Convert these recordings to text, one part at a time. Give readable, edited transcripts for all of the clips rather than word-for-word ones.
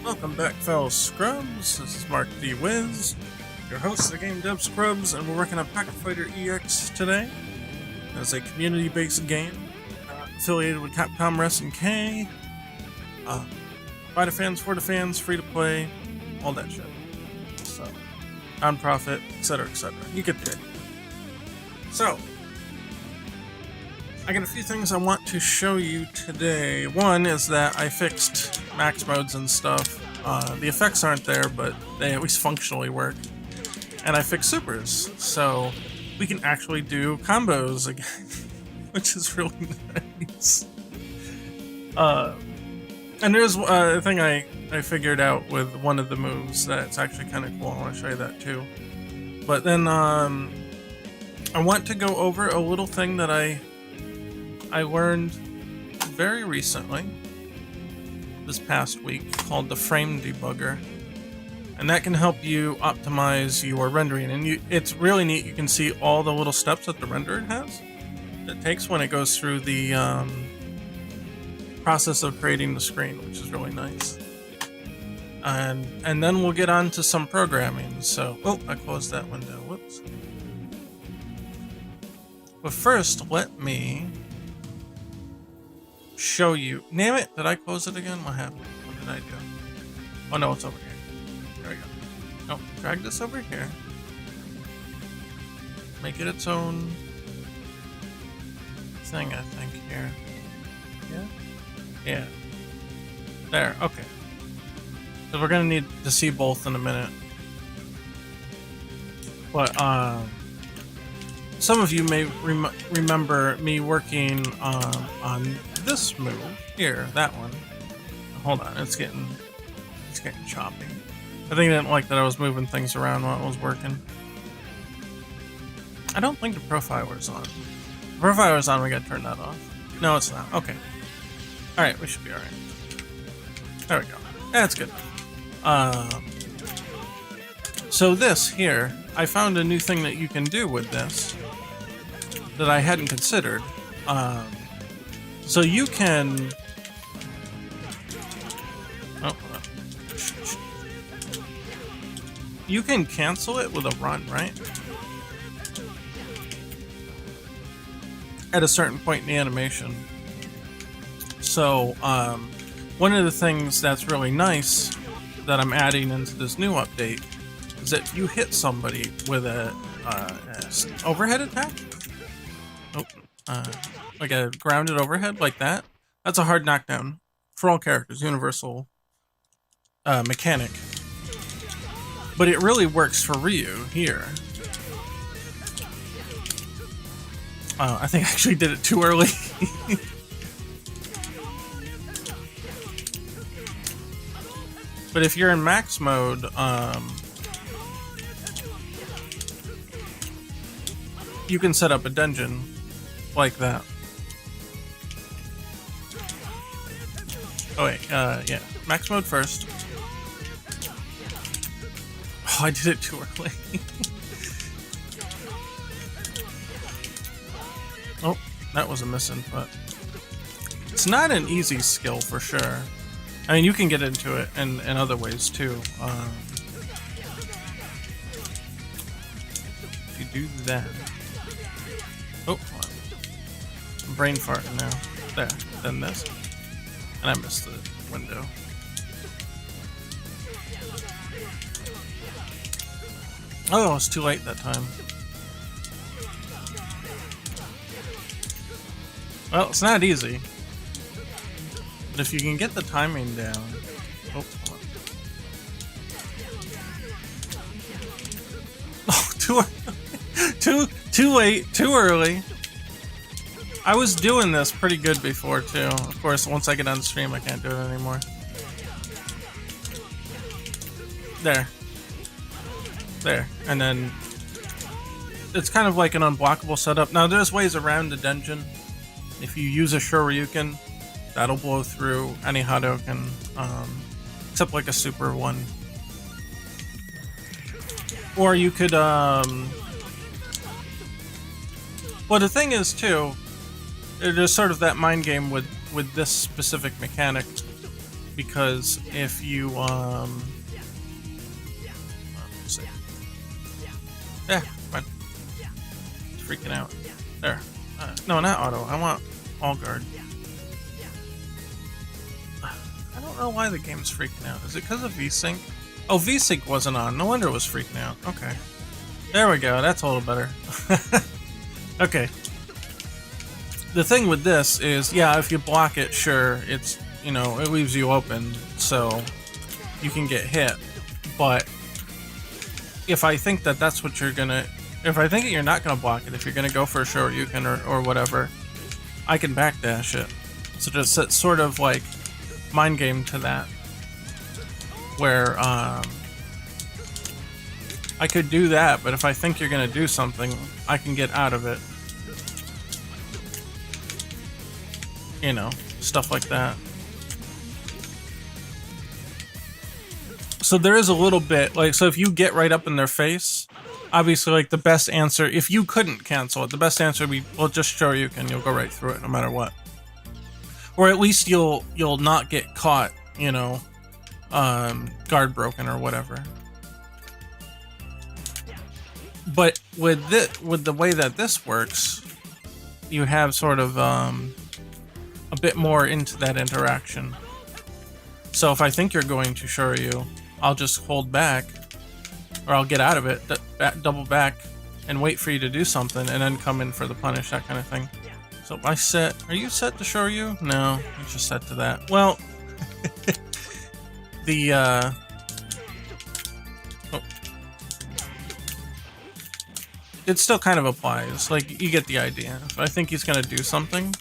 Welcome back, fellow Scrubs. This is Mark the Wiz, your host of the game Dev Scrubs, and we're working on Pocket Fighter EX today. It's a community-based game affiliated with Capcom Wrestling K. By the fans, for the fans, free to play, all that shit. So, non-profit, etc., etc. You get the idea. So, I got a few things I want to show you today. One is that I fixed max modes and stuff. The effects aren't there, but they at least functionally work. And I fixed supers, so we can actually do combos again, which is really nice. And there's a thing I figured out with one of the moves that's actually kind of cool. I want to show you that too. But then I want to go over a little thing that I learned very recently, this past week, called the frame debugger, and that can help you optimize your rendering. And it's really neat. You can see all the little steps that the renderer takes when it goes through the process of creating the screen, which is really nice. And then we'll get on to some programming. So, oh, I closed that window. Whoops. But first, let me show you. Damn it! Did I close it again? What happened? What did I do? Oh no, it's over here. There we go. Oh, drag this over here. Make it its own thing, I think, here. Yeah? Yeah. There, okay. So we're gonna need to see both in a minute. But, some of you may remember me working on this move here, that one. Hold on, it's getting choppy. I think I didn't like that I was moving things around while it was working. I don't think the profiler's on. The profiler's on, we gotta turn that off. No, it's not. Okay. Alright, we should be alright. There we go. That's good. So this here, I found a new thing that you can do with this that I hadn't considered. So you can... Oh, hold on. You can cancel it with a run, right? At a certain point in the animation. So, one of the things that's really nice that I'm adding into this new update is that if you hit somebody with a overhead attack, like a grounded overhead like that, that's a hard knockdown for all characters, universal mechanic. But it really works for Ryu here. I think I actually did it too early. But if you're in max mode, you can set up a dungeon like that. Oh wait, yeah, max mode first. Oh, I did it too early. Oh, that was a misinput. It's not an easy skill for sure. I mean, you can get into it in other ways too. If you do that. Oh, hold on. I'm brain farting now. There, then this. And I missed the window. Oh, it's too late that time. Well, it's not easy. But if you can get the timing down... Oh, hold on. Oh, too late, too early. I was doing this pretty good before too. Of course, once I get on stream, I can't do it anymore. There. There. And then it's kind of like an unblockable setup. Now, there's ways around the dungeon. If you use a Shoryuken, that'll blow through any Hadouken, except like a super one. Or you could, well, the thing is too, there's sort of that mind game with this specific mechanic. because if you let's see. Yeah, fine. It's freaking out. There. No, not auto. I want all guard. I don't know why the game's freaking out. Is it because of VSync? Oh, VSync wasn't on. No wonder it was freaking out. Okay. There we go. That's a little better. Okay. The thing with this is, yeah, if you block it, sure, it's, you know, it leaves you open, so you can get hit. But if I think that that's what you're gonna, if I think that you're not gonna block it, if you're gonna go for a Shoryuken or whatever, I can backdash it. So just it's sort of like mind game to that, where I could do that, but if I think you're gonna do something, I can get out of it. You know, stuff like that. So there is a little bit, like, so if you get right up in their face, obviously, like, the best answer, if you couldn't cancel it, the best answer would be, well, just Shoryuken, you'll go right through it no matter what. Or at least you'll not get caught, you know, guard broken or whatever. But with the way that this works, you have sort of a bit more into that interaction. So if I think you're going to Shoryu, I'll just hold back, or I'll get out of it, double back, and wait for you to do something, and then come in for the punish, that kind of thing. So I set, are you set to Shoryu? No, you're just set to that. Well, the, oh. It still kind of applies, like, you get the idea. If I think he's gonna do something,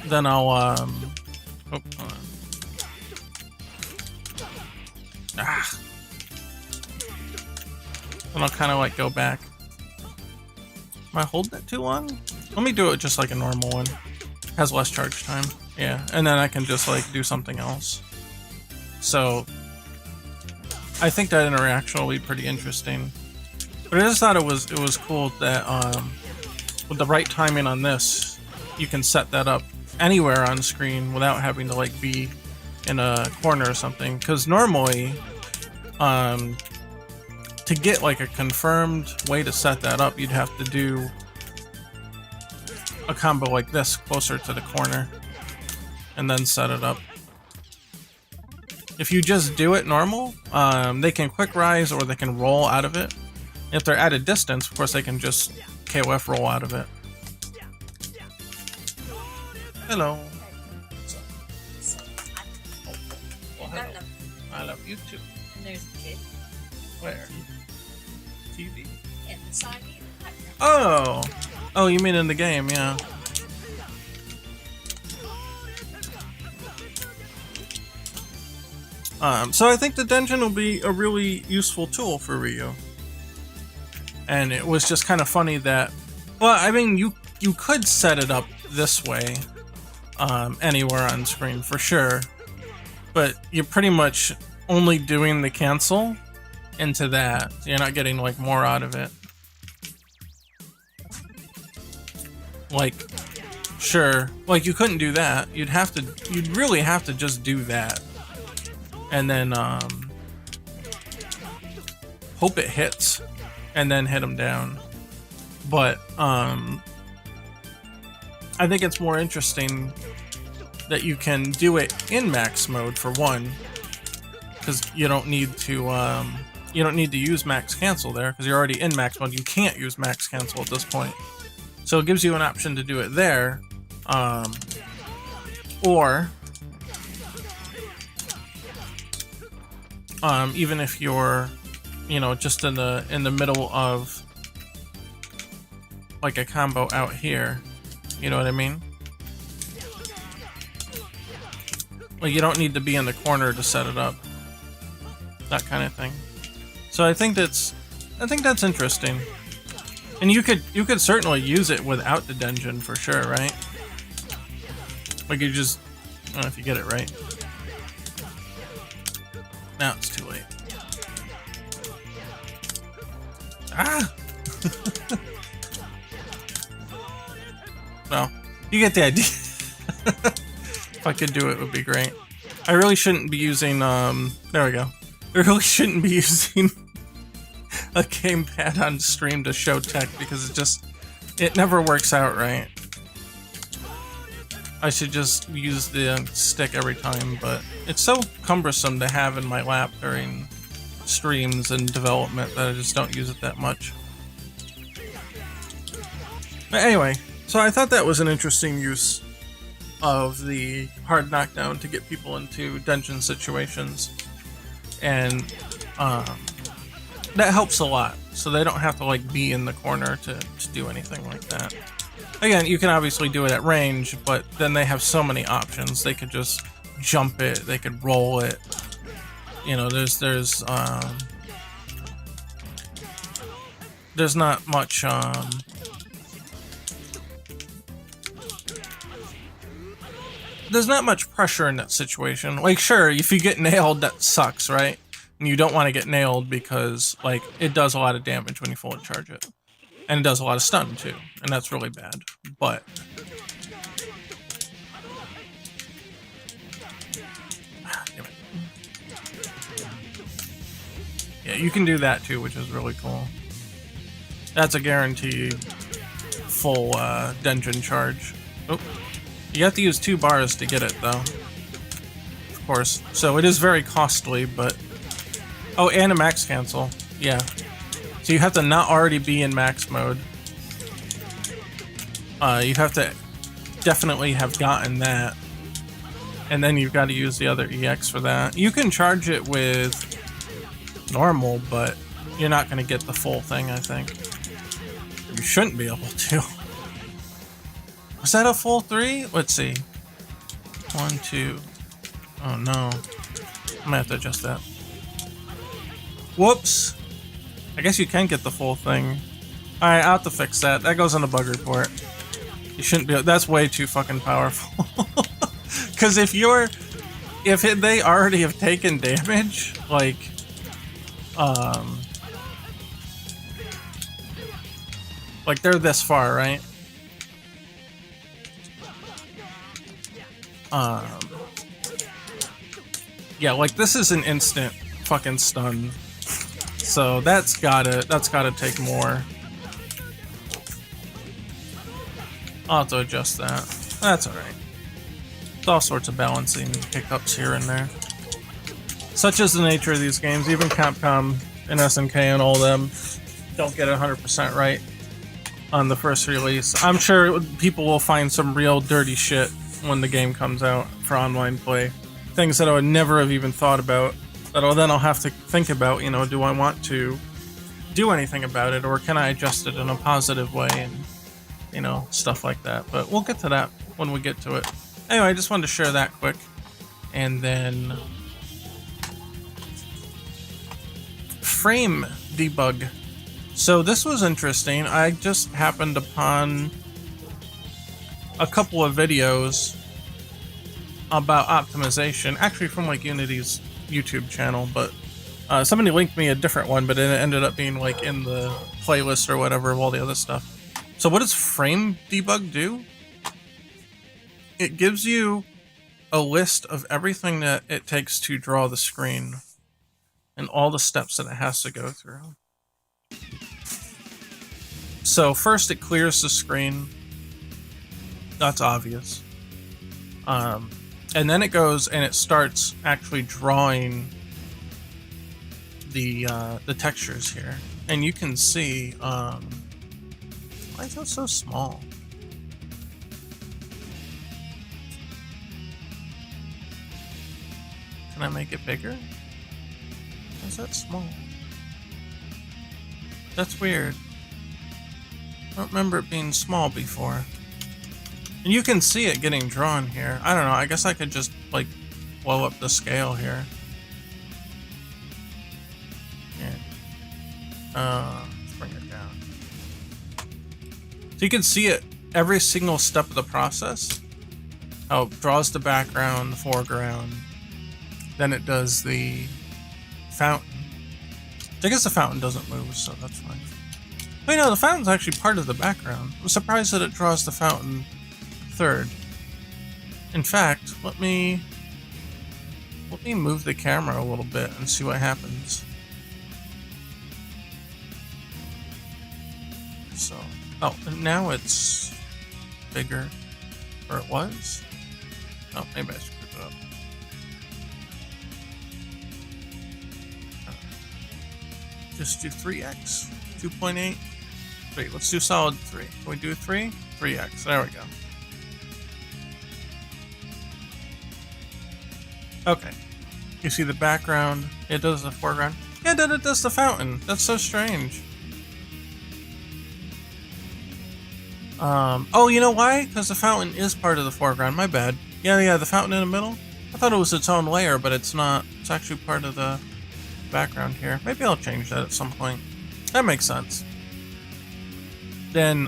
then I'll, oh, hold on. Ah. And I'll kind of like go back. Am I holding it too long? Let me do it just like a normal one. Has less charge time. Yeah, and then I can just like do something else. So I think that interaction will be pretty interesting. But I just thought it was cool that with the right timing on this, you can set that up anywhere on screen without having to like be in a corner or something. Because normally, to get like a confirmed way to set that up, you'd have to do a combo like this closer to the corner and then set it up. If you just do it normal, they can quick rise or they can roll out of it. If they're at a distance, of course they can just KOF roll out of it. Hello. Well, hello. I love you too. And there's a kid. Where? TV? Inside me. Oh! Oh, you mean in the game, yeah. So I think the dungeon will be a really useful tool for Ryu. And it was just kind of funny that, well, I mean, you could set it up this way, anywhere on screen for sure, but you're pretty much only doing the cancel into that. You're not getting like more out of it. Like, sure, like you couldn't do that. You'd really have to just do that. And then, hope it hits, and then hit him down. But, I think it's more interesting that you can do it in max mode for one, because you don't need to use max cancel there, because you're already in max mode. You can't use max cancel at this point. So it gives you an option to do it there, or even if you're, you know, just in the middle of like a combo out here, you know what I mean? Like you don't need to be in the corner to set it up, that kind of thing. So I think that's interesting. And you could certainly use it without the dungeon for sure, right? Like you just, I don't know if you get it right. Now it's too late. Ah! Well, you get the idea. If I could do it, it would be great. I really shouldn't be using, there we go. I really shouldn't be using a gamepad on stream to show tech because it never works out right. I should just use the stick every time, but it's so cumbersome to have in my lap during streams and development that I just don't use it that much. But anyway, so I thought that was an interesting use of the hard knockdown to get people into dungeon situations, and that helps a lot, so they don't have to like be in the corner to do anything like that. Again, you can obviously do it at range, but then they have so many options. They could just jump it, they could roll it. You know, there's not much there's not much pressure in that situation. Like, sure, if you get nailed, that sucks, right? And you don't want to get nailed because, like, it does a lot of damage when you fully charge it. And it does a lot of stun, too. And that's really bad. But damn it. Yeah, you can do that, too, which is really cool. That's a guaranteed full dungeon charge. Oh. You have to use 2 bars to get it, though. Of course. So it is very costly, but... Oh, and a max cancel. Yeah. So you have to not already be in max mode. You have to definitely have gotten that. And then you've got to use the other EX for that. You can charge it with normal, but you're not going to get the full thing, I think. You shouldn't be able to. Was that a full 3? Let's see. 1, 2. Oh no. I'm gonna have to adjust that. Whoops. I guess you can get the full thing. Alright, I'll have to fix that. That goes on the bug report. You shouldn't be. That's way too fucking powerful. Because if they already have taken damage, like, they're this far, right? Yeah, like this is an instant fucking stun. So that's gotta take more. I'll have to adjust that. That's alright. There's all sorts of balancing hiccups here and there. Such is the nature of these games. Even Capcom and SNK and all them don't get 100% right on the first release. I'm sure people will find some real dirty shit when the game comes out for online play. Things that I would never have even thought about, that I'll have to think about, you know, do I want to do anything about it, or can I adjust it in a positive way, and, you know, stuff like that. But we'll get to that when we get to it. Anyway, I just wanted to share that quick. And then frame debug. So this was interesting. I just happened upon a couple of videos about optimization, actually from like Unity's YouTube channel, but somebody linked me a different one, but it ended up being like in the playlist or whatever of all the other stuff. So what does frame debug do? It gives you a list of everything that it takes to draw the screen and all the steps that it has to go through. So first it clears the screen. That's obvious. And then it goes and it starts actually drawing the textures here. And you can see, why is that so small? Can I make it bigger? Why is that small? That's weird. I don't remember it being small before. And you can see it getting drawn here. I don't know, I guess I could just, like, blow up the scale here. Yeah. Let's bring it down. So you can see it every single step of the process. How it draws the background, the foreground. Then it does the fountain. I guess the fountain doesn't move, so that's fine. But no, the fountain's actually part of the background. I'm surprised that it draws the fountain third. In fact, let me Let me move the camera a little bit and see what happens. So, oh, and now it's bigger, or it was? Oh, maybe I screwed it up. Just do 3x, 2.8. Wait, let's do solid 3. Can we do 3? 3x, there we go. Okay. You see the background, it does the foreground. Yeah, then it does the fountain. That's so strange. Oh, you know why? Because the fountain is part of the foreground. My bad. Yeah, the fountain in the middle. I thought it was its own layer, but it's not. It's actually part of the background here. Maybe I'll change that at some point. That makes sense. Then,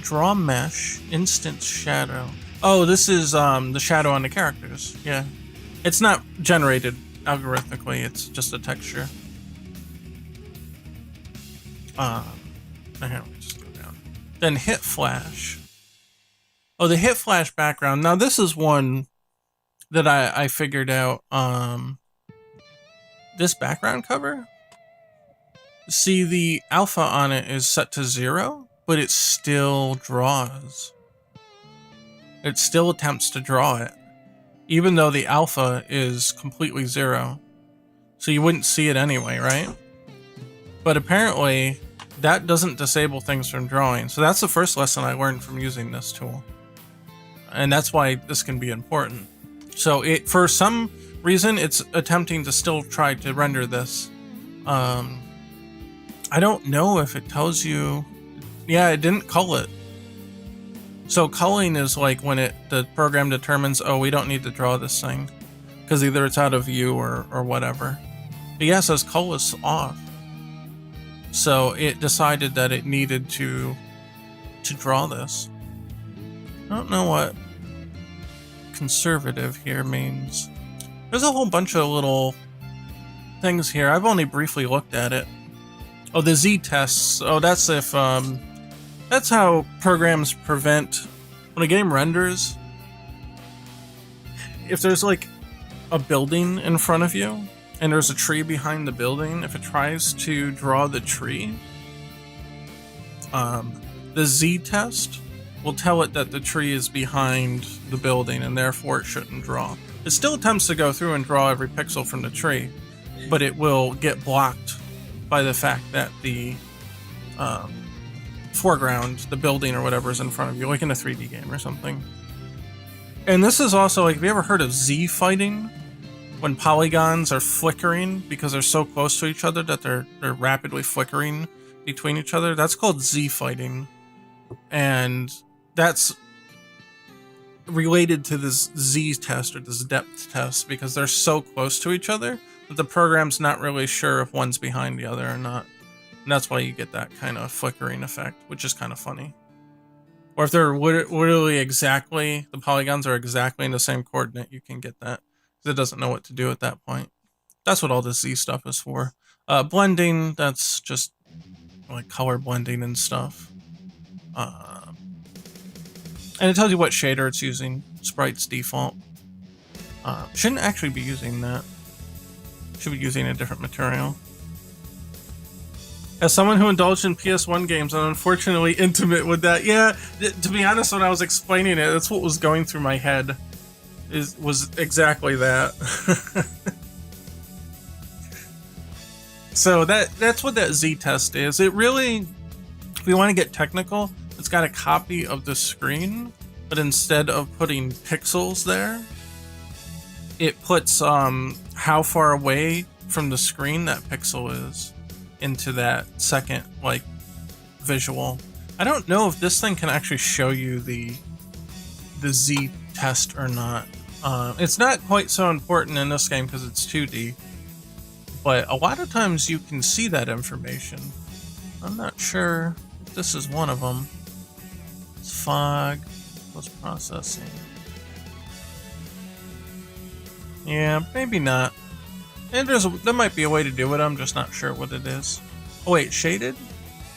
draw mesh, instance shadow. Oh, this is, the shadow on the characters. Yeah. It's not generated algorithmically, it's just a texture. Here, let me just go down. Then hit flash. Oh, the hit flash background. Now this is one that I figured out. This background cover. See, the alpha on it is set to 0, but it still draws. It still attempts to draw it, even though the alpha is completely 0. So you wouldn't see it anyway, right? But apparently that doesn't disable things from drawing. So that's the first lesson I learned from using this tool. And that's why this can be important. So it, for some reason, it's attempting to still try to render this. I don't know if it tells you. Yeah, it didn't cull it. So culling is like when the program determines, oh, we don't need to draw this thing because either it's out of view or whatever. But yeah, it says cull is off. So it decided that it needed to draw this. I don't know what conservative here means. There's a whole bunch of little things here. I've only briefly looked at it. Oh, the Z tests. Oh, that's if that's how programs prevent when a game renders. If there's like a building in front of you and there's a tree behind the building, if it tries to draw the tree, the Z test will tell it that the tree is behind the building and therefore it shouldn't draw. It still attempts to go through and draw every pixel from the tree, but it will get blocked by the fact that the foreground, the building or whatever is in front of you, like in a 3D game or something. And this is also like, have you ever heard of Z fighting? When polygons are flickering because they're so close to each other that they're rapidly flickering between each other. That's called Z fighting. And that's related to this Z test or this depth test because they're so close to each other that the program's not really sure if one's behind the other or not. And that's why you get that kind of flickering effect, which is kind of funny. Or if they're literally exactly, the polygons are exactly in the same coordinate, you can get that. Because it doesn't know what to do at that point. That's what all this Z stuff is for. Blending, that's just like color blending and stuff. And it tells you what shader it's using. Sprite's default. Shouldn't actually be using that. Should be using a different material. As someone who indulged in PS1 games, I'm unfortunately intimate with that. Yeah, to be honest, when I was explaining it, that's what was going through my head. Was exactly that. So that's what that Z test is. It really, if we want to get technical, it's got a copy of the screen, but instead of putting pixels there, it puts how far away from the screen that pixel is into that second like visual. I don't know if this thing can actually show you the Z test or not. It's not quite so important in this game because it's 2D, but a lot of times you can see that information. I'm not sure if this is one of them. It's fog, post processing. Yeah, maybe not. And there might be a way to do it, I'm just not sure what it is. Oh wait, shaded?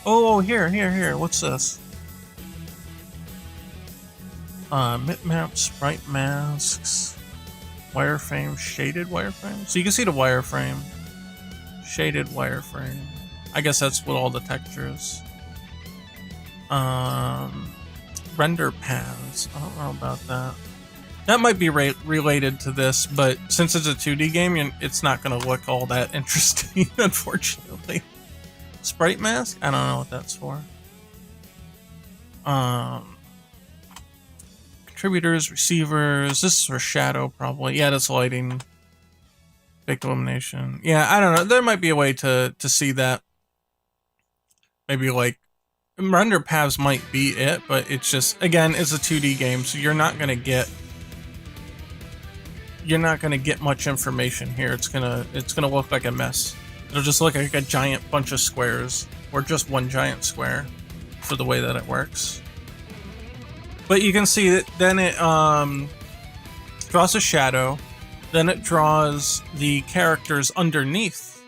Oh, here, what's this? Bitmap, sprite masks, wireframe, shaded wireframe. So you can see the wireframe, shaded wireframe. I guess that's what all the textures. Render paths. I don't know about that. That might be related to this, but since it's a 2D game, it's not going to look all that interesting, unfortunately. Sprite mask? I don't know what that's for. Contributors, receivers. This is for shadow, probably. Yeah, that's lighting. Big illumination. Yeah, I don't know. There might be a way to see that. Maybe like render paths might be it, but it's just, again, it's a 2D game, so you're not gonna get much information here. It's gonna look like a mess. It'll just look like a giant bunch of squares, or just one giant square, for the way that it works. But you can see that then it draws a shadow, then it draws the characters underneath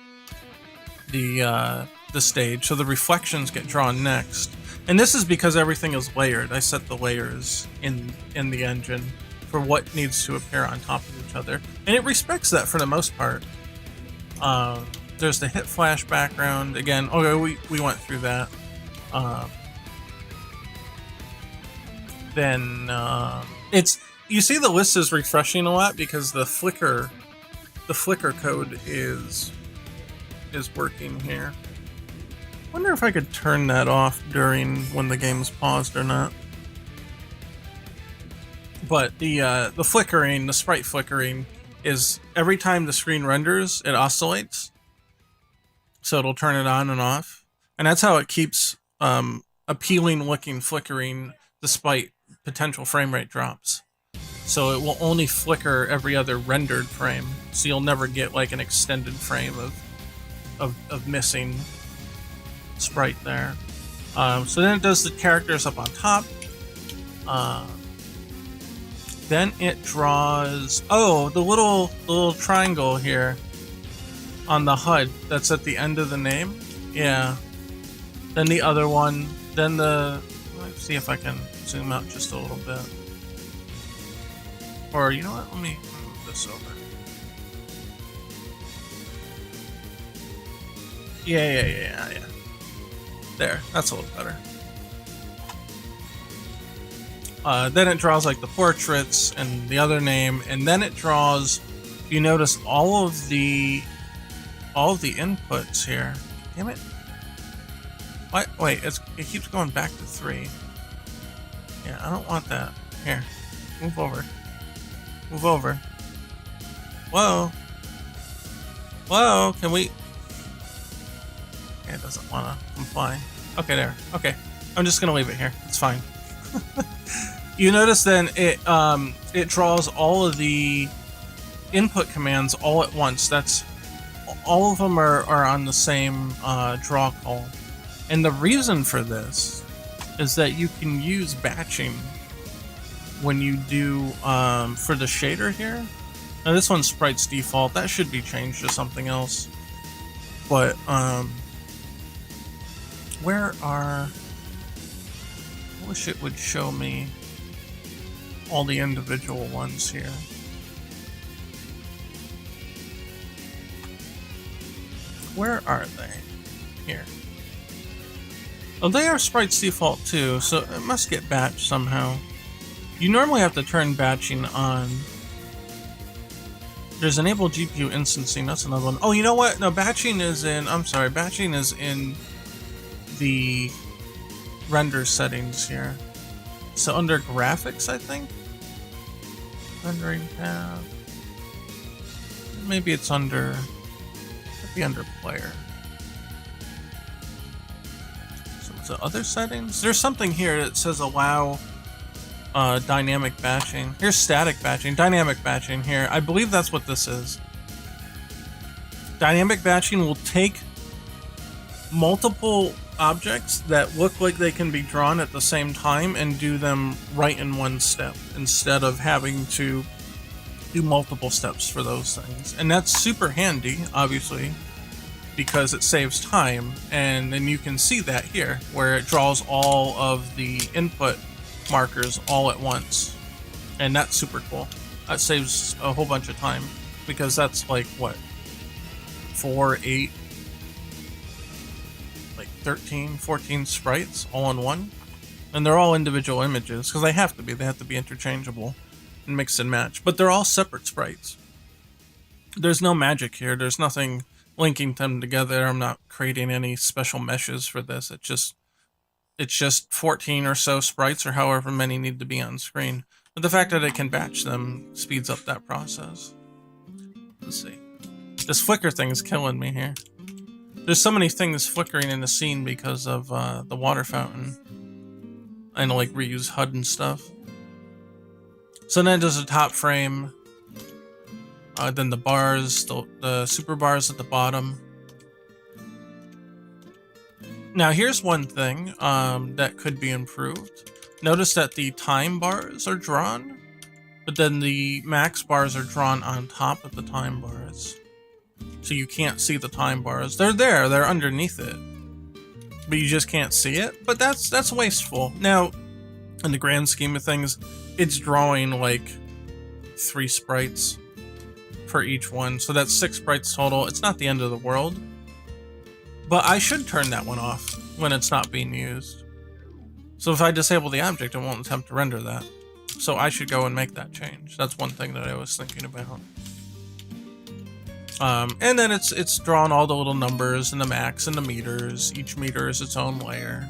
the stage, so the reflections get drawn next. And this is because everything is layered. I set the layers in the engine for what needs to appear on top of each other, and it respects that for the most part. There's the hit flash background again. Okay, we went through that. Then you see the list is refreshing a lot because the flicker code is working here. Wonder if I could turn that off during when the game's paused or not. But the flickering, the sprite flickering, is every time the screen renders, it oscillates. So it'll turn it on and off, and that's how it keeps appealing looking flickering despite potential frame rate drops. So it will only flicker every other rendered frame, so you'll never get like an extended frame of missing sprite there. So then it does the characters up on top. Then it draws the little triangle here on the HUD that's at the end of the name. Yeah. Then the other one. Then let's see if I can zoom out just a little bit. Or you know what? Let me move this over. Yeah. There, that's a little better. Then it draws like the portraits and the other name, and then it draws. You notice all of the inputs here. Damn it! What? Wait, it keeps going back to 3. Yeah, I don't want that. Here, move over. Move over. Whoa. Whoa, can we? Okay, it doesn't want to comply. Okay, there. Okay, I'm just gonna leave it here. It's fine. You notice then it draws all of the input commands all at once. That's all of them are on the same draw call, and the reason for this is that you can use batching when you do for the shader here. Now this one's sprite's default. That should be changed to something else. But where are? I wish it would show me all the individual ones here. Where are they? Here. Oh, they are sprite's default too, so it must get batched somehow. You normally have to turn batching on. There's enable GPU instancing, that's another one. Oh, you know what? No, batching is in, batching is in the render settings here. So under graphics, I think? Rendering path. Maybe it's under, could be under player. So is it other settings? There's something here that says allow dynamic batching. Here's static batching, dynamic batching here. I believe that's what this is. Dynamic batching will take multiple objects that look like they can be drawn at the same time and do them right in one step instead of having to do multiple steps for those things. And that's super handy, obviously, because it saves time. And then you can see that here where it draws all of the input markers all at once. And that's super cool. That saves a whole bunch of time, because that's like, what, 4, 8, like 13, 14 sprites all in one? And they're all individual images, because they have to be interchangeable and mix and match. But they're all separate sprites. There's no magic here, there's nothing linking them together. I'm not creating any special meshes for this. It's just 14 or so sprites, or however many need to be on screen. But the fact that it can batch them speeds up that process. Let's see. This flicker thing is killing me here. There's so many things flickering in the scene because of the water fountain. And like reuse HUD and stuff. So then there's a top frame. Then the bars, the super bars at the bottom. Now here's one thing that could be improved. Notice that the time bars are drawn, but then the max bars are drawn on top of the time bars. So you can't see the time bars. They're there, they're underneath it. But you just can't see it. But that's wasteful. Now, in the grand scheme of things, it's drawing like 3 sprites for each one. So that's 6 sprites total. It's not the end of the world. But I should turn that one off when it's not being used. So if I disable the object, it won't attempt to render that. So I should go and make that change. That's one thing that I was thinking about. And then it's drawn all the little numbers and the max and the meters. Each meter is its own layer.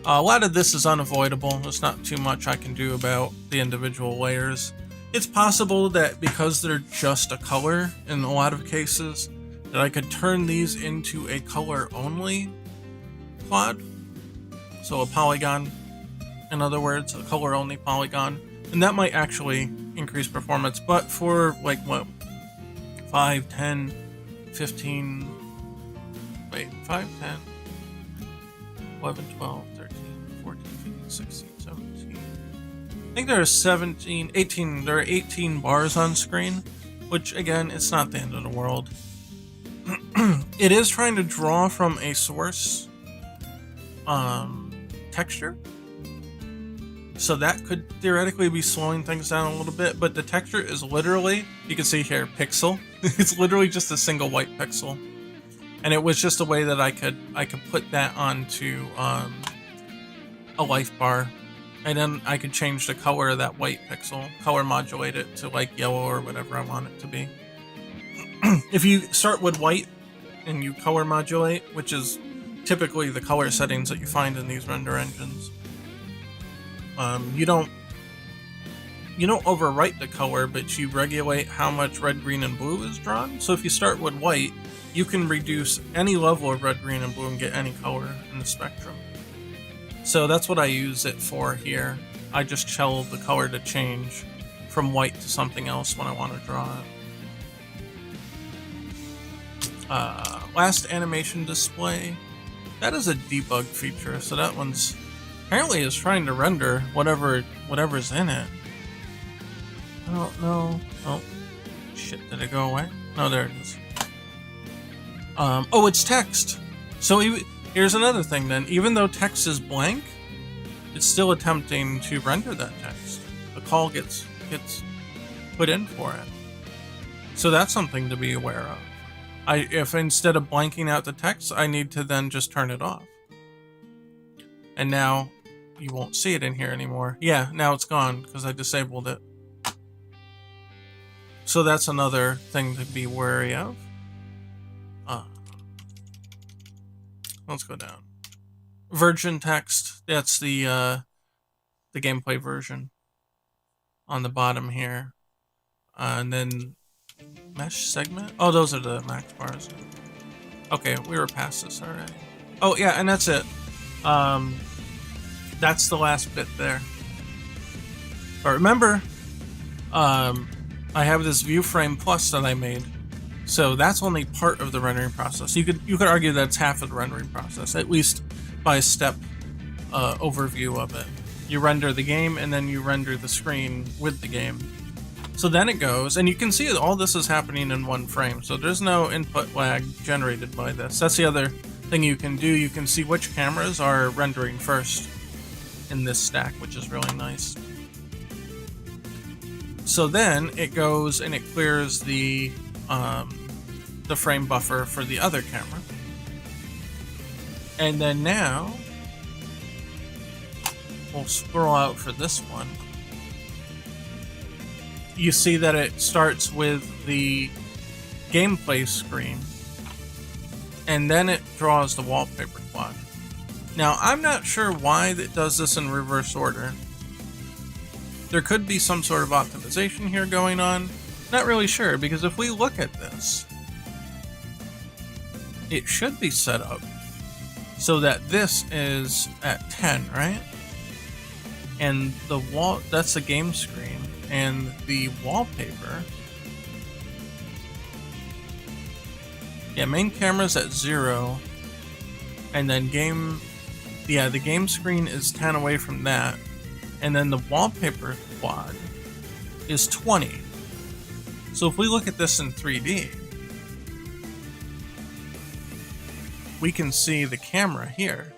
A lot of this is unavoidable. There's not too much I can do about the individual layers. It's possible that because they're just a color in a lot of cases, that I could turn these into a color only quad. So a polygon, in other words, a color only polygon. And that might actually increase performance, but for like what, 5, 10, 15, wait, 5, 10, 11, 12, 13, 14, 15, 16, 17. I think there are 17, 18, there are 18 bars on screen, which again, it's not the end of the world. It is trying to draw from a source texture. So that could theoretically be slowing things down a little bit, but the texture is literally, you can see here, pixel. It's literally just a single white pixel. And it was just a way that I could put that onto a life bar. And then I could change the color of that white pixel, color modulate it to like yellow or whatever I want it to be. If you start with white and you color modulate, which is typically the color settings that you find in these render engines, you don't overwrite the color, but you regulate how much red, green, and blue is drawn. So if you start with white, you can reduce any level of red, green, and blue and get any color in the spectrum. So that's what I use it for here. I just tell the color to change from white to something else when I want to draw it. Last animation display. That is a debug feature, so that one's apparently is trying to render whatever's in it. I don't know. Oh, shit! Did it go away? No, there it is. Oh, it's text. So here's another thing. Then, even though text is blank, it's still attempting to render that text. The call gets put in for it. So that's something to be aware of. If instead of blanking out the text, I need to then just turn it off. And now you won't see it in here anymore. Yeah, now it's gone because I disabled it. So that's another thing to be wary of. Let's go down. Virgin text, that's the gameplay version on the bottom here. And then mesh segment? Oh, those are the max bars. Okay, we were past this already. Oh, yeah, and that's it. That's the last bit there. But remember, I have this view frame plus that I made. So that's only part of the rendering process. You could argue that it's half of the rendering process, at least by a step overview of it. You render the game and then you render the screen with the game. So then it goes, and you can see all this is happening in one frame, so there's no input lag generated by this. That's the other thing you can do. You can see which cameras are rendering first in this stack, which is really nice. So then it goes and it clears the frame buffer for the other camera. And then now we'll scroll out for this one. You see that it starts with the gameplay screen, and then it draws the wallpaper quad. Now, I'm not sure why it does this in reverse order. There could be some sort of optimization here going on. Not really sure, because if we look at this, it should be set up so that this is at 10, right? And the wall, that's the game screen, and the wallpaper, yeah, main camera's at 0, and then the game screen is 10 away from that, and then the wallpaper quad is 20. So if we look at this in 3D, we can see the camera here.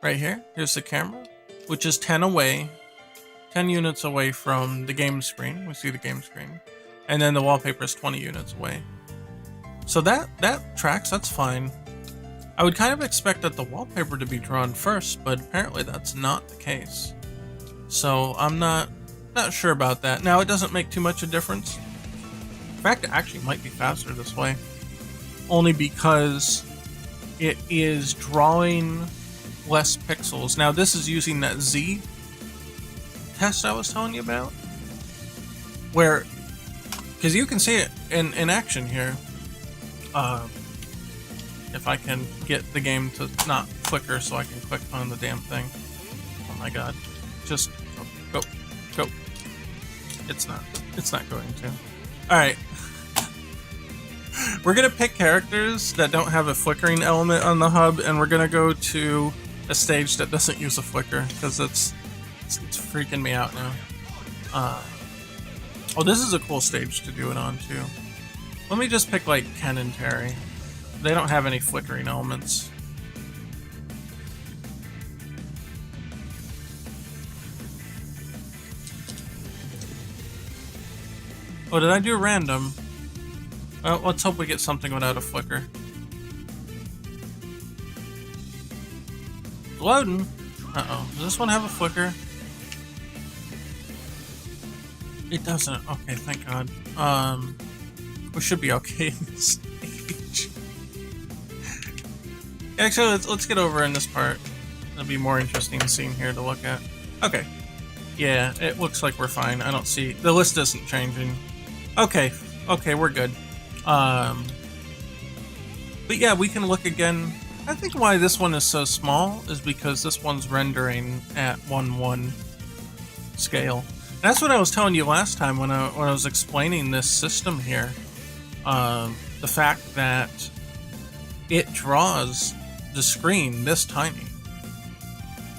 Right here, here's the camera, which is 10 units away from the game screen. We see the game screen. And then the wallpaper is 20 units away. So that tracks, that's fine. I would kind of expect that the wallpaper to be drawn first, but apparently that's not the case. So I'm not sure about that. Now, it doesn't make too much of a difference. In fact, it actually might be faster this way. Only because it is drawing less pixels. Now, this is using that Z test I was telling you about, where, because you can see it in action here. If I can get the game to not flicker so I can click on the damn thing. Oh my god. Just go. It's not going to. Alright. We're gonna pick characters that don't have a flickering element on the hub, and we're gonna go to a stage that doesn't use a flicker, because it's freaking me out now. Oh, this is a cool stage to do it on too. Let me just pick like Ken and Terry. They don't have any flickering elements. Oh, did I do random? Well, let's hope we get something without a flicker. Loading. Uh-oh. Does this one have a flicker? It doesn't. Okay, thank God. We should be okay in this stage. Actually, let's get over in this part. It'll be more interesting scene here to look at. Okay. Yeah, it looks like we're fine. I don't see... The list isn't changing. Okay. Okay, we're good. But yeah, we can look again. I think why this one is so small is because this one's rendering at 1:1 scale. That's what I was telling you last time when I was explaining this system here. The fact that it draws the screen this tiny.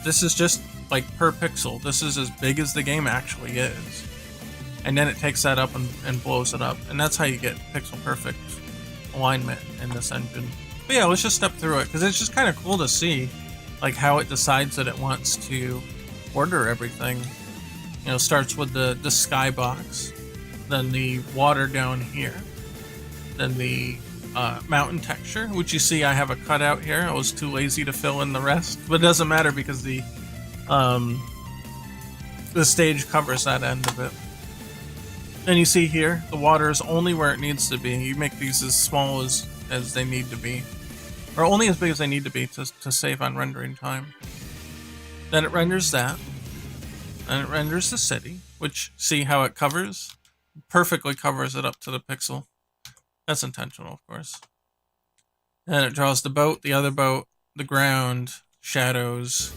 This is just like per pixel. This is as big as the game actually is. And then it takes that up and blows it up. And that's how you get pixel perfect alignment in this engine. But yeah, let's just step through it, because it's just kind of cool to see like how it decides that it wants to order everything. You know, starts with the skybox, then the water down here, then the mountain texture, which you see I have a cutout here. I was too lazy to fill in the rest, but it doesn't matter because the stage covers that end of it. And you see here, the water is only where it needs to be. You make these as small as they need to be, or only as big as they need to be to save on rendering time. Then it renders that. And it renders the city, which, see how it covers? Perfectly covers it up to the pixel. That's intentional, of course. And it draws the boat, the other boat, the ground, shadows.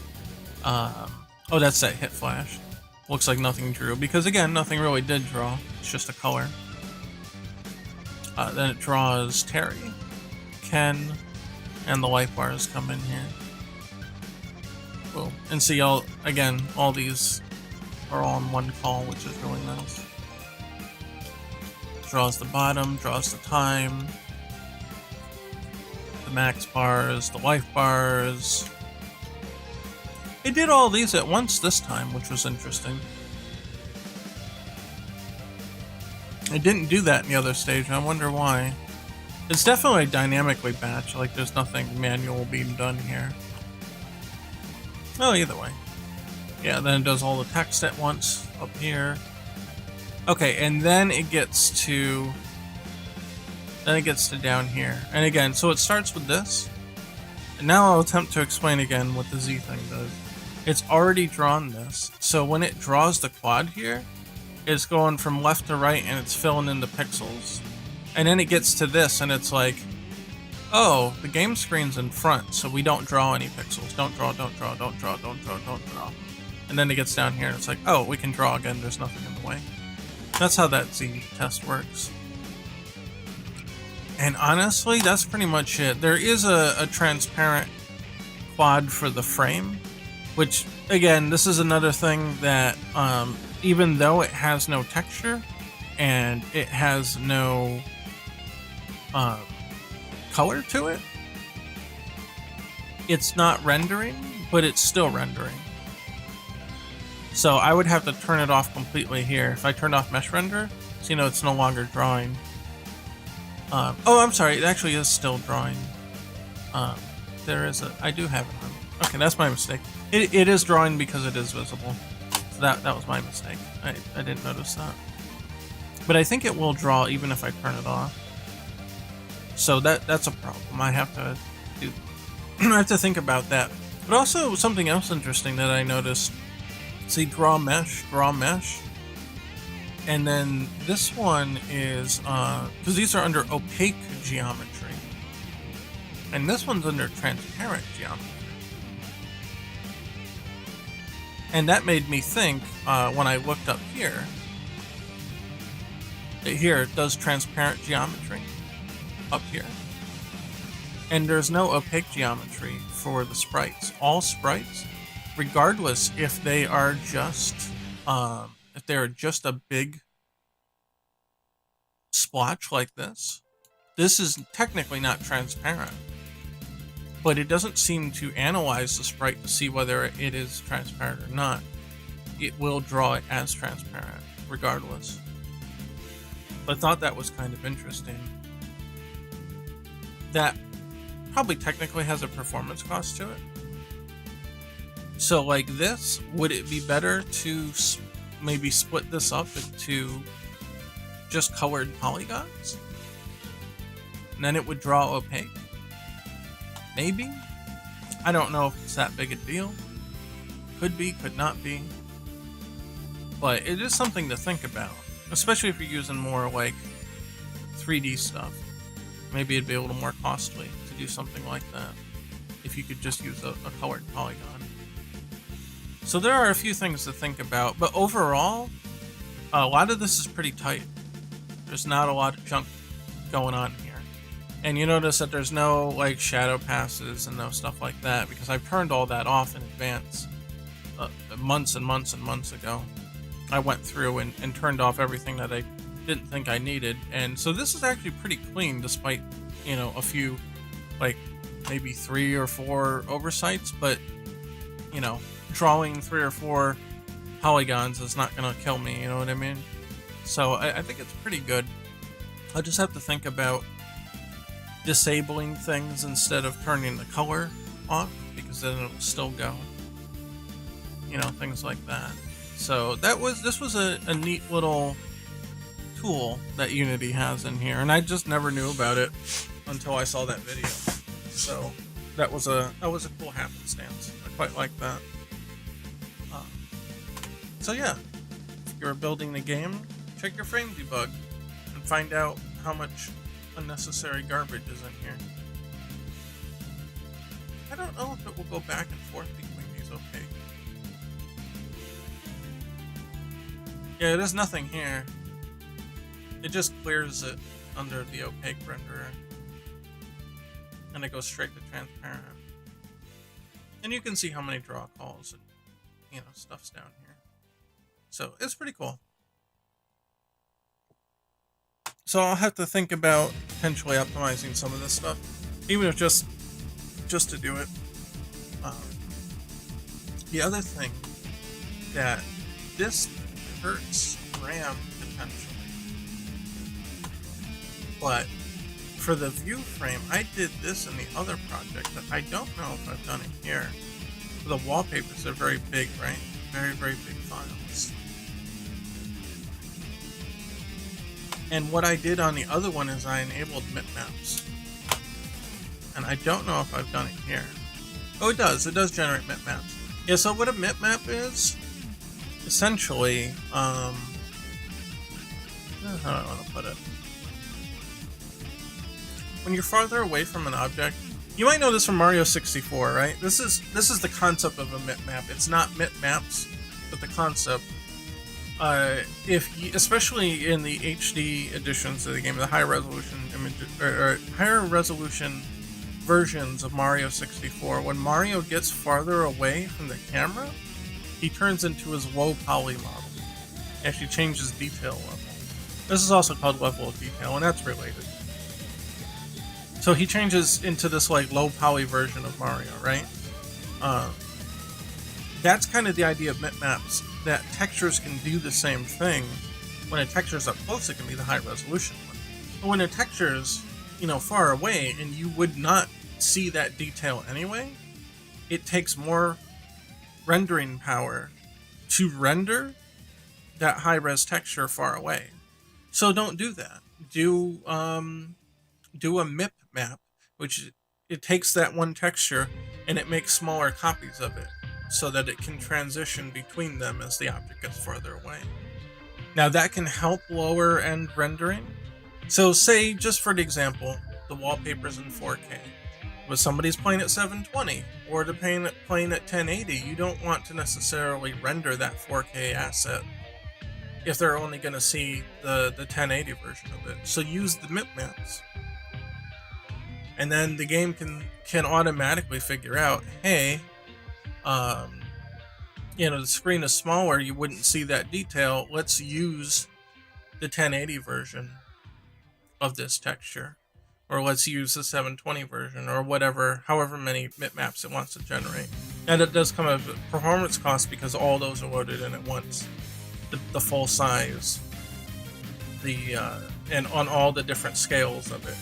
Oh, that's that hit flash. Looks like nothing drew, because again, nothing really did draw. It's just a color. Then it draws Terry, Ken, and the light bars come in here. Cool. And see, all these are all in one call, which is really nice. Draws the bottom, draws the time, the max bars, the life bars, It did all these at once this time, which was interesting. It didn't do that in the other stage, and I wonder why. It's definitely dynamically batched, like there's nothing manual being done here. Oh, either way. Yeah, then it does all the text at once up here. Okay, and then it gets to down here. And again, so it starts with this. And now I'll attempt to explain again what the Z thing does. It's already drawn this. So when it draws the quad here, it's going from left to right and it's filling in the pixels. And then it gets to this and it's like, oh, the game screen's in front, so we don't draw any pixels. Don't draw, don't draw, don't draw, don't draw, don't draw. And then it gets down here and it's like, oh, we can draw again, there's nothing in the way. That's how that Z test works. And honestly, that's pretty much it. There is a transparent quad for the frame, which, again, this is another thing that, even though it has no texture and it has no color to it, it's not rendering, but it's still rendering. So I would have to turn it off completely here. If I turned off mesh render, so you know it's no longer drawing. Oh, I'm sorry, it actually is still drawing. There is I do have it on. Okay, that's my mistake. It is drawing because it is visible. So that was my mistake. I didn't notice that. But I think it will draw even if I turn it off. So that's a problem. I have to do. I have to think about that. But also something else interesting that I noticed. See, draw mesh, and then this one is because these are under opaque geometry, and this one's under transparent geometry. And that made me think when I looked up here, that here it does transparent geometry up here. And there's no opaque geometry for the sprites. All sprites, regardless if they are just a big splotch like this is technically not transparent. But it doesn't seem to analyze the sprite to see whether it is transparent or not. It will draw it as transparent, regardless. But I thought that was kind of interesting. That probably technically has a performance cost to it. So like this, would it be better to maybe split this up into just colored polygons? And then it would draw opaque? Maybe? I don't know if it's that big a deal. Could be, could not be. But it is something to think about. Especially if you're using more like 3D stuff. Maybe it'd be a little more costly to do something like that. If you could just use a colored polygon. So there are a few things to think about. But overall, a lot of this is pretty tight. There's not a lot of junk going on here. And you notice that there's no like shadow passes and no stuff like that because I've turned all that off in advance months and months and months ago. I went through and turned off everything that I didn't think I needed. And so this is actually pretty clean despite, you know, a few, like maybe 3 or 4 oversights, but you know, drawing 3 or 4 polygons is not going to kill me, you know what I mean? So I think it's pretty good. I'll just have to think about disabling things instead of turning the color off, because then it'll still go. You know, things like that. So this was a neat little tool that Unity has in here, and I just never knew about it until I saw that video. So that was a cool happenstance. I quite like that. So yeah, if you're building the game, check your frame debug and find out how much unnecessary garbage is in here. I don't know if it will go back and forth between these opaque. Yeah, there's nothing here. It just clears it under the opaque renderer. And it goes straight to transparent. And you can see how many draw calls and, you know, stuff's down here. So it's pretty cool. So I'll have to think about potentially optimizing some of this stuff, even if just to do it. the other thing that this hurts RAM potentially, but for the view frame, I did this in the other project, but I don't know if I've done it here. The wallpapers are very big, right? Very, very big files. And what I did on the other one is I enabled bitmaps. And I don't know if I've done it here. Oh, it does. It does generate bitmaps. Yeah, so what a bitmap is, essentially, how do I want to put it? When you're farther away from an object, you might know this from Mario 64, right? This is the concept of a bitmap. It's not bitmaps, but the concept. Especially in the HD editions of the game, the high resolution images or higher resolution versions of Mario 64, when Mario gets farther away from the camera, he turns into his low poly model. He actually changes detail level. This is also called level of detail, and that's related. So he changes into this like low poly version of Mario, right? That's kind of the idea of bitmaps, that textures can do the same thing. When a texture's up close, it can be the high resolution one. But when a texture's, far away and you would not see that detail anyway, it takes more rendering power to render that high res texture far away. So don't do that. Do a MIP map, which it takes that one texture and it makes smaller copies of it so that it can transition between them as the object gets farther away. Now that can help lower end rendering. So say, just for the example, the wallpaper's in 4K, but somebody's playing at 720 or they're playing at 1080, you don't want to necessarily render that 4K asset if they're only going to see the 1080 version of it. So use the MIP maps. And then the game can automatically figure out, hey, the screen is smaller, you wouldn't see that detail. Let's use the 1080 version of this texture, or let's use the 720 version, or whatever, however many bitmaps it wants to generate. And it does come at a performance cost because all those are loaded in at once, the full size, and on all the different scales of it.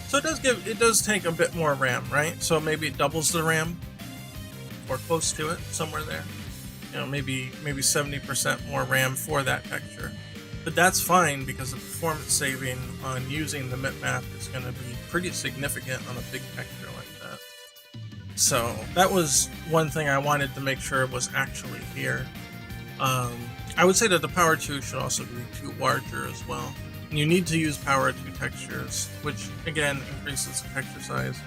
So it does take a bit more RAM, right? So maybe it doubles the RAM, or close to it, somewhere there. Maybe 70% more RAM for that texture. But that's fine because the performance saving on using the bitmap is going to be pretty significant on a big texture like that. So that was one thing I wanted to make sure was actually here. I would say that the Power 2 should also be 2 larger as well. And you need to use Power 2 textures, which again increases the texture size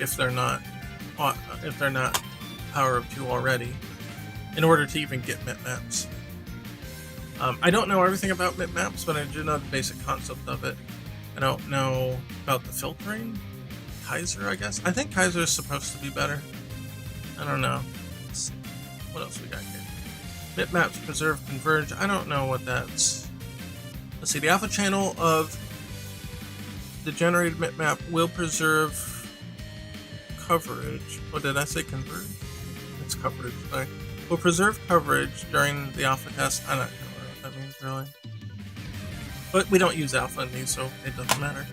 if they're not Power of 2 already, in order to even get bitmaps. I don't know everything about bitmaps, but I do know the basic concept of it. I don't know about the filtering. Kaiser, I guess. I think Kaiser is supposed to be better. I don't know. Let's see. What else we got here? Bitmaps preserve converge. I don't know what that's. Let's see. The alpha channel of the generated bitmap will preserve coverage. What did I say? Converge? It's coverage. Sorry. Will preserve coverage during the alpha test. I'm not sure what that means really. But we don't use alpha in these, so it doesn't matter.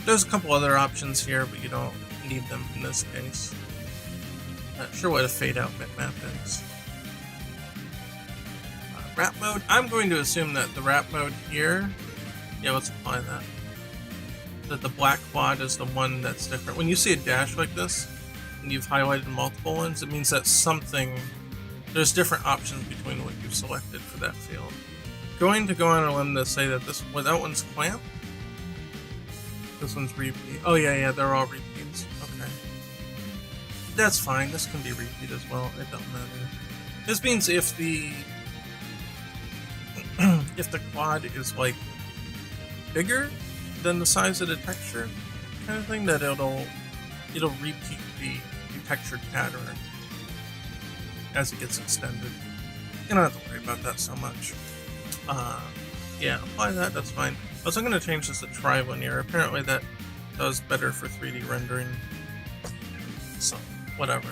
There's a couple other options here, but you don't need them in this case. Not sure what a fade out bitmap is. Wrap mode. I'm going to assume that the wrap mode here, yeah, let's apply that. That the black quad is the one that's different. When you see a dash like this, and you've highlighted multiple ones, it means that there's different options between what you've selected for that field. Going to go on a limb to say that that one's clamp. This one's repeat. Oh yeah, they're all repeats. Okay. That's fine, this can be repeat as well, it doesn't matter. This means if the quad is like bigger than the size of the texture kind of thing, that it'll repeat the textured pattern as it gets extended. You don't have to worry about that so much. Yeah, apply that, that's fine. I was going to change this to trilinear. Apparently that does better for 3D rendering. So, whatever.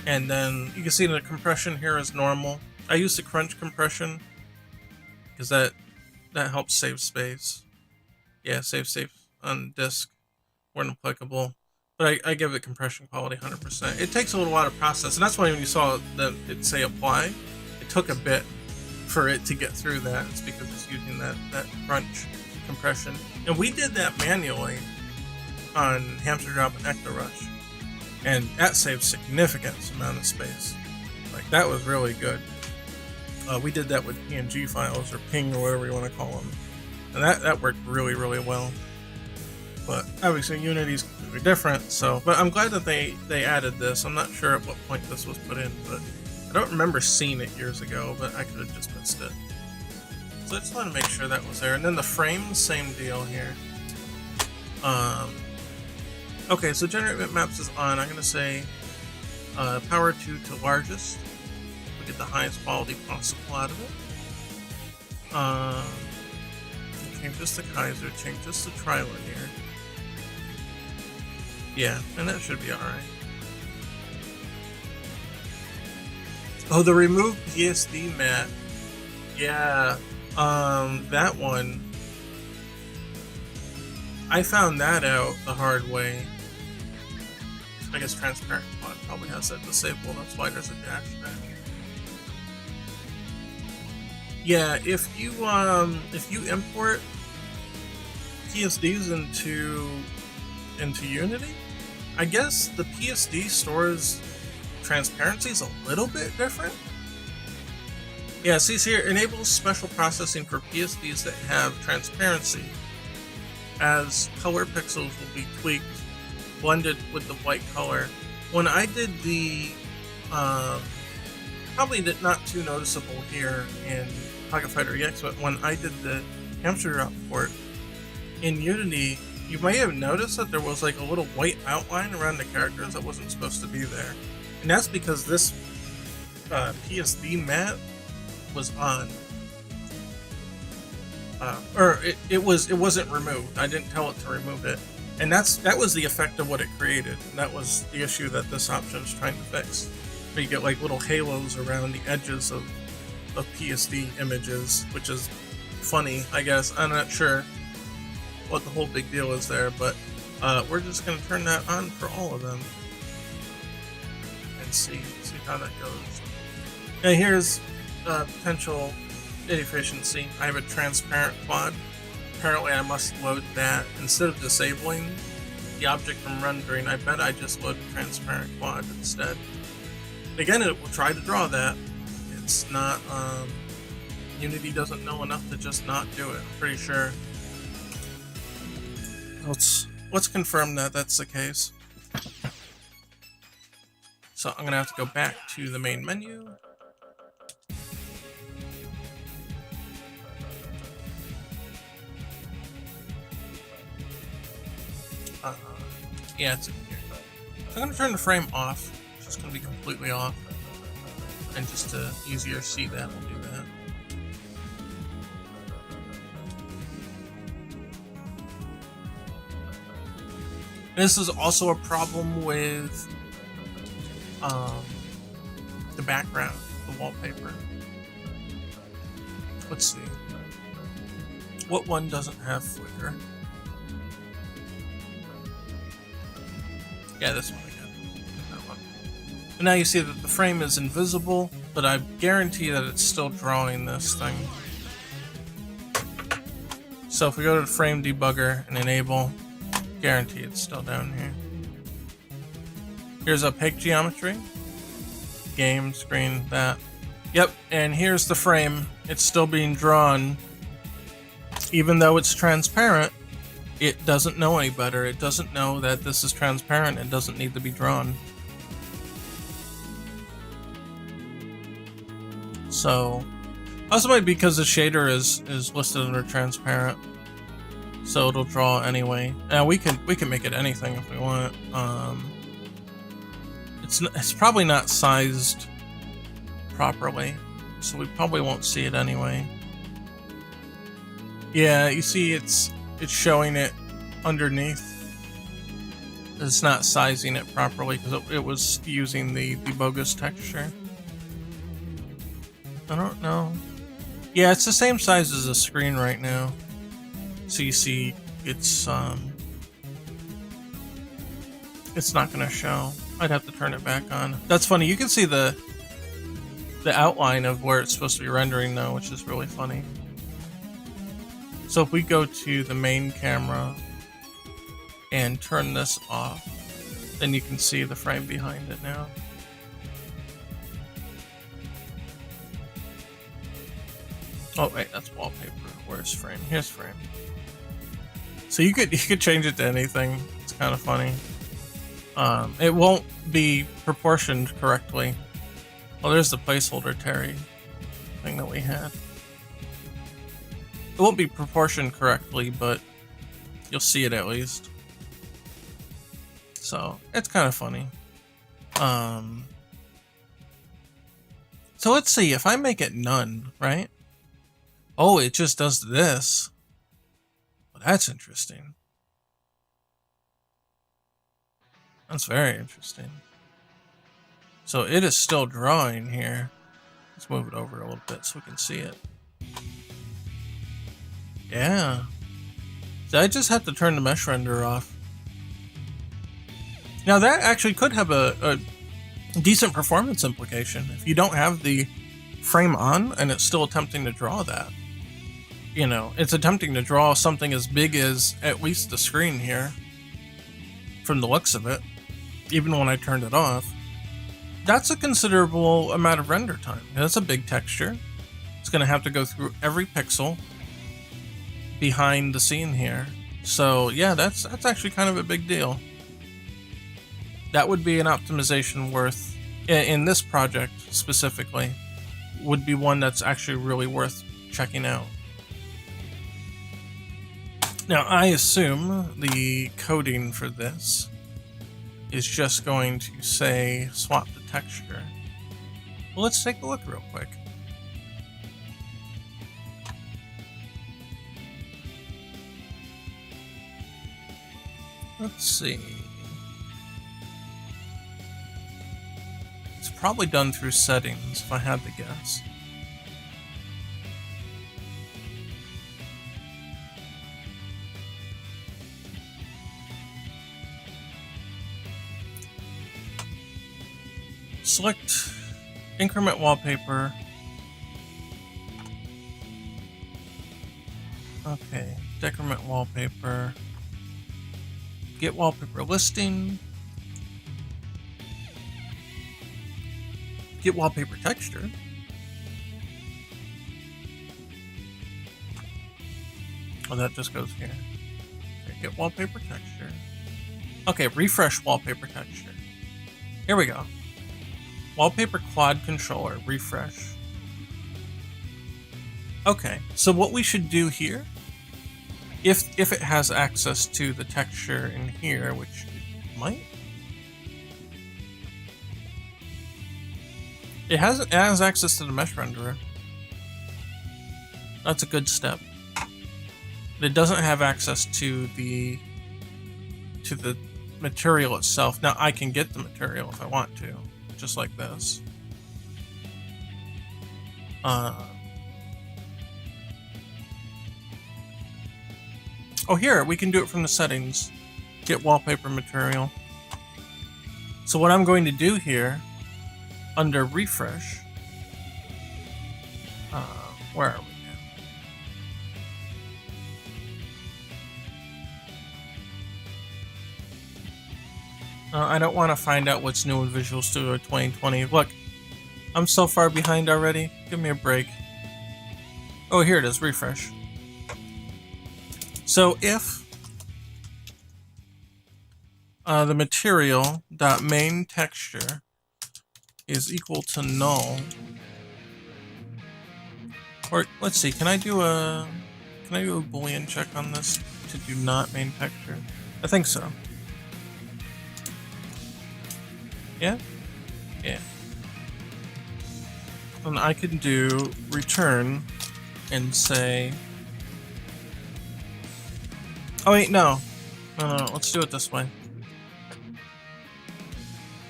And then you can see the compression here is normal. I use the crunch compression because that helps save space. Yeah, save on disk when applicable. But I give it compression quality 100%. It takes a little while to process, and that's why when you saw it say apply, it took a bit for it to get through that. It's because it's using that crunch compression. And we did that manually on Hamster Drop and Ecto Rush, and that saved significant amount of space. Like, that was really good. We did that with PNG files, or ping, or whatever you want to call them, and that worked really, really well. But obviously Unity's completely different, so, but I'm glad that they added this. I'm not sure at what point this was put in, but I don't remember seeing it years ago, but I could have just missed it. So I just want to make sure that was there. And then the frame, same deal here. Okay, so generate bitmaps is on. I'm going to say power 2 to largest. We get the highest quality possible out of it. Change this to Kaiser, change this to trilinear. Yeah, and that should be alright. Oh, the remove PSD mat. Yeah, that one. I found that out the hard way. I guess transparent quad probably has that disabled, that's why there's a dash there. Yeah, if you import PSDs into Unity, I guess the PSD stores transparency is a little bit different. Yeah, see here, enables special processing for PSDs that have transparency, as color pixels will be tweaked, blended with the white color. When I did the, probably not too noticeable here in Pocket Fighter EX, but when I did the Hamster Drop port in Unity, you may have noticed that there was like a little white outline around the characters that wasn't supposed to be there. And that's because this PSD mat was on. Or it wasn't removed. I didn't tell it to remove it. And that was the effect of what it created. And that was the issue that this option is trying to fix. Where you get like little halos around the edges of PSD images, which is funny, I guess. I'm not sure what the whole big deal is there, but we're just going to turn that on for all of them and see how that goes. And here's potential inefficiency. I have a transparent quad. Apparently I must load that instead of disabling the object from rendering. I bet I just load the transparent quad instead. Again, it will try to draw that. It's not, Unity doesn't know enough to just not do it, I'm pretty sure. Let's confirm that that's the case. So I'm gonna have to go back to the main menu. Yeah, it's in here. So I'm gonna turn the frame off. It's just gonna be completely off. And just to easier see that, we'll do that. This is also a problem with the background, the wallpaper. Let's see. What one doesn't have flicker? Yeah, this one again. That one. And now you see that the frame is invisible, but I guarantee that it's still drawing this thing. So if we go to the frame debugger and enable, guarantee it's still down here. Here's opaque geometry. Game, screen, that. Yep, and here's the frame. It's still being drawn. Even though it's transparent, it doesn't know any better. It doesn't know that this is transparent. It doesn't need to be drawn. So, also might be because the shader is listed under transparent. So it'll draw anyway. Now we can make it anything if we want. It's probably not sized properly, so we probably won't see it anyway. Yeah, you see it's showing it underneath. It's not sizing it properly because it was using the bogus texture. I don't know. Yeah, it's the same size as the screen right now. So you see, it's not gonna show. I'd have to turn it back on. That's funny. You can see the outline of where it's supposed to be rendering though, which is really funny. So if we go to the main camera and turn this off, then you can see the frame behind it now. Oh wait, that's wallpaper. Where's frame? Here's frame. So you could change it to anything. It's kind of funny. It won't be proportioned correctly. Well, there's the placeholder Terry thing that we had. It won't be proportioned correctly, but you'll see it at least. So it's kind of funny. So let's see if I make it none, right? Oh, it just does this. Well, that's interesting. That's very interesting. So it is still drawing here. Let's move it over a little bit so we can see it. Yeah. So I just have to turn the mesh render off. Now that actually could have a decent performance implication. If you don't have the frame on and it's still attempting to draw that. You know, it's attempting to draw something as big as at least the screen here. From the looks of it. Even when I turned it off. That's a considerable amount of render time. That's a big texture. It's going to have to go through every pixel behind the scene here. So yeah, that's actually kind of a big deal. That would be an optimization worth, in this project specifically, would be one that's actually really worth checking out. Now I assume the coding for this is just going to say swap the texture. Well, let's take a look real quick. Let's see. It's probably done through settings, if I had to guess. Select increment wallpaper. Okay, decrement wallpaper. Get wallpaper listing. Get wallpaper texture. Oh, that just goes here. Okay, get wallpaper texture. Okay, refresh wallpaper texture. Here we go. Wallpaper quad controller, refresh. Okay, so what we should do here, if it has access to the texture in here, which it might. It has access to the mesh renderer. That's a good step. But it doesn't have access to the material itself. Now I can get the material if I want to. Just like this. Oh, here, we can do it from the settings. Get wallpaper material. So what I'm going to do here, under refresh, where are we now? I don't want to find out what's new in Visual Studio 2020. Look, I'm so far behind already. Give me a break. Oh, here it is, refresh. So if the material.main texture is equal to null, or let's see, can I do a Boolean check on this to do not main texture? I think so. Yeah? Yeah. And I can do return and say... Oh wait, no. No, let's do it this way.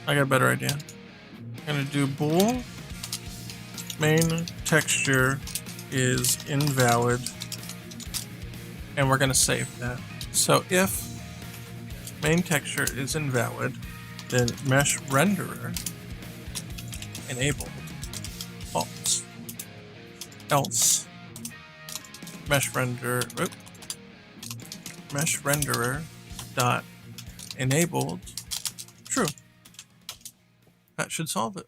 I got a better idea. I'm gonna do bool main texture is invalid, and we're gonna save that. So if main texture is invalid, then mesh renderer enabled false. Else mesh renderer dot enabled true. That should solve it.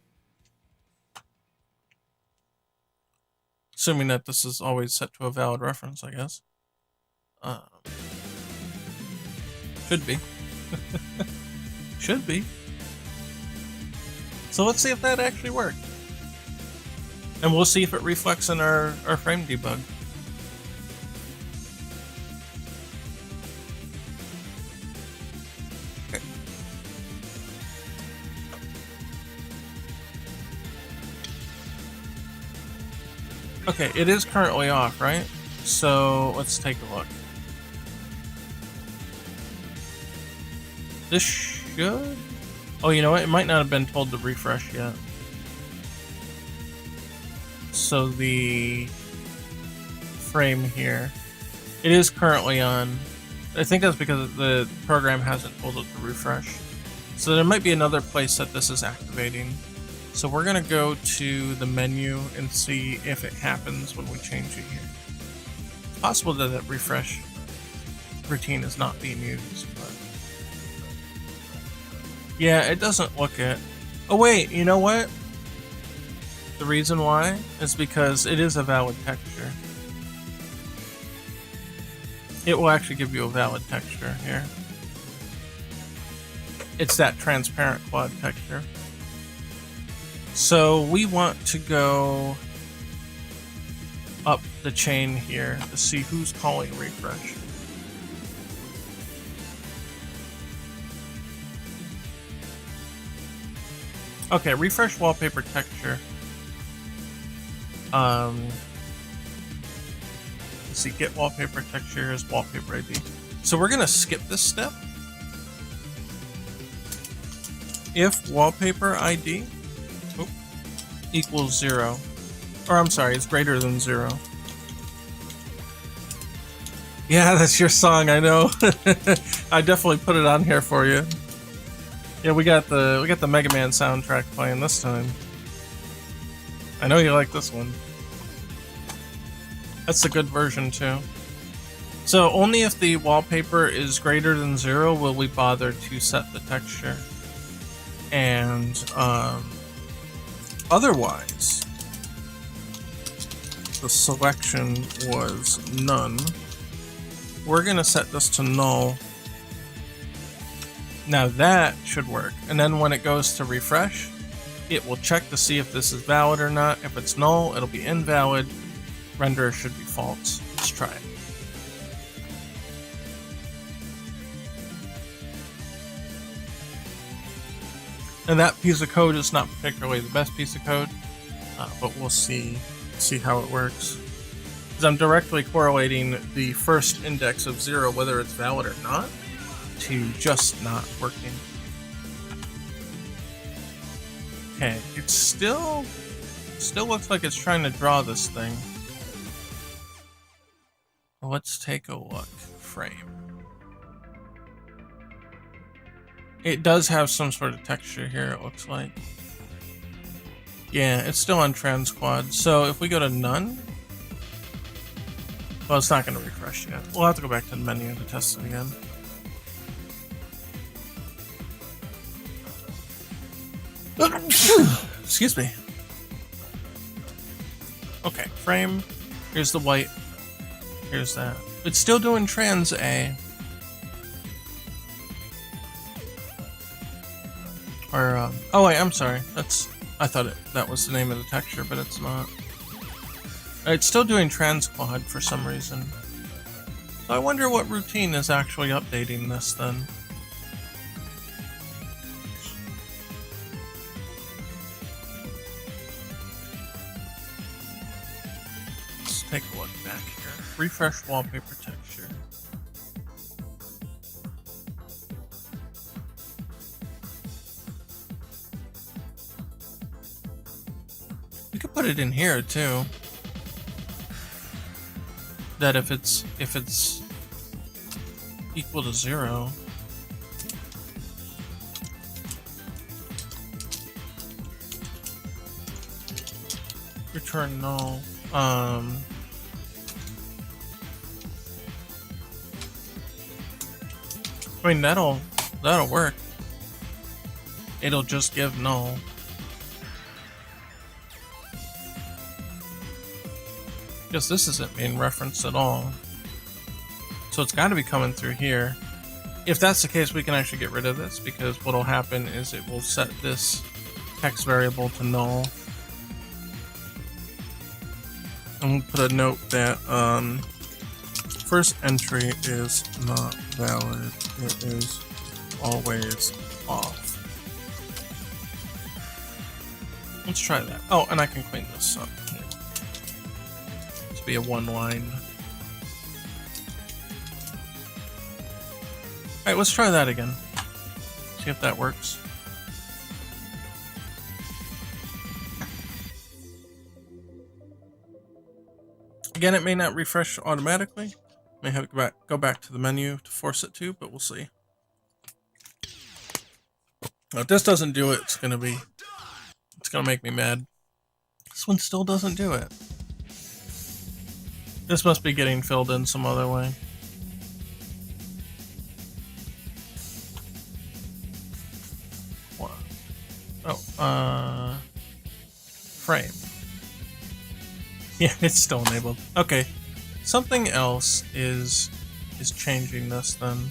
Assuming that this is always set to a valid reference, I guess. Should be. Should be. So let's see if that actually worked. And we'll see if it reflects in our frame debug. Okay. Okay, it is currently off, right? So let's take a look. This should... Oh, you know what? It might not have been told to refresh yet. So the frame here, it is currently on. I think that's because the program hasn't told it to refresh. So there might be another place that this is activating. So we're gonna go to the menu and see if it happens when we change it here. It's possible that that refresh routine is not being used, but yeah, it doesn't look it. Oh wait, you know what? The reason why is because it is a valid texture. It will actually give you a valid texture here. It's that transparent quad texture. So we want to go up the chain here to see who's calling refresh. Okay, refresh wallpaper texture. Let's see, get wallpaper texture is wallpaper ID. So we're gonna skip this step. If wallpaper ID equals 0, or I'm sorry, it's greater than 0. Yeah, that's your song, I know. I definitely put it on here for you. Yeah, we got the Mega Man soundtrack playing this time. I know you like this one. That's a good version too. So only if the wallpaper is greater than 0 will we bother to set the texture. And otherwise, the selection was none. We're gonna set this to null. Now that should work. And then when it goes to refresh, it will check to see if this is valid or not. If it's null, it'll be invalid. Renderer should be false. Let's try it. And that piece of code is not particularly the best piece of code, but we'll see how it works. Because I'm directly correlating the first index of 0, whether it's valid or not, to just not working. Okay, it still looks like it's trying to draw this thing. Let's take a look. Frame. It does have some sort of texture here, it looks like. Yeah, it's still on transquad. So if we go to none, well, it's not going to refresh yet. We'll have to go back to the menu to test it again. Excuse me. Okay, frame. Here's the white. Here's that. It's still doing trans A. Or, oh wait, I'm sorry. I thought that was the name of the texture, but it's not. It's still doing transquad for some reason. So I wonder what routine is actually updating this then. Let's take a look back here. Refresh wallpaper texture. We could put it in here too. That if it's equal to 0. Return null. I mean that'll work. It'll just give null. Because this isn't being referenced at all. So it's got to be coming through here. If that's the case, we can actually get rid of this, because what'll happen is it will set this text variable to null. And we'll put a note that first entry is not valid. It is always off. Let's try that. Oh, and I can clean this up. Be a one line. Alright, let's try that again. See if that works. Again, it may not refresh automatically. May have to go back to the menu to force it to, but we'll see. Now, if this doesn't do it, it's gonna make me mad. This one still doesn't do it. This must be getting filled in some other way. What? Oh, frame. Yeah, it's still enabled. Okay, something else is changing this then.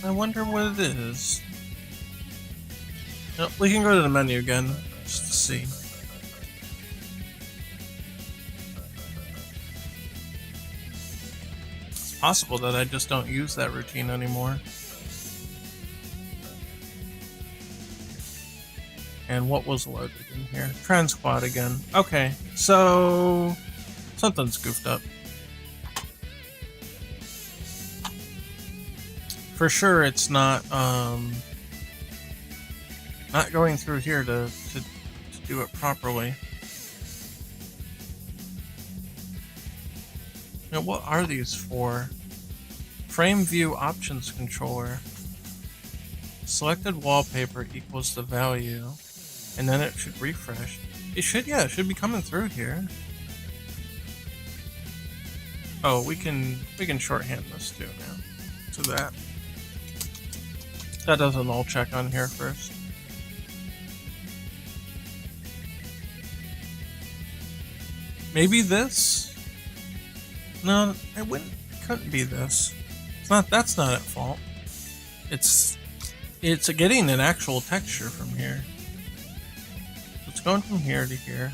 I wonder what it is. No, we can go to the menu again. Just to see. It's possible that I just don't use that routine anymore. And what was loaded in here? Transquad again. Okay, so something's goofed up. For sure it's not going through here to do it properly. Now, what are these for? Frame view options controller. Selected wallpaper equals the value, and then it should refresh. It should be coming through here. Oh, we can shorthand this too now. So that does a null check on here first. Maybe this? No, couldn't be this. That's not at fault. It's getting an actual texture from here. It's going from here to here.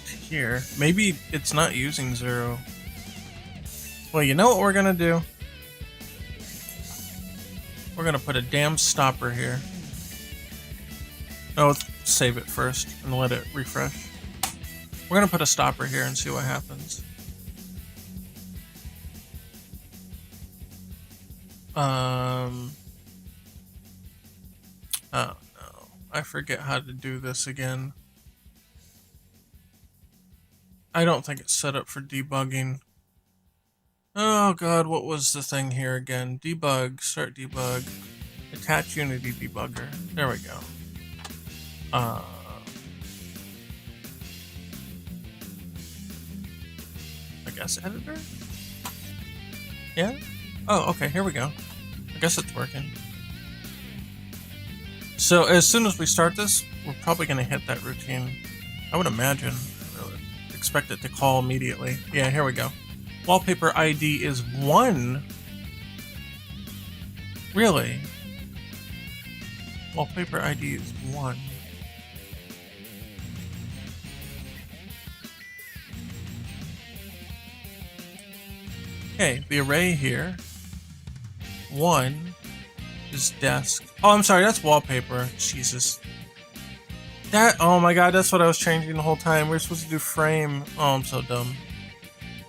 To here. Maybe it's not using 0. Well, you know what we're gonna do? We're gonna put a damn stopper here. Oh, let's save it first and let it refresh. We're gonna put a stopper here and see what happens. Oh no, I forget how to do this again. I don't think it's set up for debugging. Oh god, what was the thing here again? Debug, start debug, attach Unity debugger. There we go. I guess editor? Yeah? Oh, okay, here we go. I guess it's working. So as soon as we start this, we're probably going to hit that routine. I would imagine. I would expect it to call immediately. Yeah, here we go. Wallpaper ID is 1. Really? Wallpaper ID is 1. Okay, the array here. 1 is desk. Oh, I'm sorry, that's wallpaper. Jesus. Oh my god, that's what I was changing the whole time. We're supposed to do frame. Oh, I'm so dumb.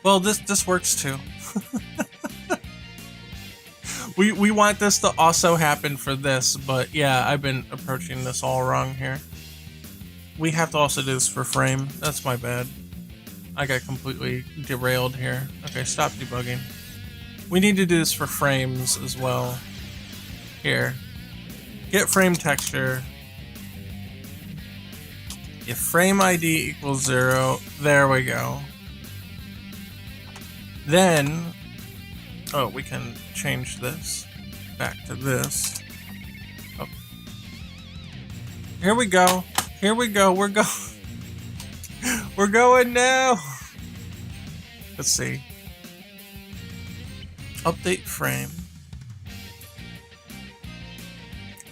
Well, this works too. we want this to also happen for this, but yeah, I've been approaching this all wrong here. We have to also do this for frame. That's my bad. I got completely derailed here. Okay, stop debugging. We need to do this for frames as well. Here. Get frame texture. If frame ID equals 0, there we go. Then, oh, we can change this back to this. Oh. Here we go. Here we go. We're going. We're going now. Let's see. Update frame.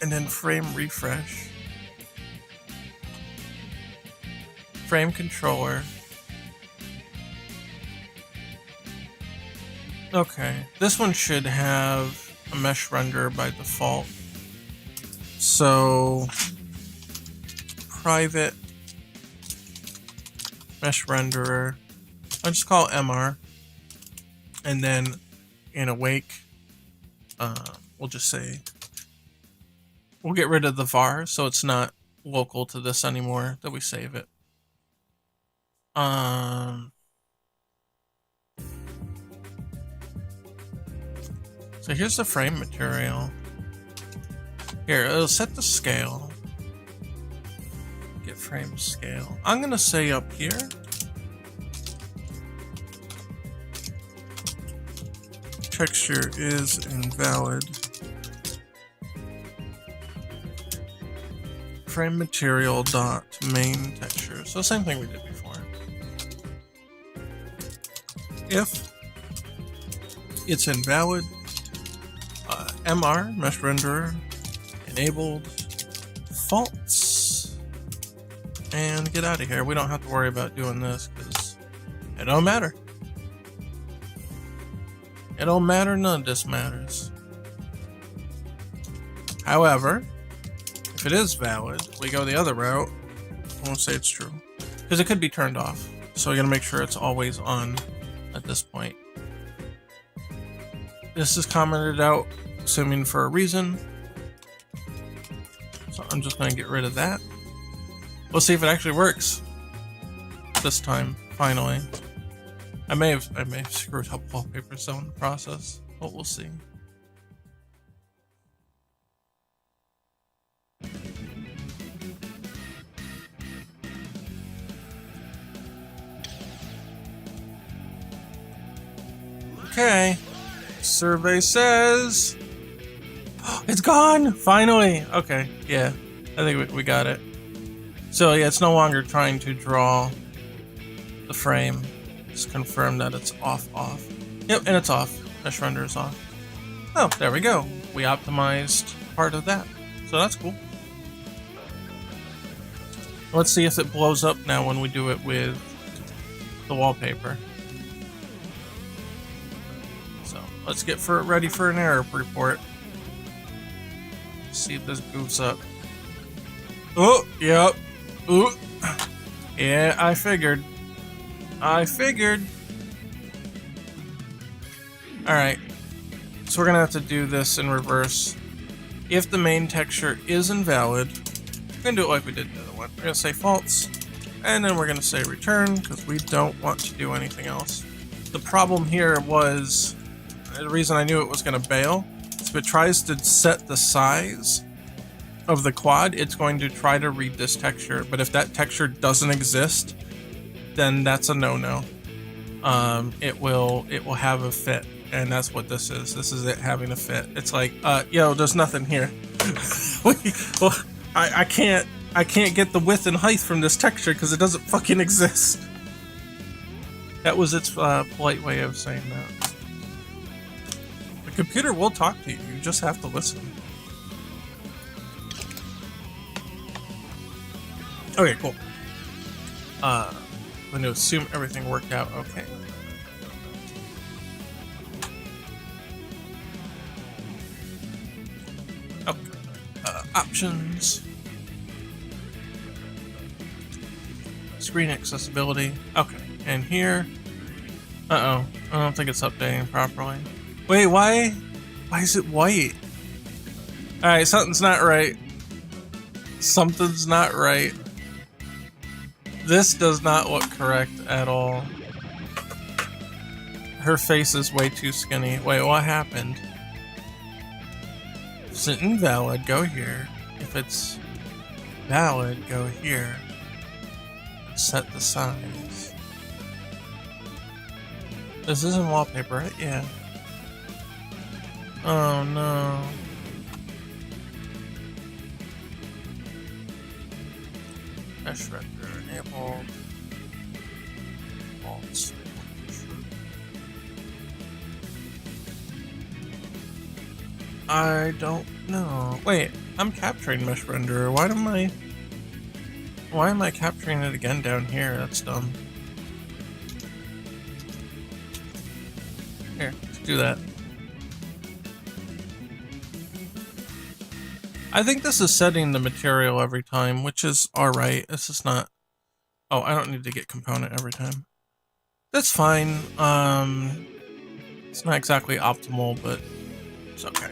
And then frame refresh. Frame controller. Okay, this one should have a mesh renderer by default. So, private mesh renderer. I'll just call it MR. And then in awake, we'll just say, we'll get rid of the var so it's not local to this anymore, that we save it. So here's the frame material. Here, it'll set the scale. Get frame scale. I'm gonna say up here. Texture is invalid. Frame material dot main texture. So same thing we did before. If it's invalid, MR mesh renderer enabled false, and get out of here. We don't have to worry about doing this because it don't matter. It don't matter. None of this matters. However, if it is valid, we go the other route. I won't say it's true because it could be turned off. So we gotta make sure it's always on at this point. This is commented out, assuming for a reason. So I'm just going to get rid of that. We'll see if it actually works this time. Finally, I may have screwed up wallpapers though in the process, but we'll see. Okay. Survey says it's gone finally. Okay, yeah, I think we got it. So yeah, it's no longer trying to draw the frame. Just confirm that it's off. Yep, and it's off. Mesh render is off. Oh, there we go. We optimized part of that, so that's cool. Let's see if it blows up now when we do it with the wallpaper. Let's get ready for an error report. See if this goofs up. Oh, yep. Ooh. Yeah, I figured. Alright. So we're gonna have to do this in reverse. If the main texture is invalid, we're gonna do it like we did the other one. We're gonna say false, and then we're gonna say return, because we don't want to do anything else. The problem here was, the reason I knew it was going to bail is if it tries to set the size of the quad, it's going to try to read this texture. But if that texture doesn't exist, then that's a no-no. It will have a fit, and that's what this is. This is it having a fit. It's like, yo, there's nothing here. I can't get the width and height from this texture because it doesn't fucking exist. That was its polite way of saying that. The computer will talk to you, you just have to listen. Okay, cool. I'm going to assume everything worked out okay. Okay. Options. Screen accessibility. Okay, and here. Uh-oh, I don't think it's updating properly. Wait, why Why is it white? Alright, something's not right. Something's not right. This does not look correct at all. Her face is way too skinny. Wait, what happened? If it's invalid, go here. If it's valid, go here. Set the size. This isn't wallpaper, right? Yeah. Oh no. Mesh render enabled. Alt. I don't know. Wait, I'm capturing mesh renderer. Why am I capturing it again down here? That's dumb. Here, let's do that. I think this is setting the material every time, which is alright. This is not... Oh, I don't need to get component every time. That's fine. It's not exactly optimal, but it's okay.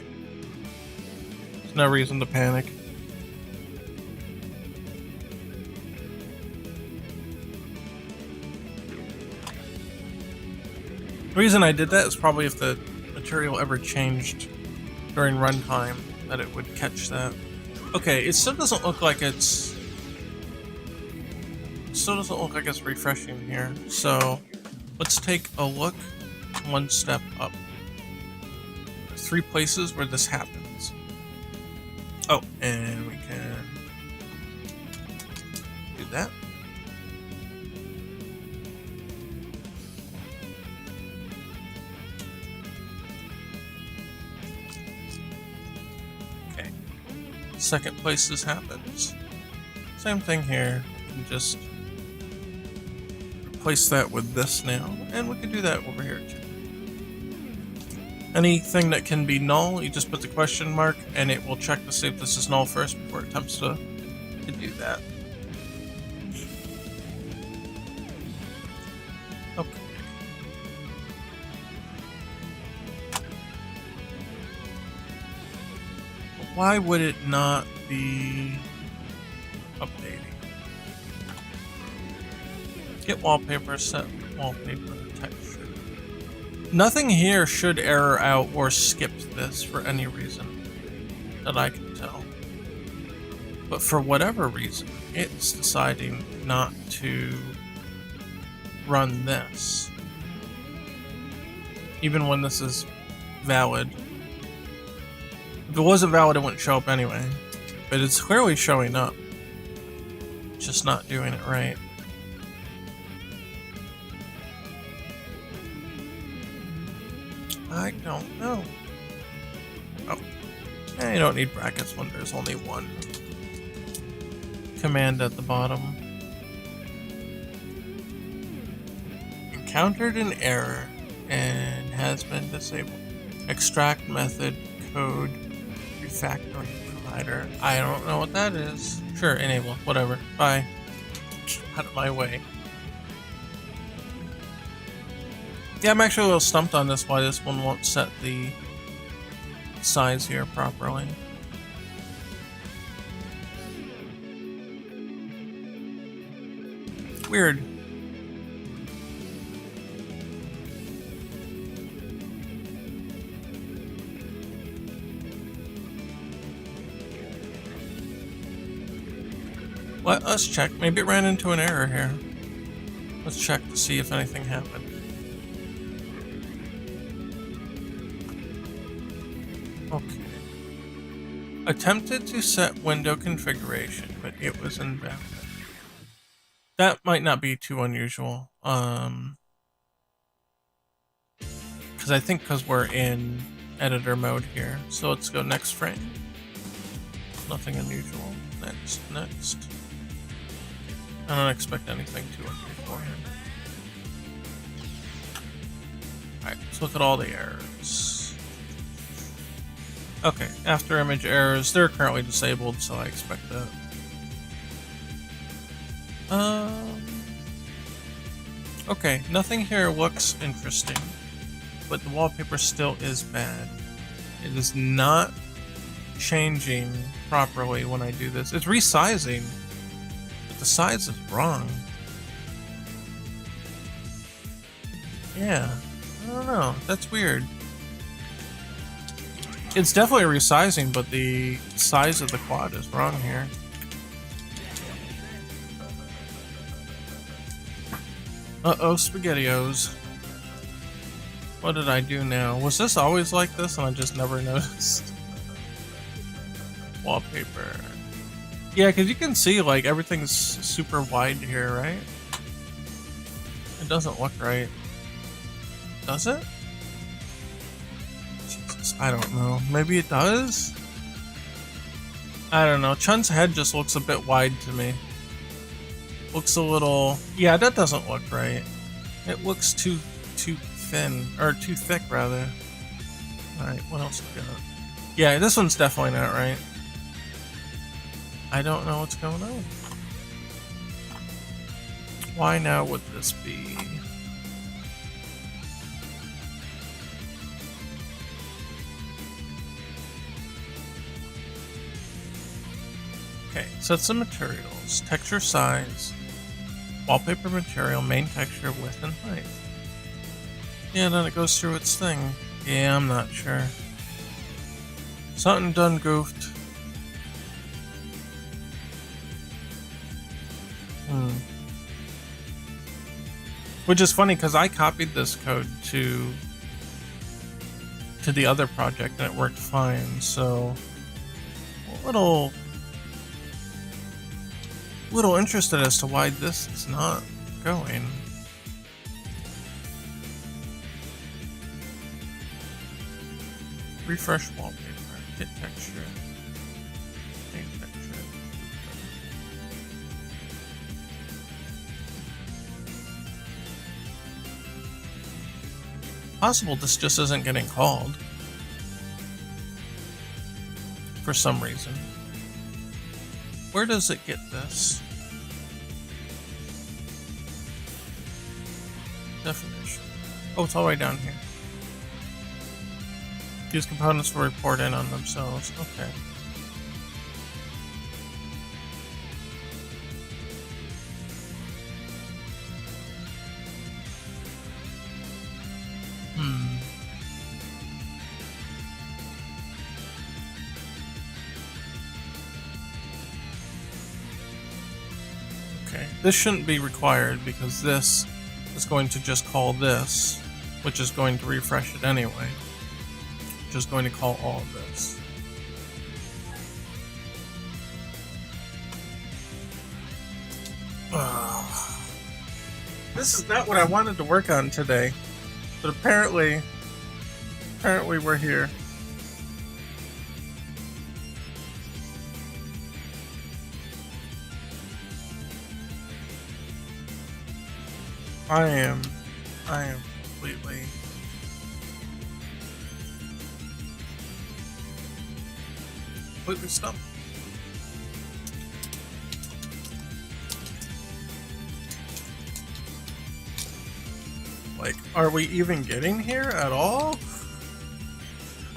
There's no reason to panic. The reason I did that is probably if the material ever changed during runtime, that it would catch that. Okay, it still doesn't look like it's... refreshing here. So, let's take a look one step up. 3 places where this happens. Oh, and we can do that. Okay. Second place this happens. Same thing here. We can just replace that with this now, and we can do that over here too. Anything that can be null, you just put the question mark, and it will check to see if this is null first before it attempts to do that. Okay. Why would it not be updating? Get wallpaper, set wallpaper texture. Nothing here should error out or skip this for any reason that I can tell. But for whatever reason, it's deciding not to run this. Even when this is valid. If it wasn't valid, it wouldn't show up anyway. But it's clearly showing up. Just not doing it right. I don't know. Oh. You don't need brackets when there's only one command at the bottom. Encountered an error and has been disabled. Extract method code refactoring provider. I don't know what that is. Sure, enable. Whatever. Bye. Out of my way. Yeah, I'm actually a little stumped on this, why this one won't set the size here properly. Weird. Let us check. Maybe it ran into an error here. Let's check to see if anything happened. Okay. Attempted to set window configuration, but it was invalid. That might not be too unusual. Because I think we're in editor mode here. So let's go next frame. Nothing unusual. Next. I don't expect anything too unusual here. Alright, let's look at all the errors. Okay, after image errors, they're currently disabled, so I expect that. Okay, nothing here looks interesting, but the wallpaper still is bad. It is not changing properly when I do this. It's resizing, but the size is wrong. Yeah, I don't know. That's weird. It's definitely resizing, but the size of the quad is wrong here. Uh-oh, SpaghettiOs. What did I do now? Was this always like this and I just never noticed? Wallpaper. Yeah, because you can see, like, everything's super wide here, right? It doesn't look right. Does it? Jesus, I don't know. Maybe it does? I don't know. Chun's head just looks a bit wide to me. Looks a little... Yeah, that doesn't look right. It looks too thin. Or too thick, rather. Alright, what else we got? Yeah, this one's definitely not right. I don't know what's going on. Why now would this be? Okay, sets of materials, texture size, wallpaper material, main texture, width and height. Yeah, then it goes through its thing. Yeah, I'm not sure. Something done goofed. Which is funny because I copied this code to the other project and it worked fine, so a little interested as to why this is not going. Refresh wallpaper, hit texture, change texture. Possible this just isn't getting called for some reason. Where does it get this? Definition. Oh, it's all the way down here. These components will report in on themselves. Okay. Okay, this shouldn't be required because this is going to just call this, which is going to refresh it anyway. Which is going to call all of this. This is not what I wanted to work on today, but apparently we're here. I am completely stumped. Like, are we even getting here at all?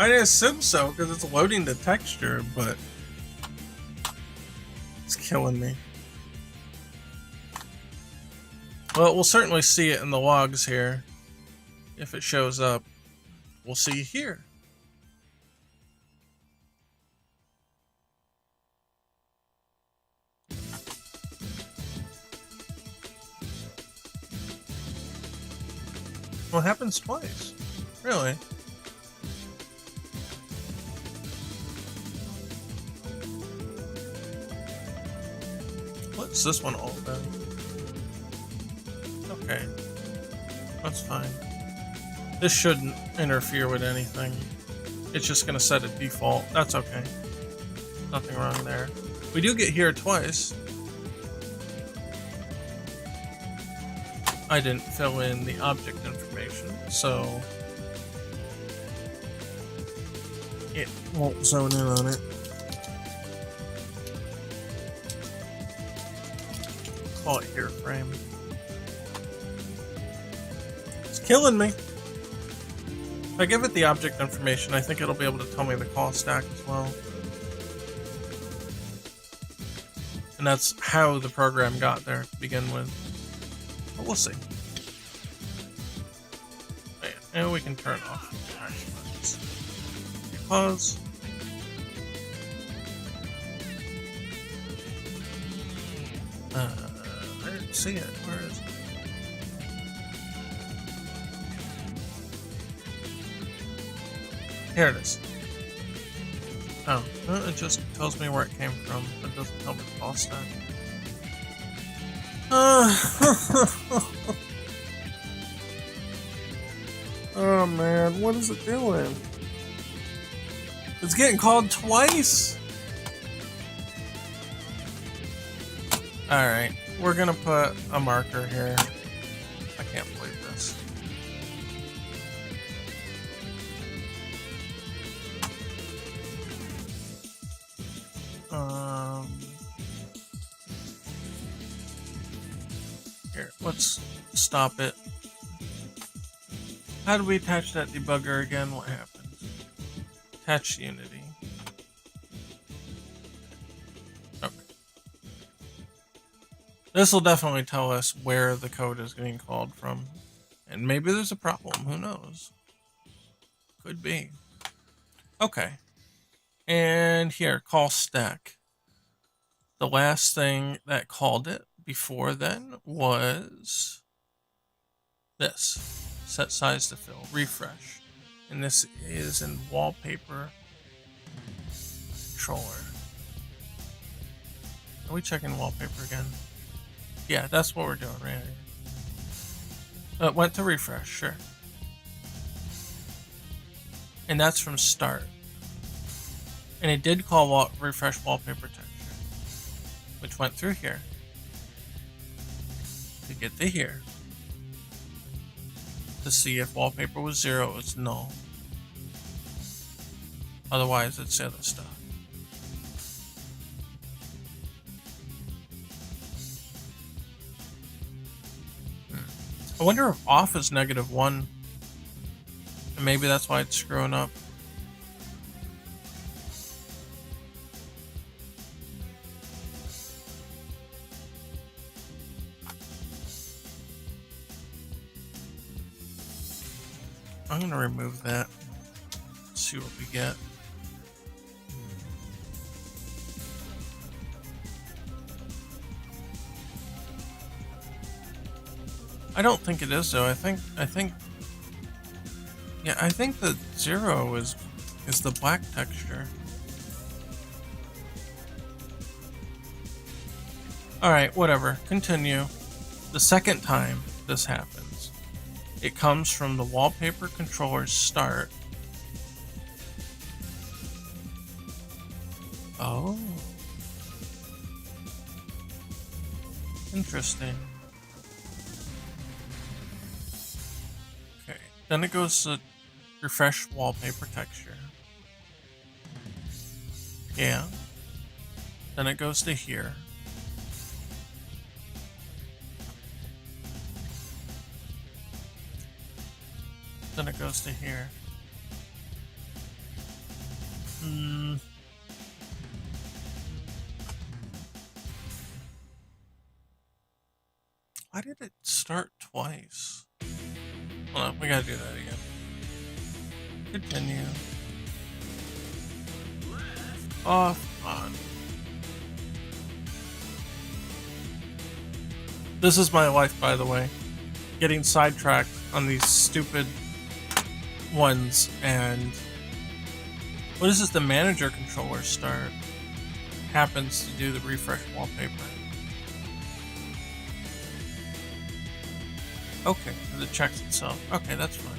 I assume so, because it's loading the texture, but it's killing me. Well, we'll certainly see it in the logs here. If it shows up, we'll see here. Well, it happens twice. Really? What's this one all about? Okay. That's fine. This shouldn't interfere with anything. It's just gonna set a default. That's okay. Nothing wrong there. We do get here twice. I didn't fill in the object information, so it won't zone in on it. Call it here frame. It's killing me. If I give it the object information, I think it'll be able to tell me the call stack as well. And that's how the program got there to begin with. But we'll see. Wait, and we can turn off pause. I didn't see it. Where is it? Here it is. Oh, well, it just tells me where it came from. It doesn't tell me the call stack. Oh man, what is it doing? It's getting called twice! Alright, we're gonna put a marker here. I can't believe this. Here, let's stop it. How do we attach that debugger again? What happens? Attach Unity. Okay. This will definitely tell us where the code is getting called from. And maybe there's a problem. Who knows? Could be. Okay. And here, call stack. The last thing that called it before then was this. Set size to fill, refresh. And this is in wallpaper controller. Are we checking wallpaper again? Yeah, that's what we're doing right here. It went to refresh, sure. And that's from start. And it did call refresh wallpaper texture, which went through here to get to here. To see if wallpaper was 0, it's null. Otherwise, it's the other stuff. I wonder if off is -1. And maybe that's why it's screwing up. I'm going to remove that. See what we get. I don't think it is though. I think the 0 is the black texture. Alright, whatever. Continue. The second time this happens, it comes from the wallpaper controller's start. Oh. Interesting. Okay, then it goes to refresh wallpaper texture. Yeah. Then it goes to here. Then it goes to here. Why did it start twice? Hold on, we gotta do that again. Continue. Off, on. This is my life, by the way. Getting sidetracked on these stupid ones, and what is this? The manager controller start happens to do the refresh wallpaper. Okay, it checks itself. Okay, that's fine.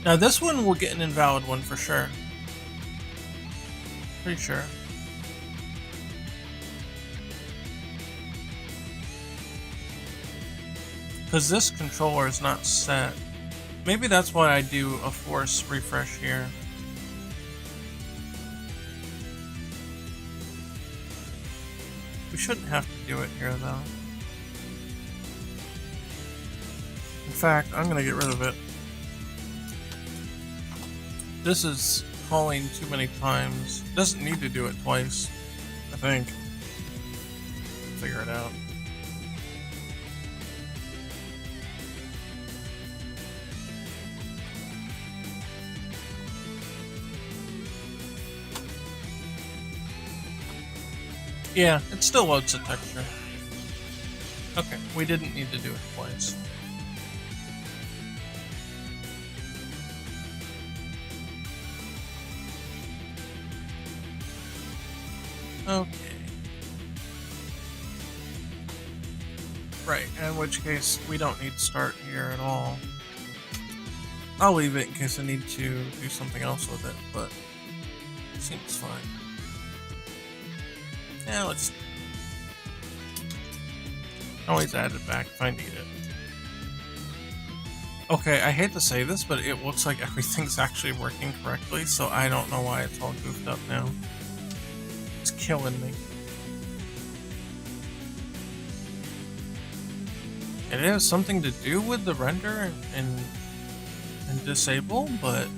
Now this one will get an invalid one for sure. Pretty sure. Because this controller is not set. Maybe that's why I do a force refresh here. We shouldn't have to do it here though. In fact, I'm gonna get rid of it. This is calling too many times. Doesn't need to do it twice, I think. Figure it out. Yeah, it still loads the texture. Okay, we didn't need to do it twice. Okay. Right, in which case we don't need to start here at all. I'll leave it in case I need to do something else with it, but it seems fine. Yeah, let's always add it back if I need it. Okay, I hate to say this, but it looks like everything's actually working correctly, so I don't know why it's all goofed up now. It's killing me. It has something to do with the render and disable, but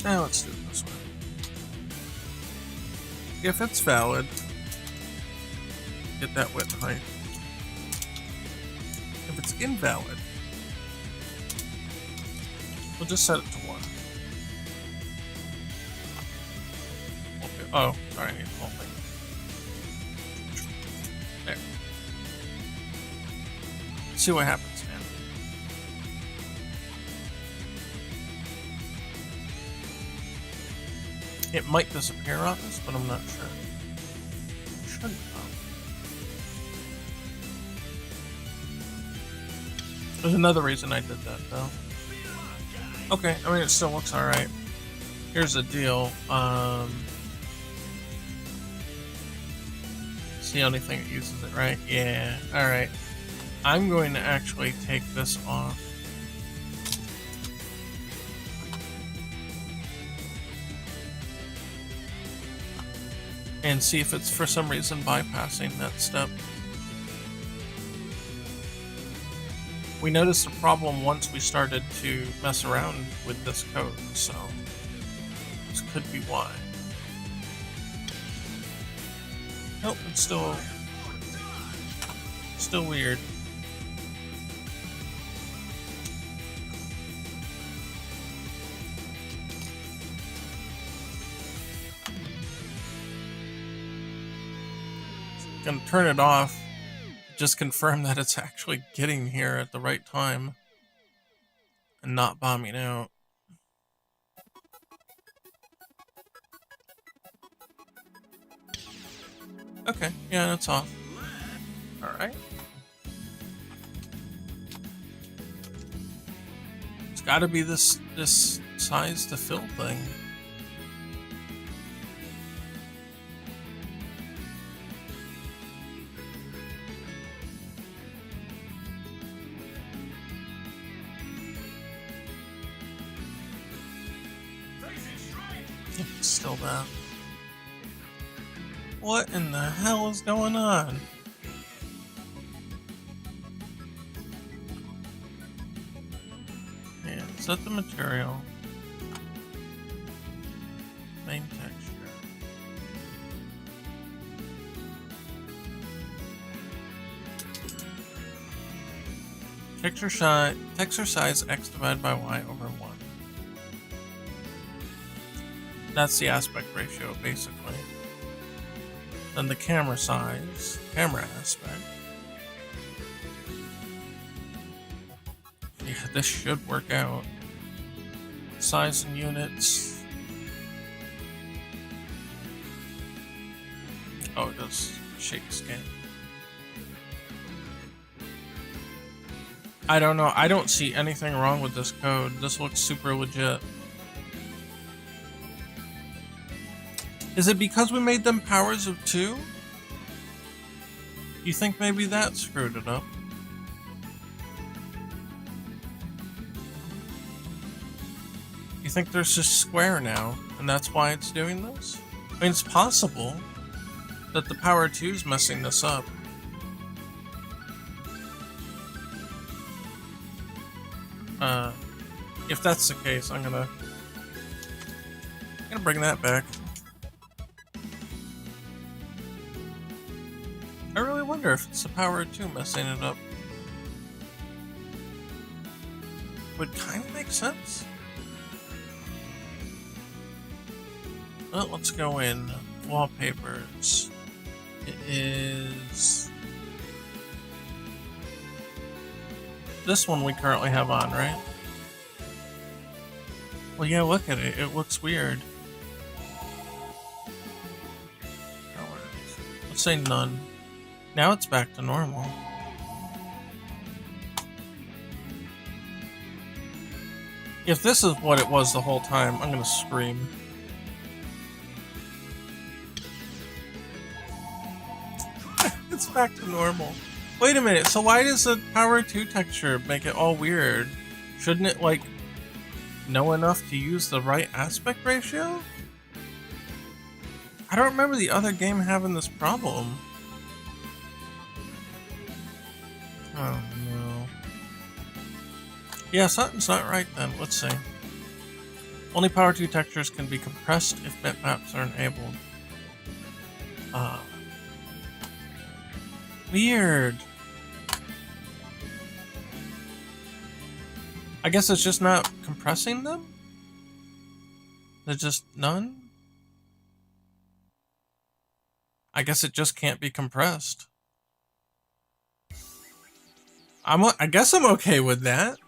now let's do it this way. If it's valid, get that width height. If it's invalid, we'll just set it to 1. Okay. Oh, sorry, I need the whole thing. There. See what happens, man. It might disappear on this, but I'm not sure. Shouldn't though. There's another reason I did that though. Okay, I mean it still looks alright. Here's the deal. It's the only thing that uses it, right? Yeah, alright. I'm going to actually take this off. And see if it's for some reason bypassing that step. We noticed a problem once we started to mess around with this code, so this could be why. Nope, it's still weird. Gonna turn it off, just confirm that it's actually getting here at the right time and not bombing out. Okay, yeah, that's off. Alright. It's gotta be this size to fill thing. Still that. What in the hell is going on? Yeah, set the material. Main texture. Texture size x divided by y over 1. That's the aspect ratio, basically. Then the camera size, camera aspect. Yeah, this should work out. Size in units. Oh, it does shake scan. I don't know. I don't see anything wrong with this code. This looks super legit. Is it because we made them powers of 2? You think maybe that screwed it up? You think there's just square now, and that's why it's doing this? I mean, it's possible that the Power 2 is messing this up. If that's the case, I'm gonna bring that back. I really wonder if it's the Power 2 messing it up. Would kind of make sense. Well, let's go in wallpapers. It is this one we currently have on, right? Well, yeah, look at it. It looks weird. Let's say none. Now it's back to normal. If this is what it was the whole time, I'm gonna scream. It's back to normal. Wait a minute, so why does the Power 2 texture make it all weird? Shouldn't it, like, know enough to use the right aspect ratio? I don't remember the other game having this problem. Oh no. Yeah, something's not right then. Let's see. Only Power 2 textures can be compressed if bitmaps are enabled. Weird. I guess it's just not compressing them? They're just none? I guess it just can't be compressed. I guess I'm okay with that.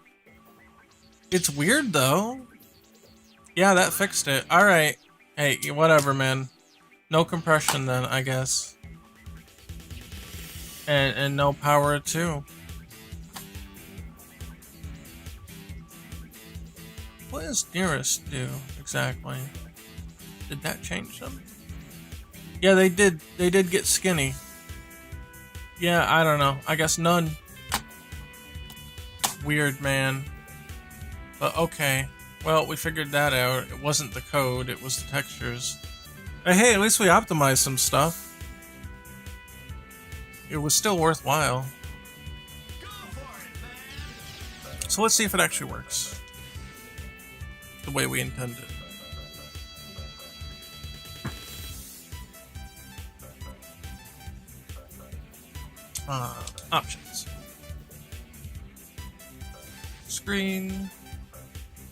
It's weird though. Yeah, that fixed it. Alright. Hey, whatever, man. No compression then, I guess. And no Power 2. What does nearest do exactly? Did that change them? Yeah, they did get skinny. Yeah, I don't know. I guess none. Weird, man. But okay. Well, we figured that out. It wasn't the code, it was the textures. But hey, at least we optimized some stuff. It was still worthwhile. So let's see if it actually works the way we intended. Options. Screen.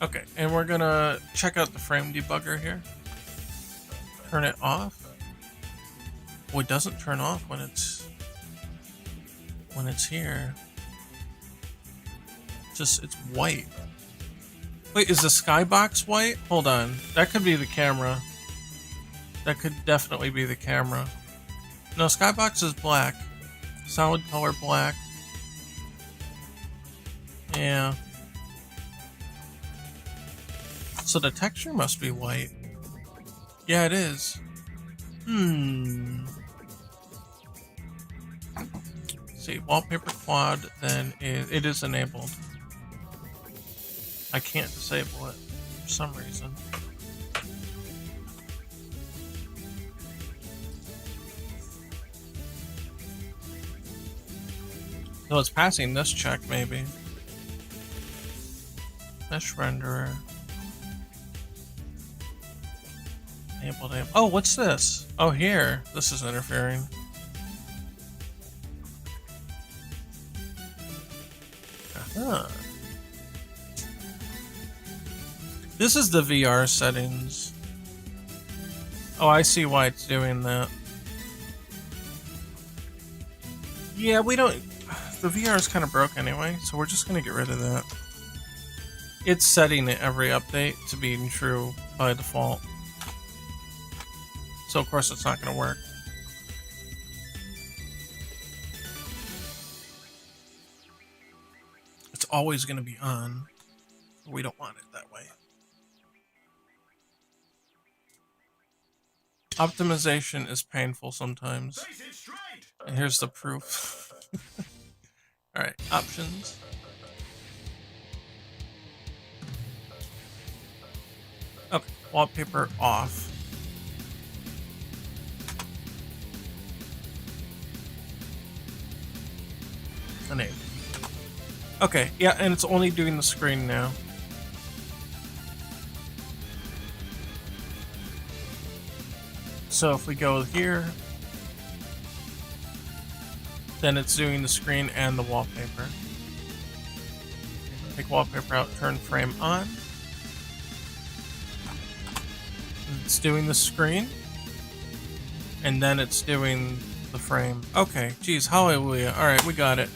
Okay, and we're gonna check out the frame debugger here. Turn it off. Oh, it doesn't turn off when it's here. It's white. Wait, is the skybox white? Hold on. That could be the camera. That could definitely be the camera. No, skybox is black. Solid color black. Yeah. So the texture must be white. Yeah, it is. See, wallpaper quad, then it is enabled. I can't disable it for some reason. So it's passing this check, maybe. Mesh renderer. Enable. Oh, what's this? Oh, here. This is interfering. Huh. This is the VR settings. Oh, I see why it's doing that. Yeah, we don't... The VR is kind of broke anyway, so we're just going to get rid of that. It's setting it every update to being true by default. So of course it's not going to work. It's always going to be on. We don't want it that way. Optimization is painful sometimes. And here's the proof. Alright, options. Okay, wallpaper off. Enable. Okay, yeah, and it's only doing the screen now. So if we go here, then it's doing the screen and the wallpaper. Take wallpaper out, turn frame on. It's doing the screen, and then it's doing the frame. Okay, geez, hallelujah. Alright, we got it.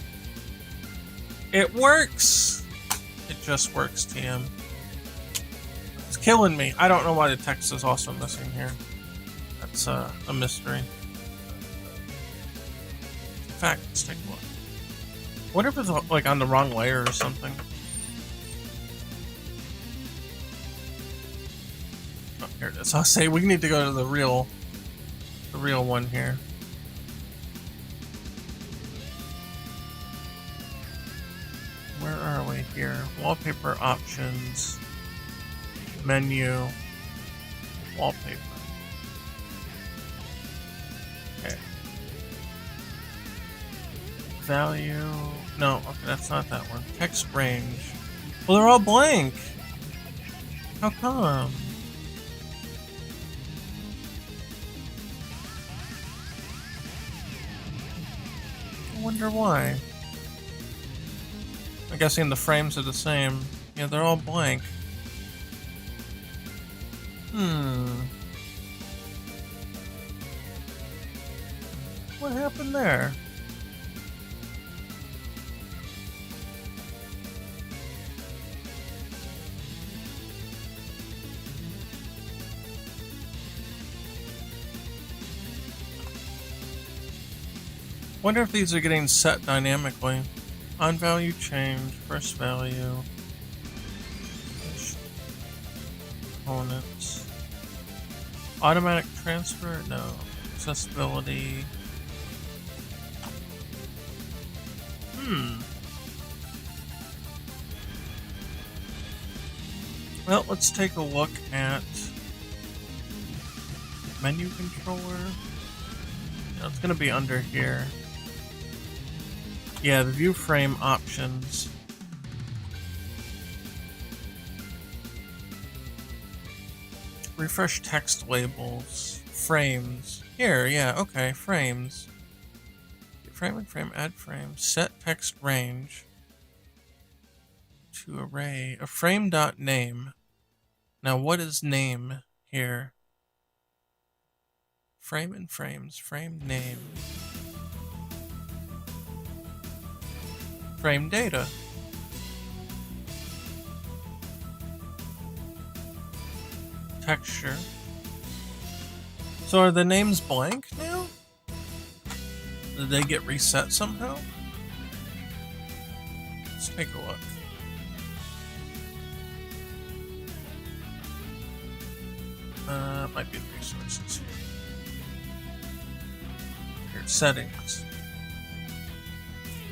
It works! It just works, TM. It's killing me. I don't know why the text is also missing here. That's a mystery. In fact, let's take a look. What if it's like on the wrong layer or something? Oh, here it is. I'll say we need to go to the real one here. Where are we here? Wallpaper options, menu, wallpaper. Okay. Value. No, okay, that's not that one. Text range. Well, they're all blank. How come? I wonder why. I'm guessing the frames are the same. Yeah, they're all blank. What happened there? Wonder if these are getting set dynamically. On value change, first value, components, automatic transfer, no, accessibility. Well, let's take a look at menu controller. No, it's gonna be under here. Yeah, the view frame options. Refresh text labels. Frames. Here, yeah, okay, frames. Frame and frame, add frame. Set text range to array. A frame dot name. Now what is name here? Frame and frames, frame name. Frame data. Texture. So are the names blank now? Did they get reset somehow? Let's take a look. Might be the resources here. Here, settings.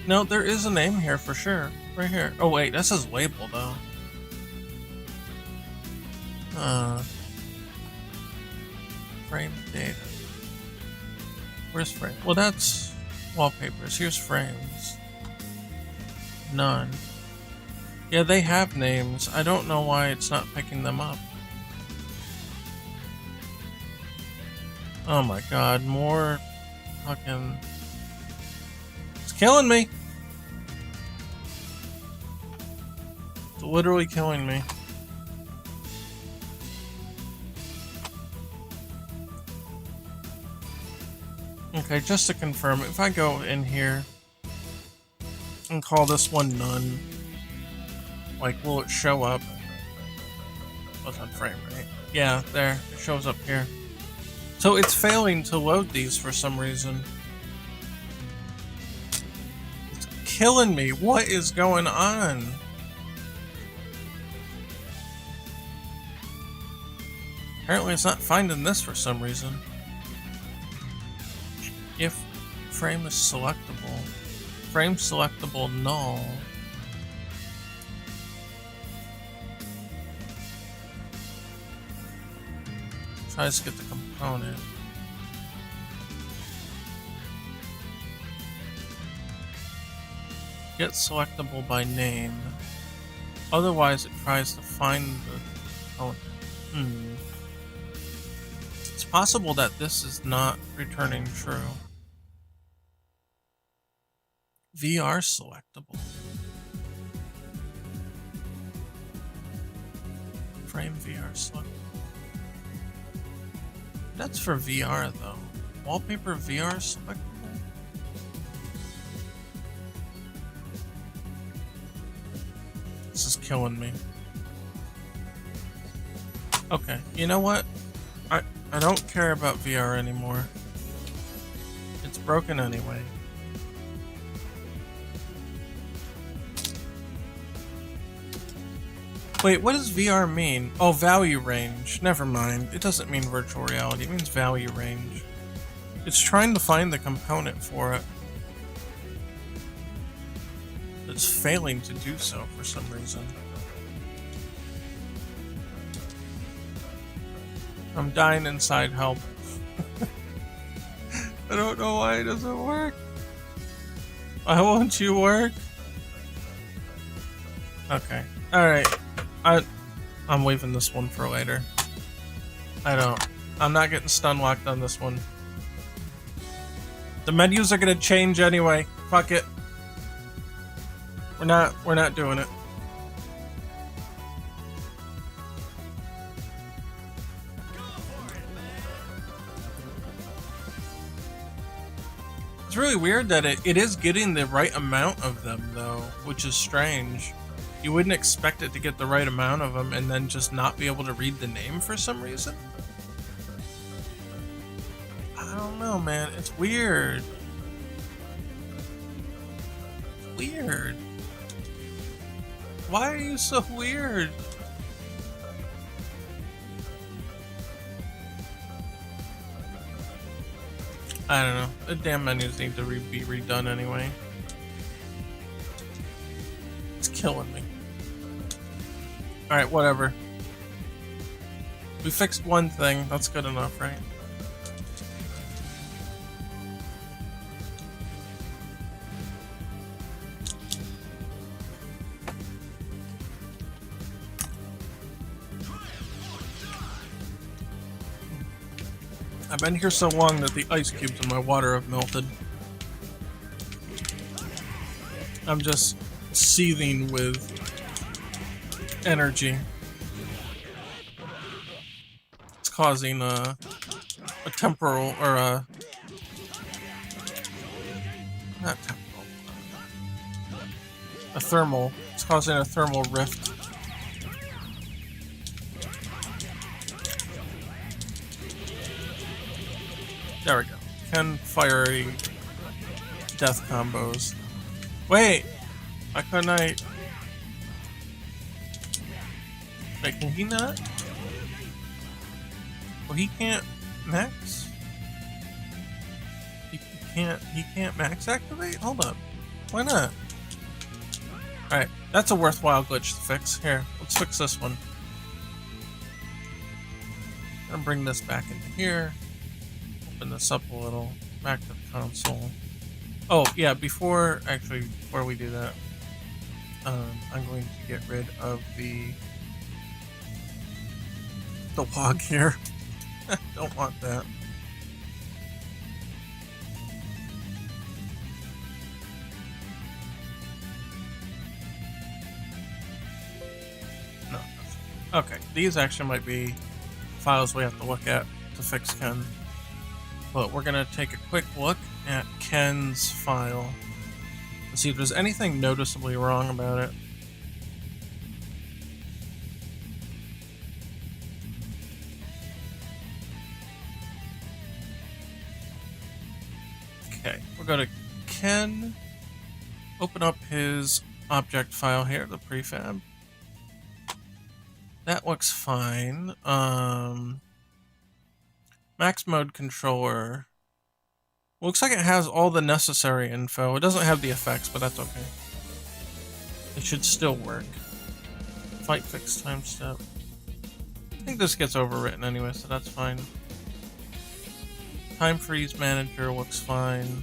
No, there is a name here for sure. Right here. Oh wait, this is label though. Frame data. Where's frame? Well, that's wallpapers. Here's frames. None. Yeah, they have names. I don't know why it's not picking them up. Oh my god, more fucking... It's killing me! It's literally killing me. Okay, just to confirm, if I go in here and call this one none, like, will it show up? What's on frame, right? Yeah, there. It shows up here. So it's failing to load these for some reason. It's killing me. What is going on? Apparently it's not finding this for some reason. If frame is selectable. Frame selectable null. Tries to get the component. Get selectable by name. Otherwise, it tries to find the component. It's possible that this is not returning true. VR selectable. Frame VR selectable. That's for VR though. Wallpaper VR selectable. This is killing me. Okay, you know what? I don't care about VR anymore. It's broken anyway. Wait, what does VR mean? Oh, value range. Never mind. It doesn't mean virtual reality. It means value range. It's trying to find the component for it. It's failing to do so for some reason. I'm dying inside, help. I don't know why it doesn't work. Why won't you work? Okay. Alright. I'm leaving this one for later. I'm not getting stun locked on this one. The menus are gonna change anyway. Fuck it. We're not doing it. It's really weird that it is getting the right amount of them though, which is strange. You wouldn't expect it to get the right amount of them and then just not be able to read the name for some reason. I don't know, man. It's weird. It's weird. Why are you so weird? I don't know. The damn menus need to be redone anyway. It's killing me. Alright, whatever. We fixed one thing. That's good enough, right? I've been here so long that the ice cubes in my water have melted. I'm just seething with energy. It's causing a temporal, or a... not temporal. A thermal. It's causing a thermal rift. There we go. Can fiery death combos. Wait! Why couldn't I... Wait, can he not? Well, he can't max? He can't max activate? Hold up. Why not? Alright, that's a worthwhile glitch to fix. Here, let's fix this one. I'm gonna bring this back into here. Open this up a little. Back to the console. Oh, yeah, before we do that, I'm going to get rid of the log here. Don't want that. No. Okay, these actually might be files we have to look at to fix Ken. But we're gonna take a quick look at Ken's file and see if there's anything noticeably wrong about it. Okay, we'll go to Ken, open up his object file here, the prefab. That looks fine. Max mode controller. Looks like it has all the necessary info. It doesn't have the effects, but that's okay. It should still work. Fight fix time step. I think this gets overwritten anyway, so that's fine. Time freeze manager looks fine.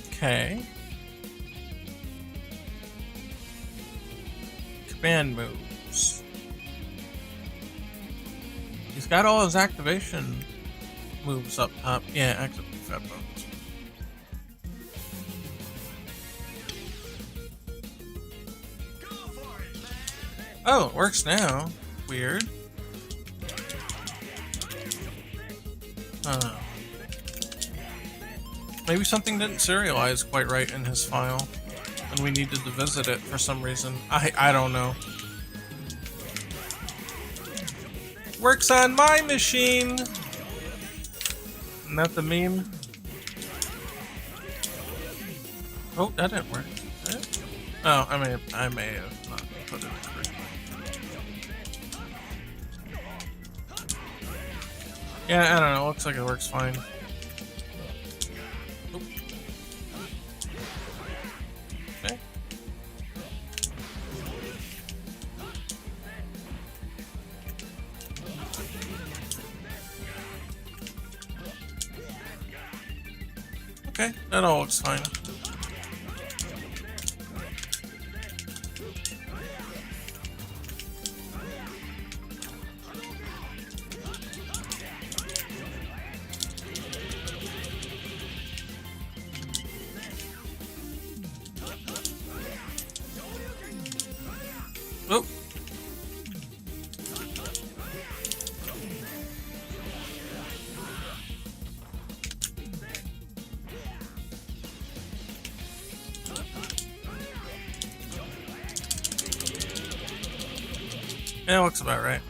Okay. Command moves. He's got all his activation moves up top. Yeah, exit fat bones. Oh, it works now. Weird. Oh. Maybe something didn't serialize quite right in his file, and we needed to visit it for some reason. I don't know. Works on my machine! Isn't that the meme? Oh, that didn't work. Did it? Oh, I may have not put it correctly. Yeah, I don't know. Looks like it works fine. Oop. Okay. Okay, that all looks fine. Oh. Yeah, looks about right.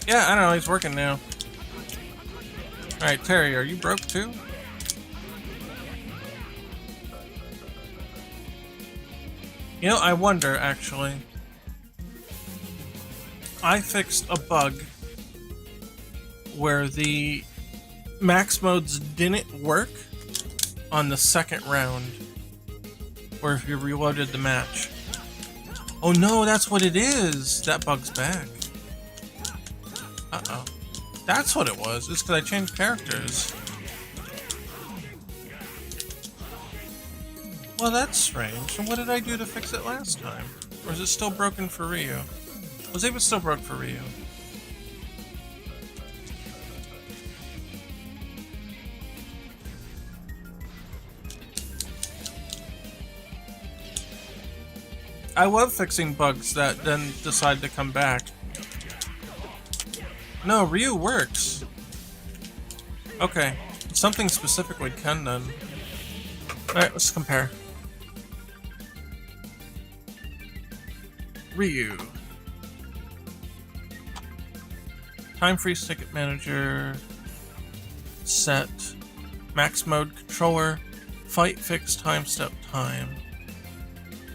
Yeah, I don't know, he's working now. Alright, Terry, are you broke too? You know, I wonder, actually. I fixed a bug where the max modes didn't work on the second round, or if you reloaded the match. Oh no, that's what it is! That bug's back. Uh-oh. That's what it was. It's because I changed characters. Well, that's strange. So what did I do to fix it last time? Or is it still broken for Ryu? Was it still broke for Ryu? I love fixing bugs that then decide to come back. No, Ryu works. Okay, something specifically can then. Alright, let's compare. Ryu. Time freeze ticket manager. Set. Max mode controller. Fight fix time step time.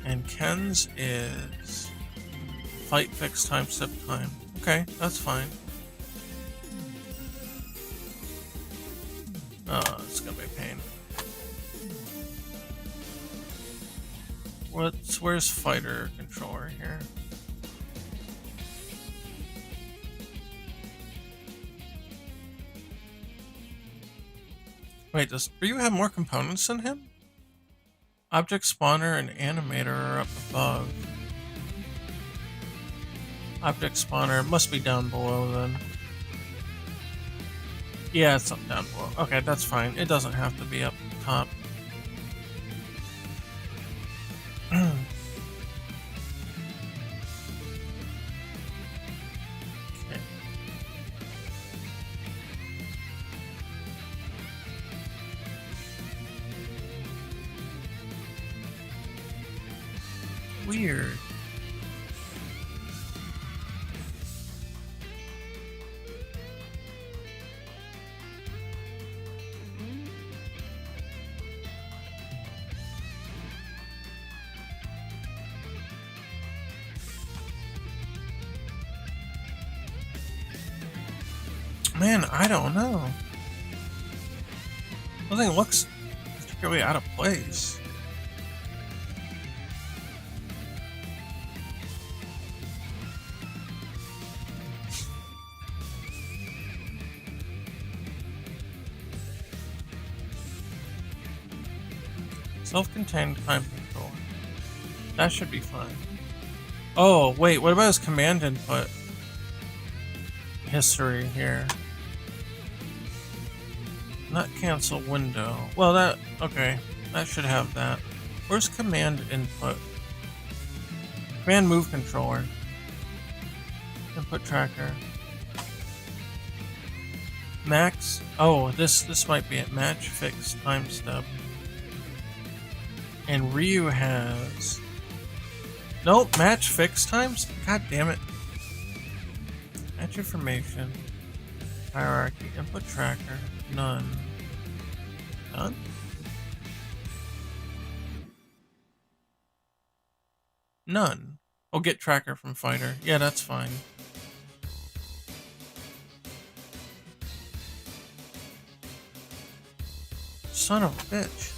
And Ken's is fight fix time step time. Okay, that's fine. Oh, it's gonna be a pain. Where's fighter controller here? Wait, does Ryu have more components than him? Object spawner and animator are up above. Object spawner must be down below then. Yeah, it's up down below. Okay, that's fine. It doesn't have to be up top. Okay. Weird. Man, I don't know. Nothing looks particularly out of place. Self-contained time control. That should be fine. Oh, wait, what about his command input? History here. Not cancel window. Well, that... okay. That should have that. Where's command input? Command move controller. Input tracker. Max... oh, this might be it. Match fix time step. And Ryu has... nope, match fix times? God damn it. Match information. Hierarchy. Input tracker. None. None? None. Oh, get tracker from fighter. Yeah, that's fine. Son of a bitch.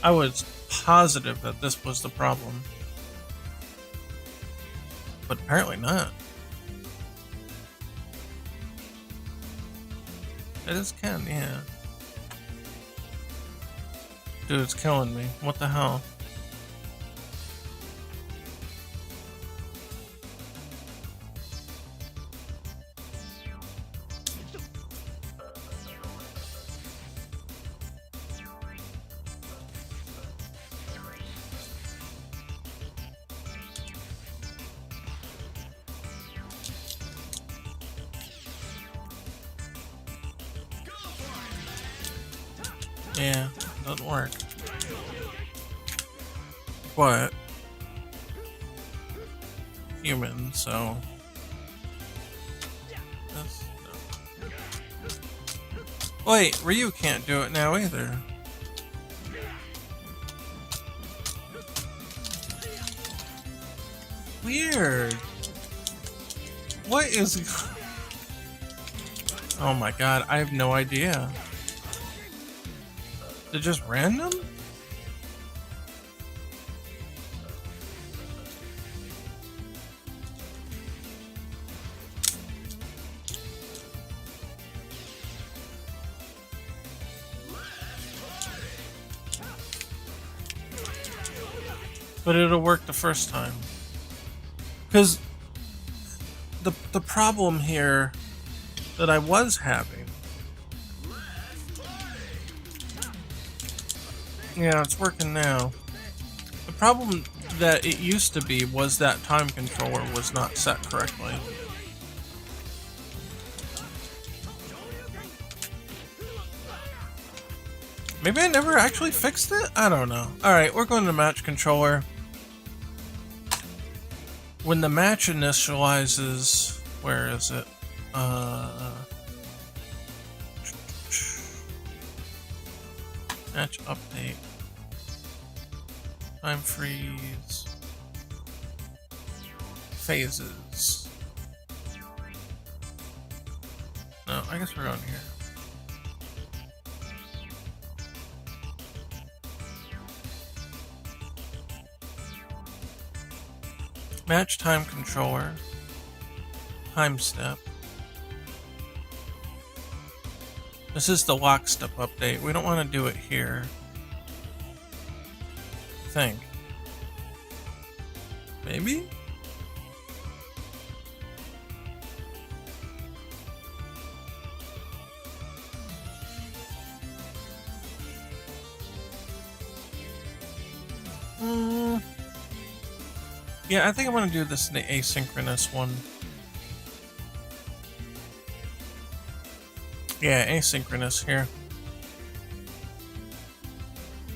I was positive that this was the problem. But apparently not. It is Ken, yeah. Dude, it's killing me. What the hell? Yeah, doesn't work. But human, so that's, no. Wait, Ryu can't do it now either. Weird. What is... oh my god, I have no idea. They're just random? But it'll work the first time. Because the problem here that I was having... yeah, it's working now. The problem that it used to be was that time controller was not set correctly. Maybe I never actually fixed it? I don't know. Alright, we're going to match controller. When the match initializes... where is it? Match update. Time freeze. Phases. No, I guess we're on here. Match time controller. Time step. This is the lockstep update. We don't want to do it here. I think. Maybe? Yeah, I think I'm gonna do this in the asynchronous one. Yeah, asynchronous here.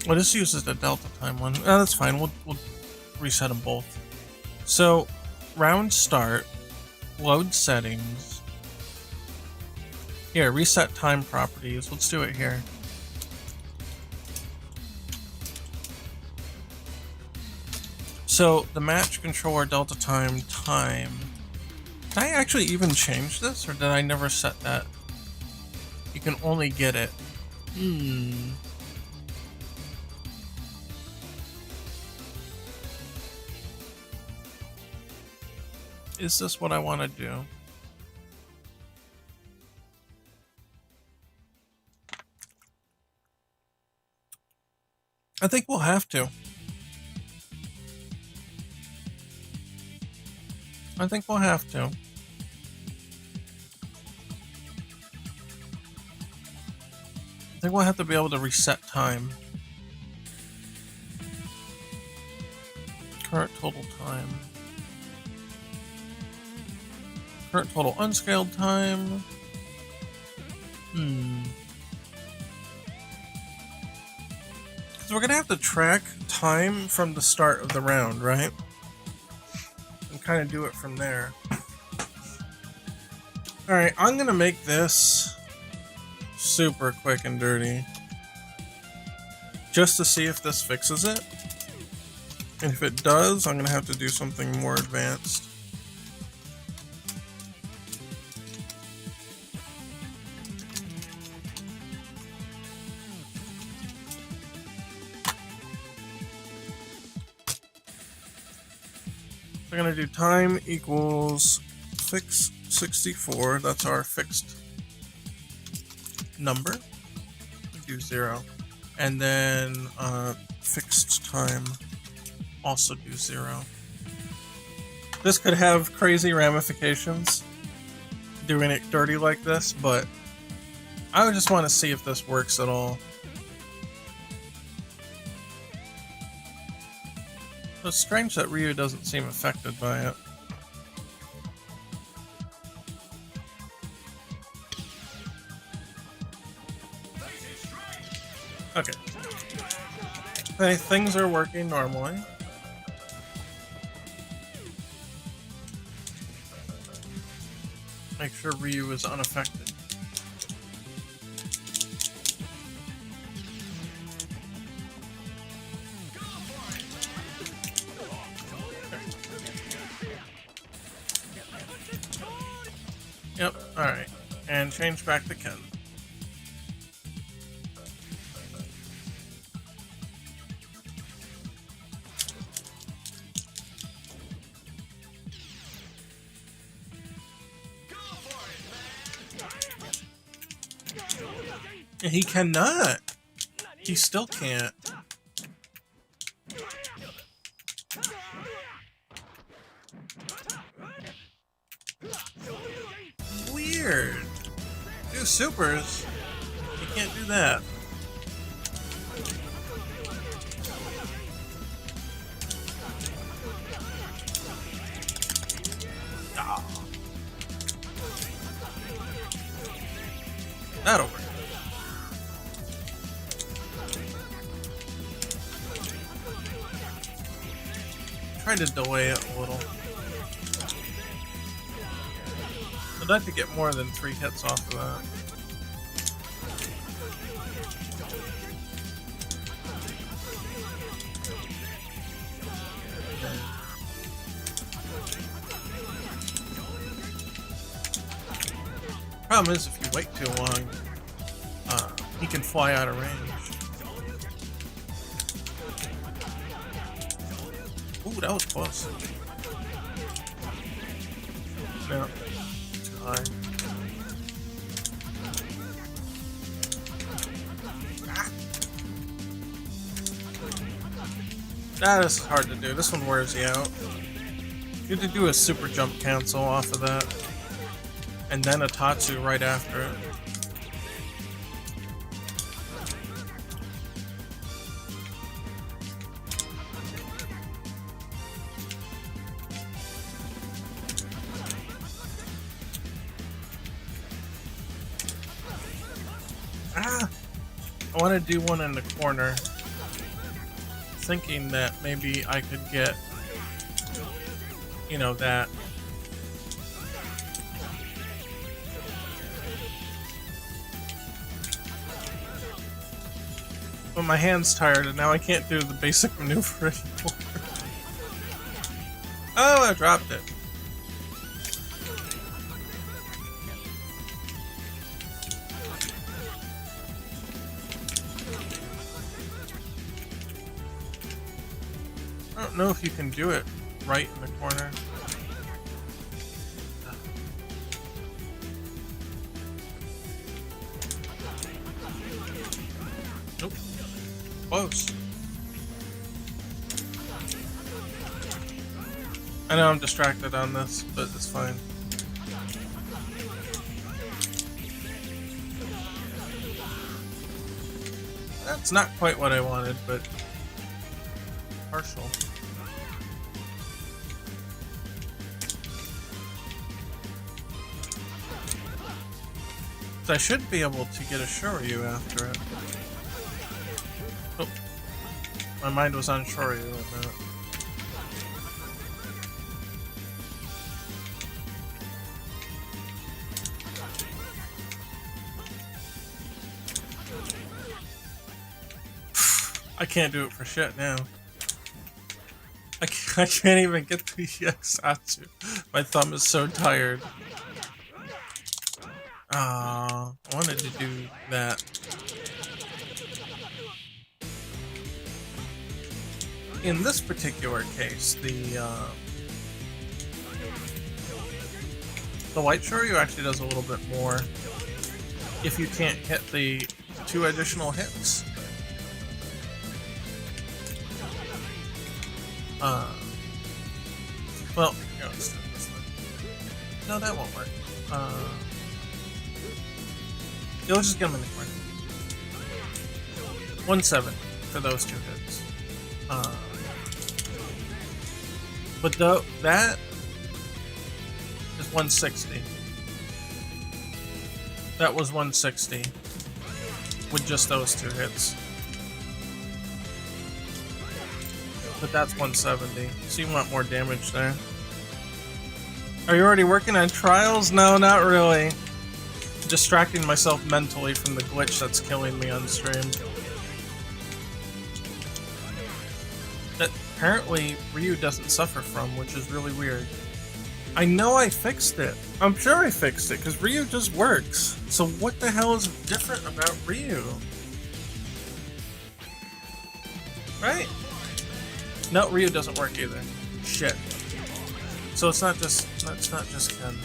Well, this uses the delta time one. Oh, that's fine. We'll reset them both. So, round start, load settings. Here, reset time properties. Let's do it here. So, the match controller delta time. Did I actually even change this, or did I never set that? You can only get it. Is this what I want to do? I think we'll have to. I think we'll have to. I think we'll have to be able to reset time. Current total time. Current total unscaled time. So we're gonna have to track time from the start of the round, right? And kind of do it from there. Alright, I'm gonna make this super quick and dirty. Just to see if this fixes it. And if it does, I'm gonna have to do something more advanced. We're gonna do time equals fix 64. That's our fixed number. Do 0. And then fixed time, also do 0. This could have crazy ramifications doing it dirty like this, but I would just want to see if this works at all. It's strange that Ryu doesn't seem affected by it. Okay. Okay, things are working normally. Make sure Ryu is unaffected. Yep, alright. And change back to Ken. He cannot. He still can't. Weird. Do supers. You can't do that. Ah. That'll work. Try to delay it a little. I'd like to get more than 3 hits off of that. Problem is, if you wait too long, he can fly out of range. Ooh, that was close. No, too high. Ah, this is hard to do. This one wears you out. You have to do a super jump cancel off of that. And then a Tatsu right after it. Ah! I want to do one in the corner. Thinking that maybe I could get, you know, that. But my hand's tired and now I can't do the basic maneuver anymore. Oh, I dropped it. don't know if you can do it right in the corner. Nope. Close. I know I'm distracted on this, but it's fine. That's not quite what I wanted, but partial. So I should be able to get a Shoryu after it. Oh, my mind was on Shoryu a minute. I can't do it for shit now. I can't even get the Yakusatsu. My thumb is so tired. I wanted to do that. In this particular case, the White Shoryu actually does a little bit more if you can't hit the 2 additional hits. Well, here, let's do it this way. No, that won't work. You'll just get them in the corner. 170 for those 2 hits. But though that is 160. That was 160 with just those 2 hits. But that's 170, so you want more damage there. Are you already working on trials? No, not really. Distracting myself mentally from the glitch that's killing me on stream. That apparently Ryu doesn't suffer from, which is really weird. I know I fixed it. I'm sure I fixed it, because Ryu just works. So what the hell is different about Ryu? Right? No, Ryu doesn't work either. Shit. So it's not just Ken.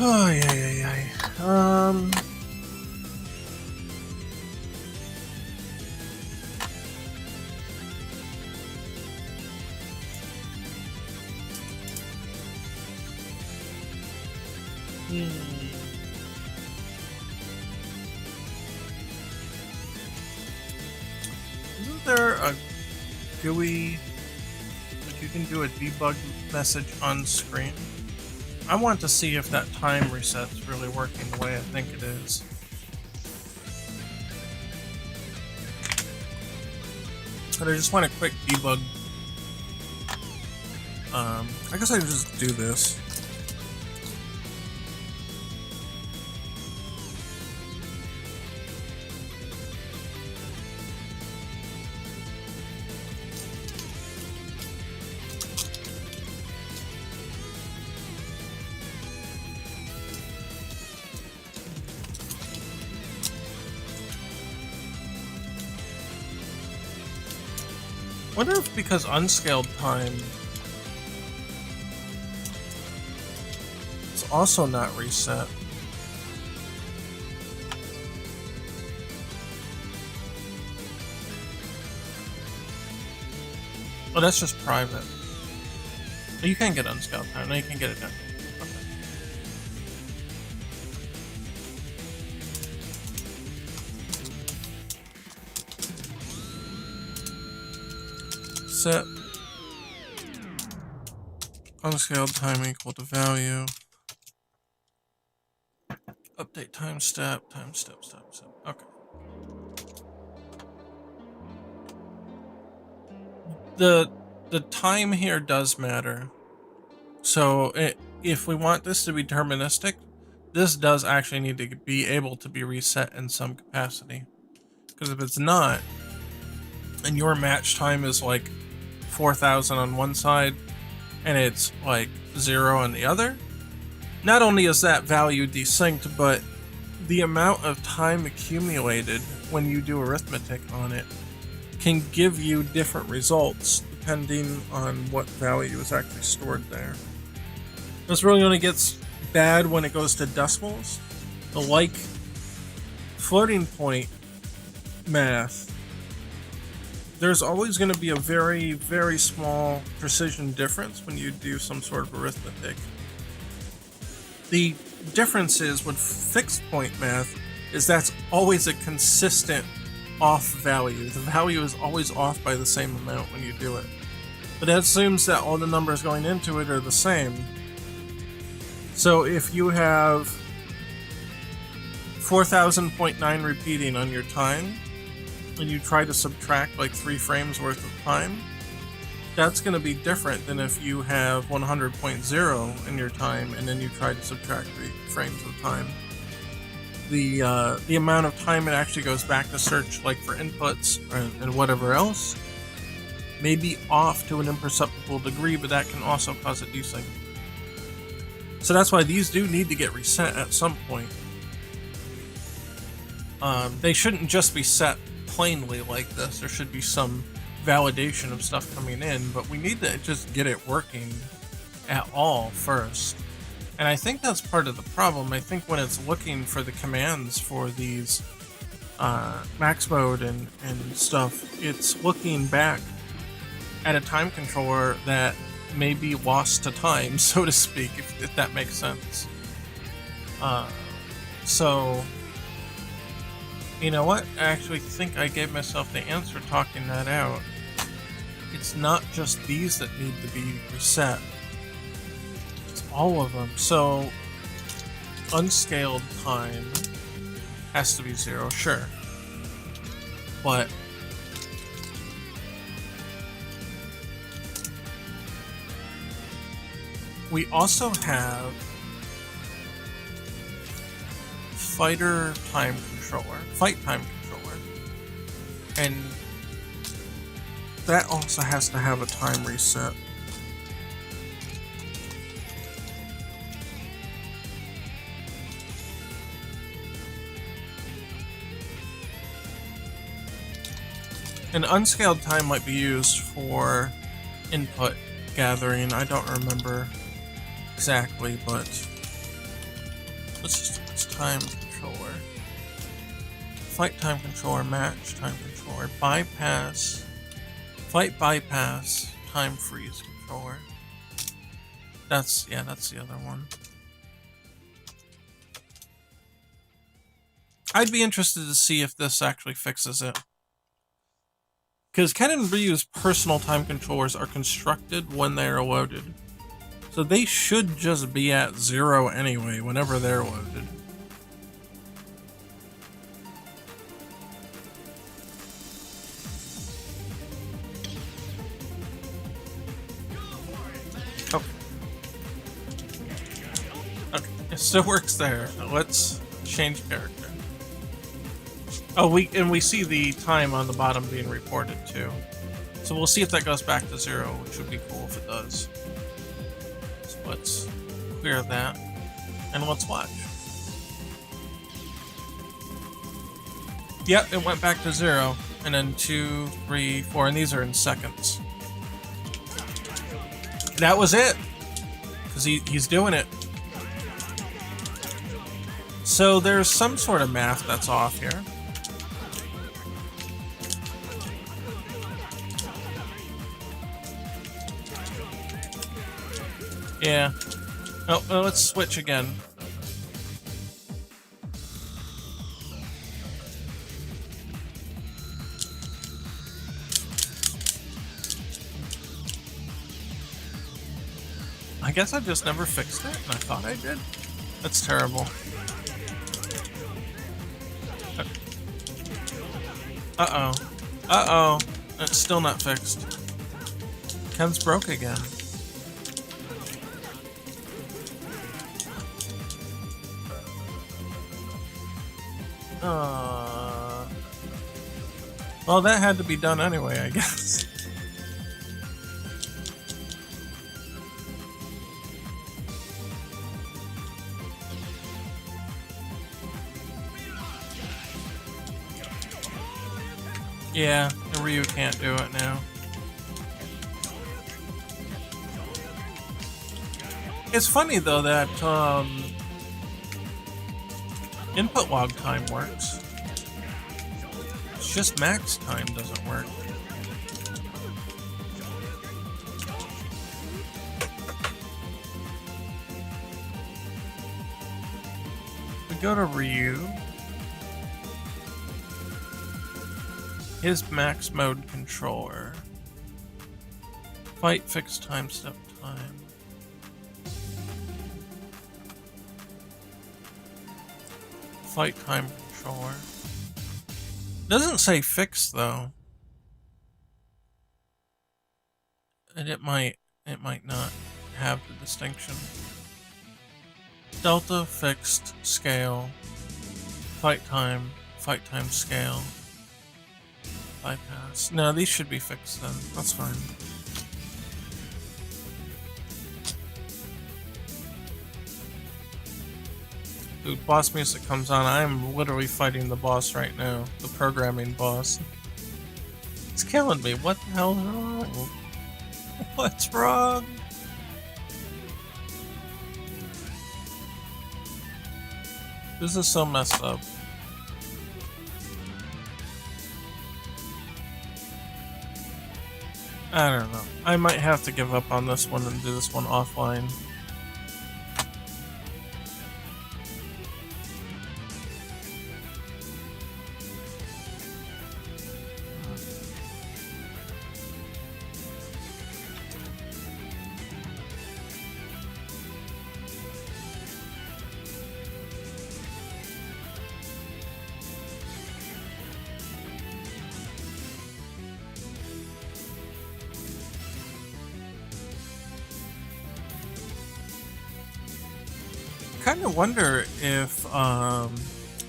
Oh yeah. Isn't there a GUI that you can do a debug message on screen? I want to see if that time reset's really working the way I think it is. But I just want a quick debug. I guess I can just do this. Wonder if because unscaled time is also not reset. Oh, that's just private. Oh, you can't get unscaled time. No, you can get it done. Okay. Set unscaled time equal to value. Update time step. Okay. The time here does matter. So if we want this to be deterministic, this does actually need to be able to be reset in some capacity. Because if it's not, and your match time is like 4,000 on one side and it's like 0 on the other, not only is that value desynced, but the amount of time accumulated when you do arithmetic on it can give you different results depending on what value is actually stored there. This really only gets bad when it goes to decimals. The like floating point math, there's always going to be a very, very small precision difference when you do some sort of arithmetic. The difference is with fixed point math is that's always a consistent off value. The value is always off by the same amount when you do it. But that assumes that all the numbers going into it are the same. So if you have 4000.9 repeating on your time, and you try to subtract like 3 frames worth of time, that's going to be different than if you have 100.0 in your time and then you try to subtract 3 frames of time. The amount of time it actually goes back to search, like for inputs and whatever else, may be off to an imperceptible degree, but that can also cause a desync. So that's why these do need to get reset at some point. They shouldn't just be set plainly like this. There should be some validation of stuff coming in, but we need to just get it working at all first. And I think that's part of the problem. I think when it's looking for the commands for these max mode and stuff, it's looking back at a time controller that may be lost to time, so to speak, if that makes sense. So you know what? I actually think I gave myself the answer talking that out. It's not just these that need to be reset. It's all of them. So, unscaled time has to be 0, sure. But we also have fight time controller, and that also has to have a time reset. And unscaled time might be used for input gathering. I don't remember exactly, but let's just time controller. Fight time controller, match time controller, bypass, fight bypass, time freeze controller. That's the other one. I'd be interested to see if this actually fixes it. Because Ken and Ryu's personal time controllers are constructed when they are loaded. So they should just be at 0 anyway, whenever they're loaded. Okay. Okay, it still works there. Let's change character. Oh, we see the time on the bottom being reported too. So we'll see if that goes back to 0, which would be cool if it does. So let's clear that, and let's watch. Yep, it went back to 0, and then 2, 3, 4, and these are in seconds. That was it, because he's doing it. So there's some sort of math that's off here. Yeah. Oh, let's switch again. I guess I just never fixed it, and I thought I did. That's terrible. Uh-oh. Uh-oh. It's still not fixed. Ken's broke again. Well, that had to be done anyway, I guess. Yeah, the Ryu can't do it now. It's funny though that input log time works. It's just max time doesn't work. We go to Ryu. His max mode controller. Fight fixed time, step time. Fight time controller. Doesn't say fixed though. And it might not have the distinction. Delta, fixed, scale, fight time scale, bypass. No, these should be fixed then. That's fine. Dude, boss music comes on. I'm literally fighting the boss right now. The programming boss. It's killing me. What the hell's wrong? What's wrong? This is so messed up. I don't know. I might have to give up on this one and do this one offline. Kind of wonder if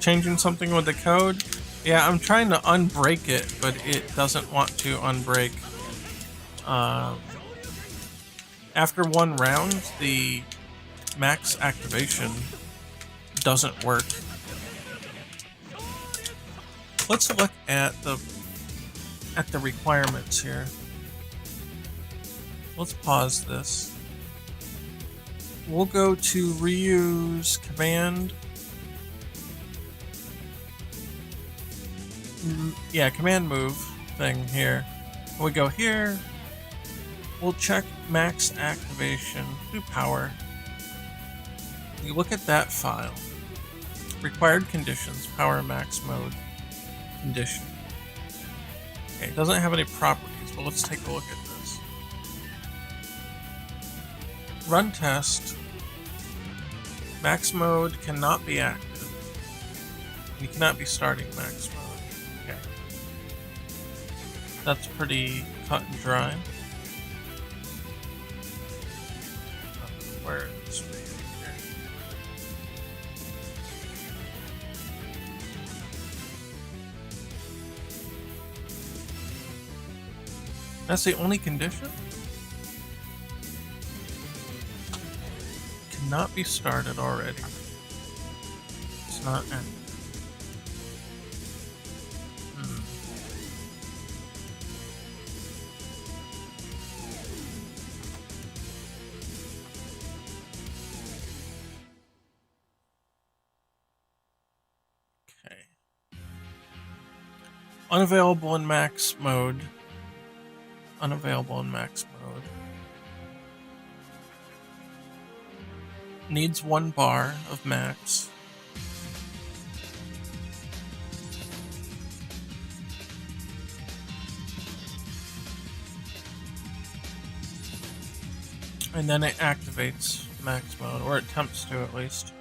changing something with the code. Yeah, I'm trying to unbreak it, but it doesn't want to unbreak. After one round, the max activation doesn't work. Let's look at the requirements here. Let's pause this. We'll go to Ryu's command. Yeah, command move thing here. We go here. We'll check max activation. Do power. You look at that file. Required conditions. Power max mode. Condition. Okay, it doesn't have any properties, but let's take a look at this. Run test. Max mode cannot be active. You cannot be starting max mode. Okay. That's pretty cut and dry. Where is it? Here. That's the only condition? Not be started already. It's not active. Okay. Unavailable in max mode. Unavailable in max mode. Needs 1 bar of max. And then it activates max mode, or it attempts to at least.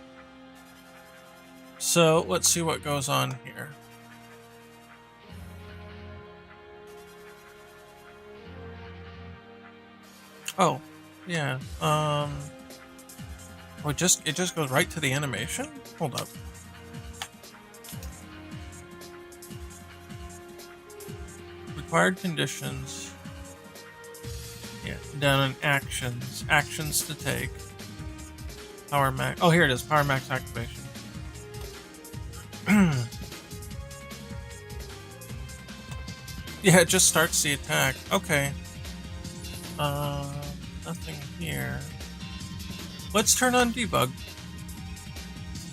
So let's see what goes on here. Oh, yeah. It just goes right to the animation? Hold up. Required conditions. Yeah, down in actions. Actions to take. Power max. Oh, here it is. Power max activation. Yeah, it just starts the attack. Okay. Nothing here. Let's turn on debug.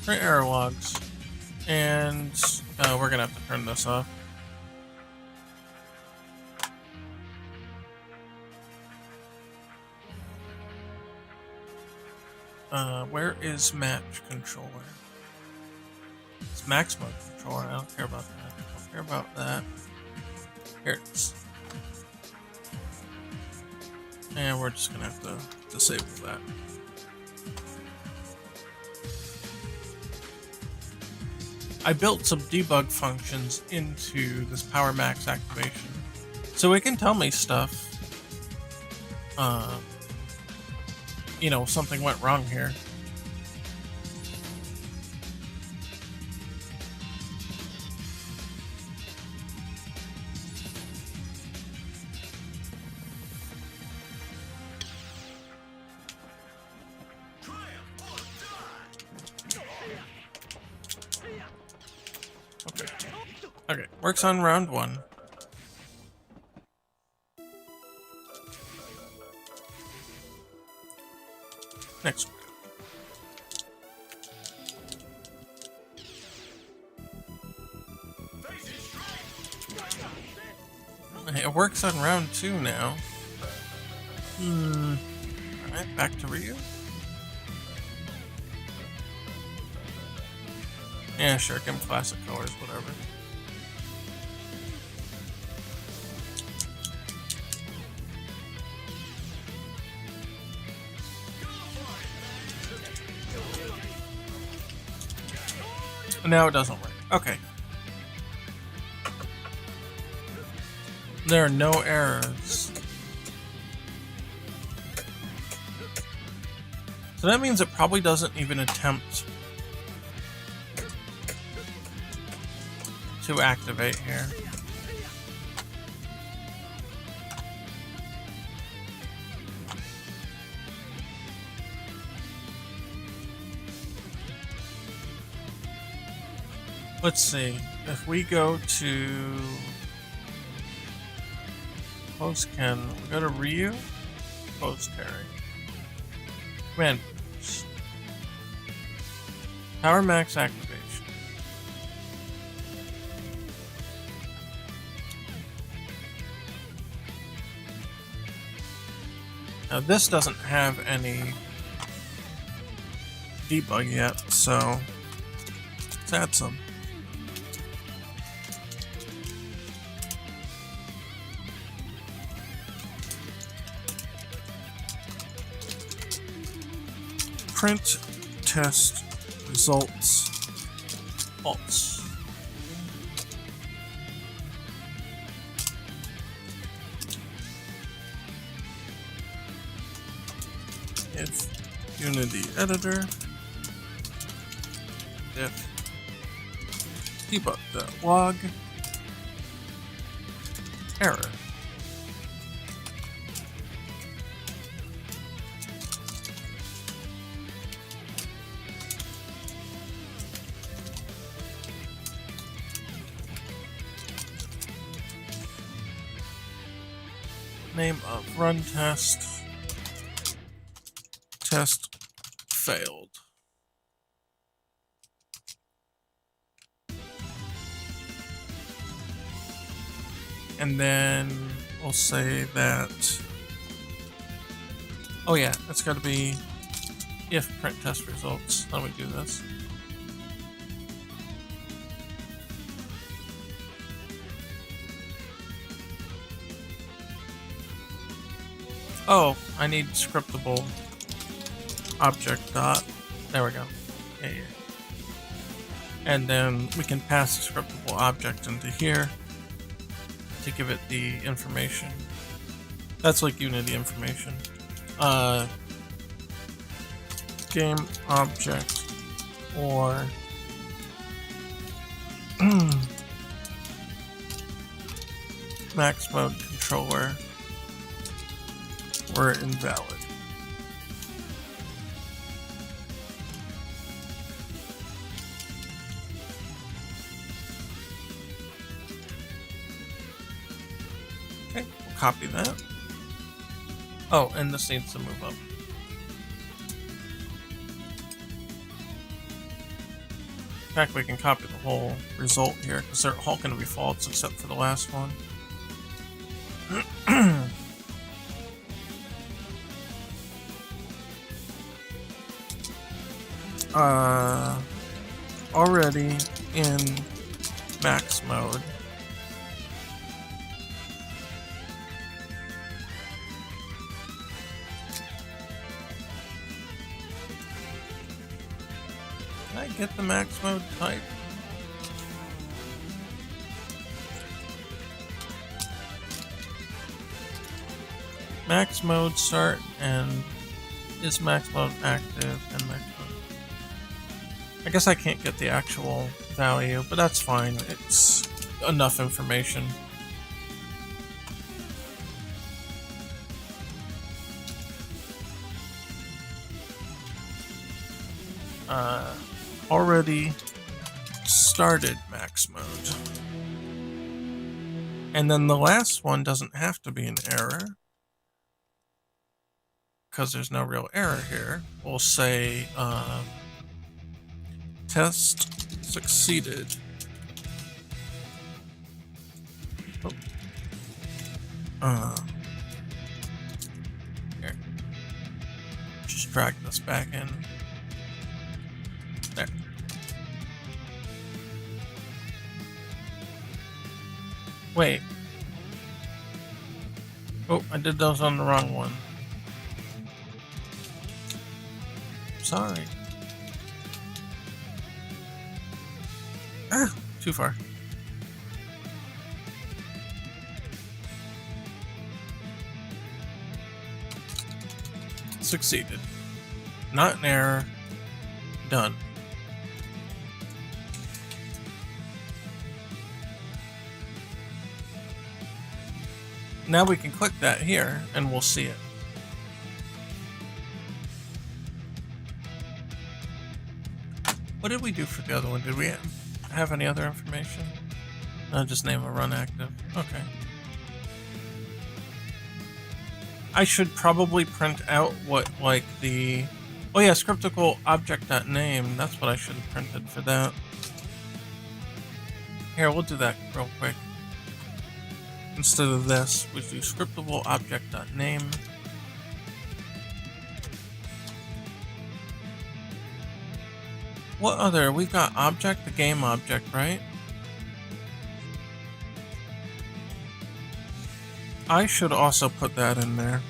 Print error logs. And we're gonna have to turn this off. Where is match controller? It's max mode controller. I don't care about that. I don't care about that. Here it is. And we're just gonna have to disable that. I built some debug functions into this power max activation, so it can tell me stuff. You know, something went wrong here. Okay, works on round 1. Next round. Okay, it works on round 2 now. Alright, back to Ryu. Yeah, sure, give him classic colors, whatever. Now it doesn't work. Okay. There are no errors. So that means it probably doesn't even attempt to activate here. Let's see, if we go to Postken, we go to Ryu, Post Carry, Command Boost, Power Max activation. Now this doesn't have any debug yet, so let's add some. Print test results false. If Unity editor, if debug.log error. Name of run test failed. And then we'll say that, oh yeah, it's got to be if print test results. How do we do this? Oh, I need scriptable object dot. There we go. Yeah. And then we can pass the scriptable object into here to give it the information. That's like Unity information. Game object or max mode controller were invalid. copy that. Oh, and this needs to move up. In fact, we can copy the whole result here because they're all going to be false except for the last one. Already in max mode. Can I get the max mode type? Max mode start, and is max mode active and max mode. I guess I can't get the actual value, but that's fine. It's enough information. Already started max mode. And then the last one doesn't have to be an error, because there's no real error here. We'll say test succeeded. Here. Just drag this back in. There. Wait. Oh, I did those on the wrong one. Sorry. Ah, too far. Succeeded. Not an error. Done. Now we can click that here and we'll see it. What did we do for the other one? Did we have any other information? No, just name a run active. Okay. I should probably print out what, like, the... Oh yeah, scriptical object.name. That's what I should have printed for that. Here, we'll do that real quick. Instead of this, we do scriptable object.name. What other? We've got object, the game object, right? I should also put that in there.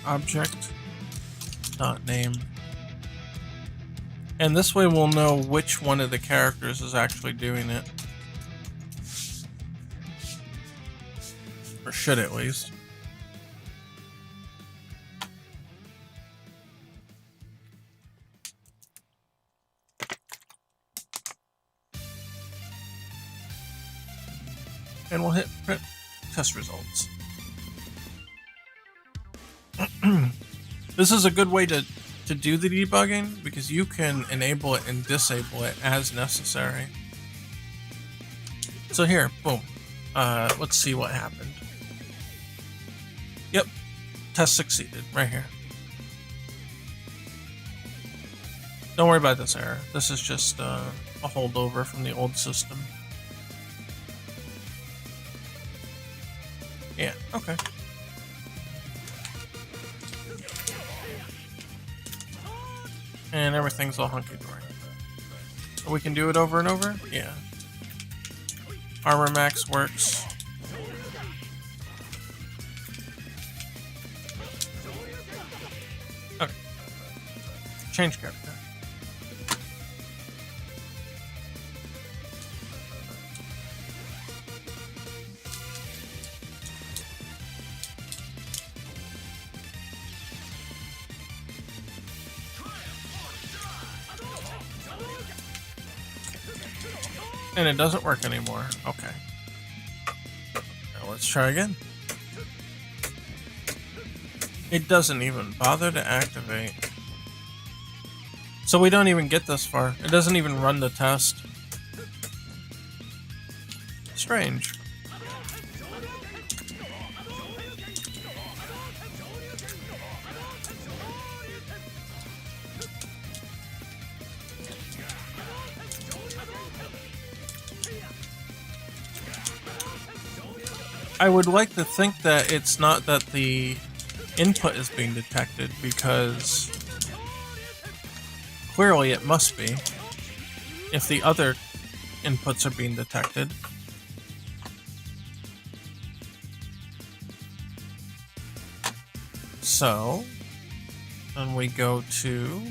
Object.name. And this way we'll know which one of the characters is actually doing it. Or should at least. And we'll hit print test results. This is a good way to do the debugging because you can enable it and disable it as necessary. So here, boom. Let's see what happened. Yep, test succeeded right here. Don't worry about this error. This is just a holdover from the old system. Yeah, okay. And everything's all hunky-dory. So we can do it over and over? Yeah. Armor max works. Okay. Change character. And it doesn't work anymore. Okay. Now let's try again. It doesn't even bother to activate. So we don't even get this far. It doesn't even run the test. strange. I would like to think that it's not that the input is being detected, because clearly it must be if the other inputs are being detected. So, then we go to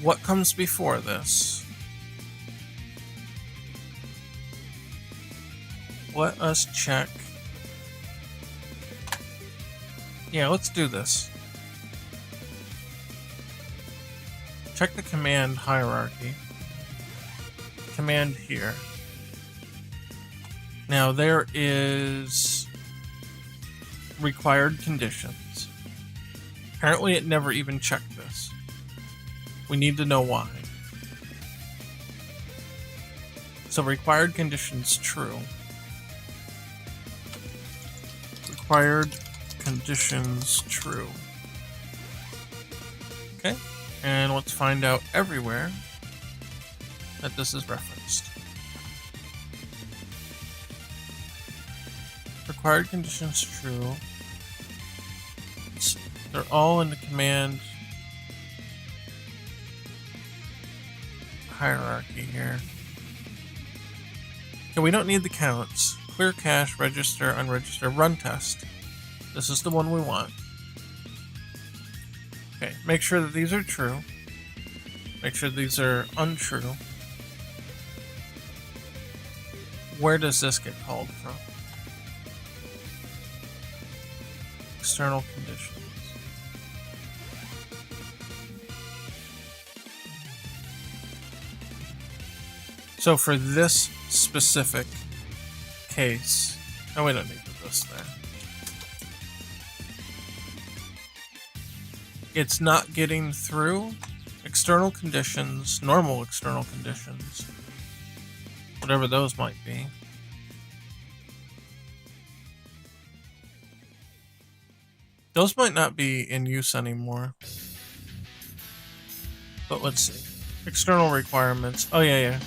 what comes before this. Let us check. Yeah, let's do this. Check the command hierarchy. Command here. Now there is required conditions. Apparently it never even checked this. We need to know why. So required conditions true. Required conditions true. Okay, and let's find out everywhere that this is referenced. Required conditions true. They're all in the command hierarchy here. Okay, we don't need the counts. Clear cache, register, unregister, run test. This is the one we want. Okay, make sure that these are true. Make sure these are untrue. Where does this get called from? External conditions. So for this specific case, oh, we don't need this there. It's not getting through external conditions, normal external conditions, whatever those might be. Those might not be in use anymore. But let's see. External requirements. Oh, yeah.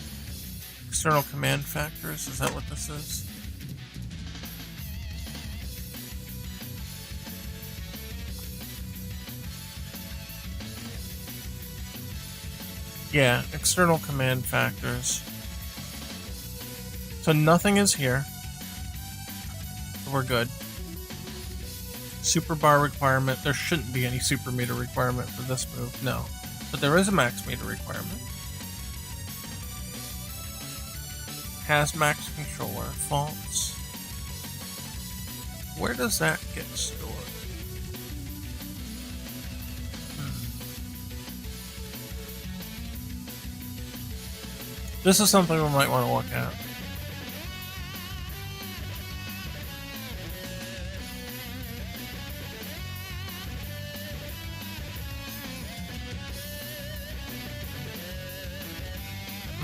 External command factors. Is that what this is? Yeah, external command factors. So nothing is here. We're good. Super bar requirement. There shouldn't be any super meter requirement for this move. No. But there is a max meter requirement. Has max controller. Faults. Where does that get stored? This is something we might want to look at.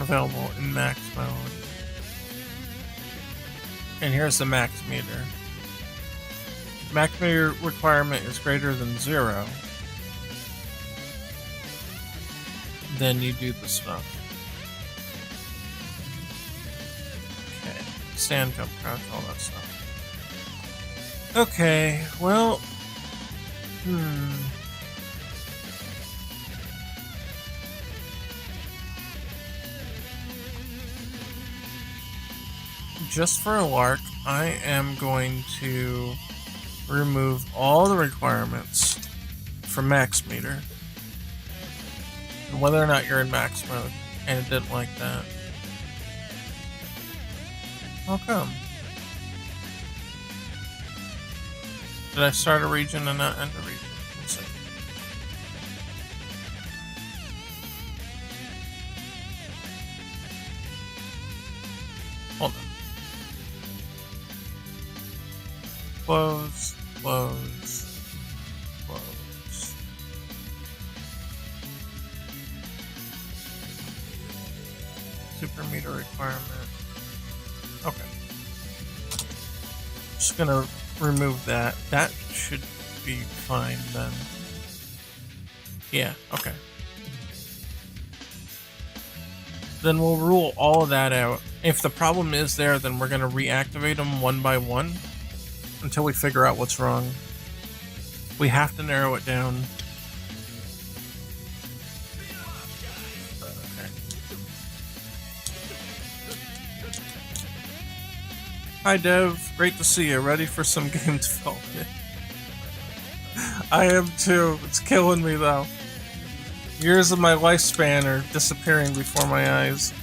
Available in max mode. And here's the max meter. Max meter requirement is greater than 0. Then you do the stuff. Okay. Stand, jump, crouch, all that stuff. Okay, well... Just for a lark, I am going to remove all the requirements from max meter. And whether or not you're in max mode, and it didn't like that. How come? Did I start a region and not end a region? Let's see. Hold on. Close, close, close. super meter requirement. Okay. Just gonna remove that. That should be fine then. Yeah, okay. Then we'll rule all of that out. If the problem is there, then we're gonna reactivate them one by one until we figure out what's wrong. We have to narrow it down. Okay. Hi Dev, great to see you. Ready for some game development? I am too. It's killing me though. Years of my lifespan are disappearing before my eyes.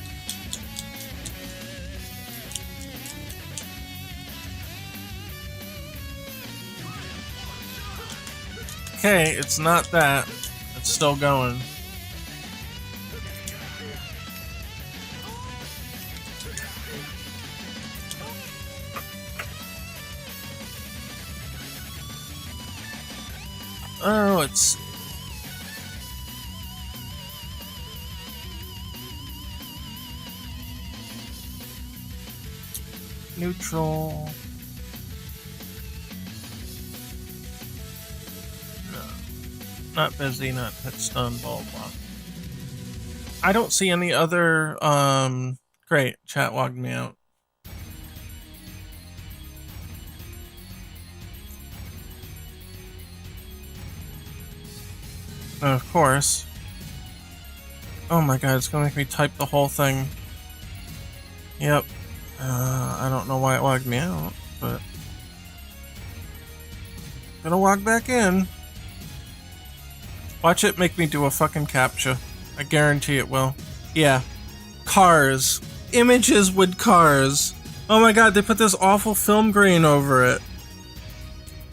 Okay, it's not that. It's still going. Oh, it's... neutral. No. Not busy, not hit stun, blah blah. I don't see any other, great, chat logged me out. Of course. Oh my god, it's gonna make me type the whole thing. Yep. I don't know why it logged me out, but... gonna log back in. Watch it make me do a fucking captcha. I guarantee it will. Yeah. Cars. Images with cars. Oh my god, they put this awful film grain over it.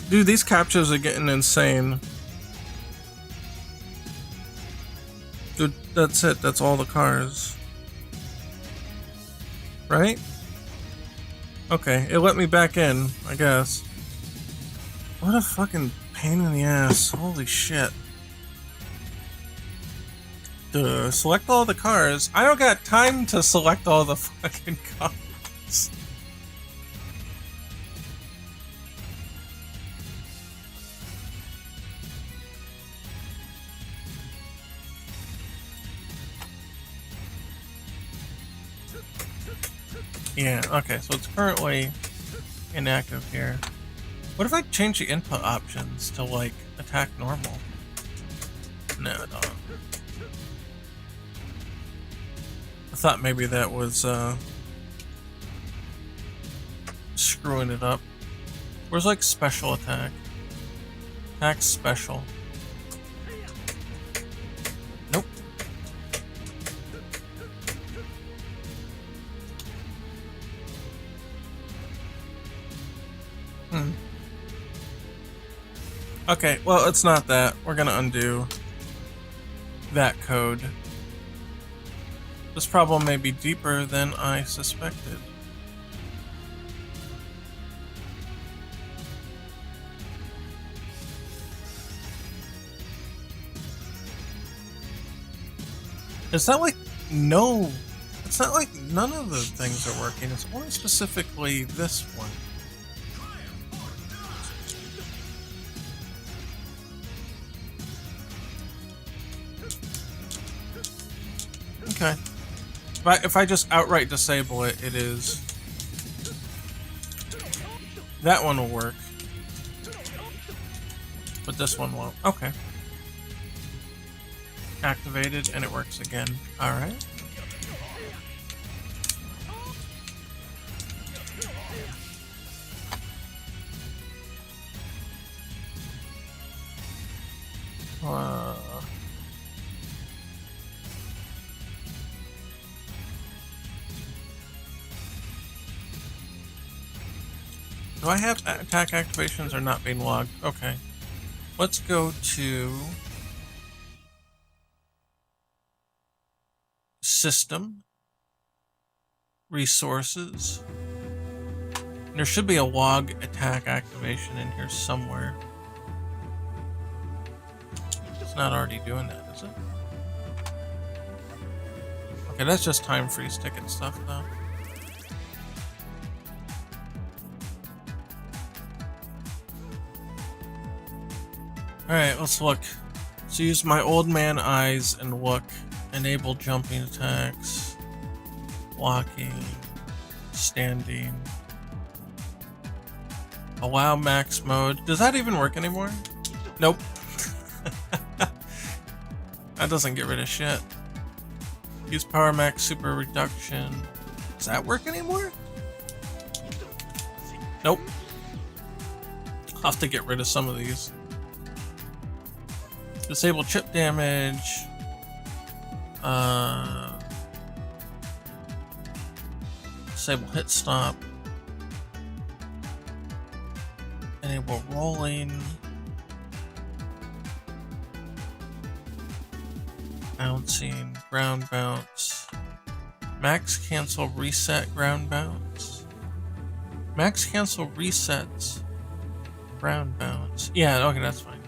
Dude, these captchas are getting insane. Dude, that's it. That's all the cars. Right? Okay, it let me back in, I guess. What a fucking pain in the ass. Holy shit. Duh, select all the cars. I don't got time to select all the fucking cars. Yeah, okay, so it's currently inactive here. What if I change the input options to, like, attack normal? No, I don't. I thought maybe that was, screwing it up. Where's, like, special attack? Attack special. Nope. Okay, well, it's not that. We're gonna undo that code. This problem may be deeper than I suspected. It's not like no... It's not like none of the things are working. It's only specifically this one. Okay. But if I just outright disable it, it is... That one will work. But this one won't. Okay. Activated, and it works again. Alright. Do I have attack activations or not being logged? Okay. Let's go to System, Resources. There should be a log attack activation in here somewhere. It's not already doing that, is it? Okay, that's just time freeze ticket stuff though. Alright, let's look. Let's use my old man eyes and look. Enable jumping attacks. Walking. Standing. Allow max mode. Does that even work anymore? Nope. That doesn't get rid of shit. Use power max super reduction. Does that work anymore? Nope. I'll have to get rid of some of these. Disable chip damage. Disable hit stop. Enable rolling. Bouncing. Ground bounce. Max cancel reset ground bounce. Max cancel resets ground bounce. Yeah, okay, that's fine.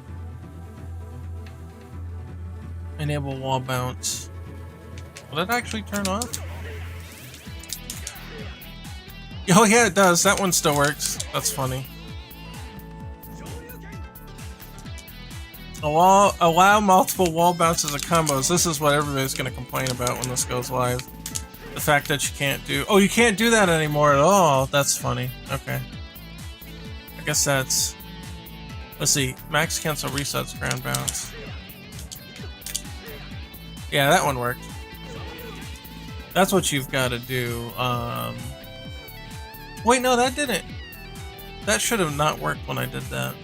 Enable wall bounce. Will that actually turn off? Oh yeah, it does. That one still works. That's funny. Allow multiple wall bounces and combos. This is what everybody's going to complain about when this goes live. The fact that you can't do... Oh, you can't do that anymore at all. That's funny. Okay. I guess that's... Let's see. Max cancel resets ground bounce. Yeah, that one worked. That's what you've got to do. Wait, no, that didn't. That should have not worked when I did that.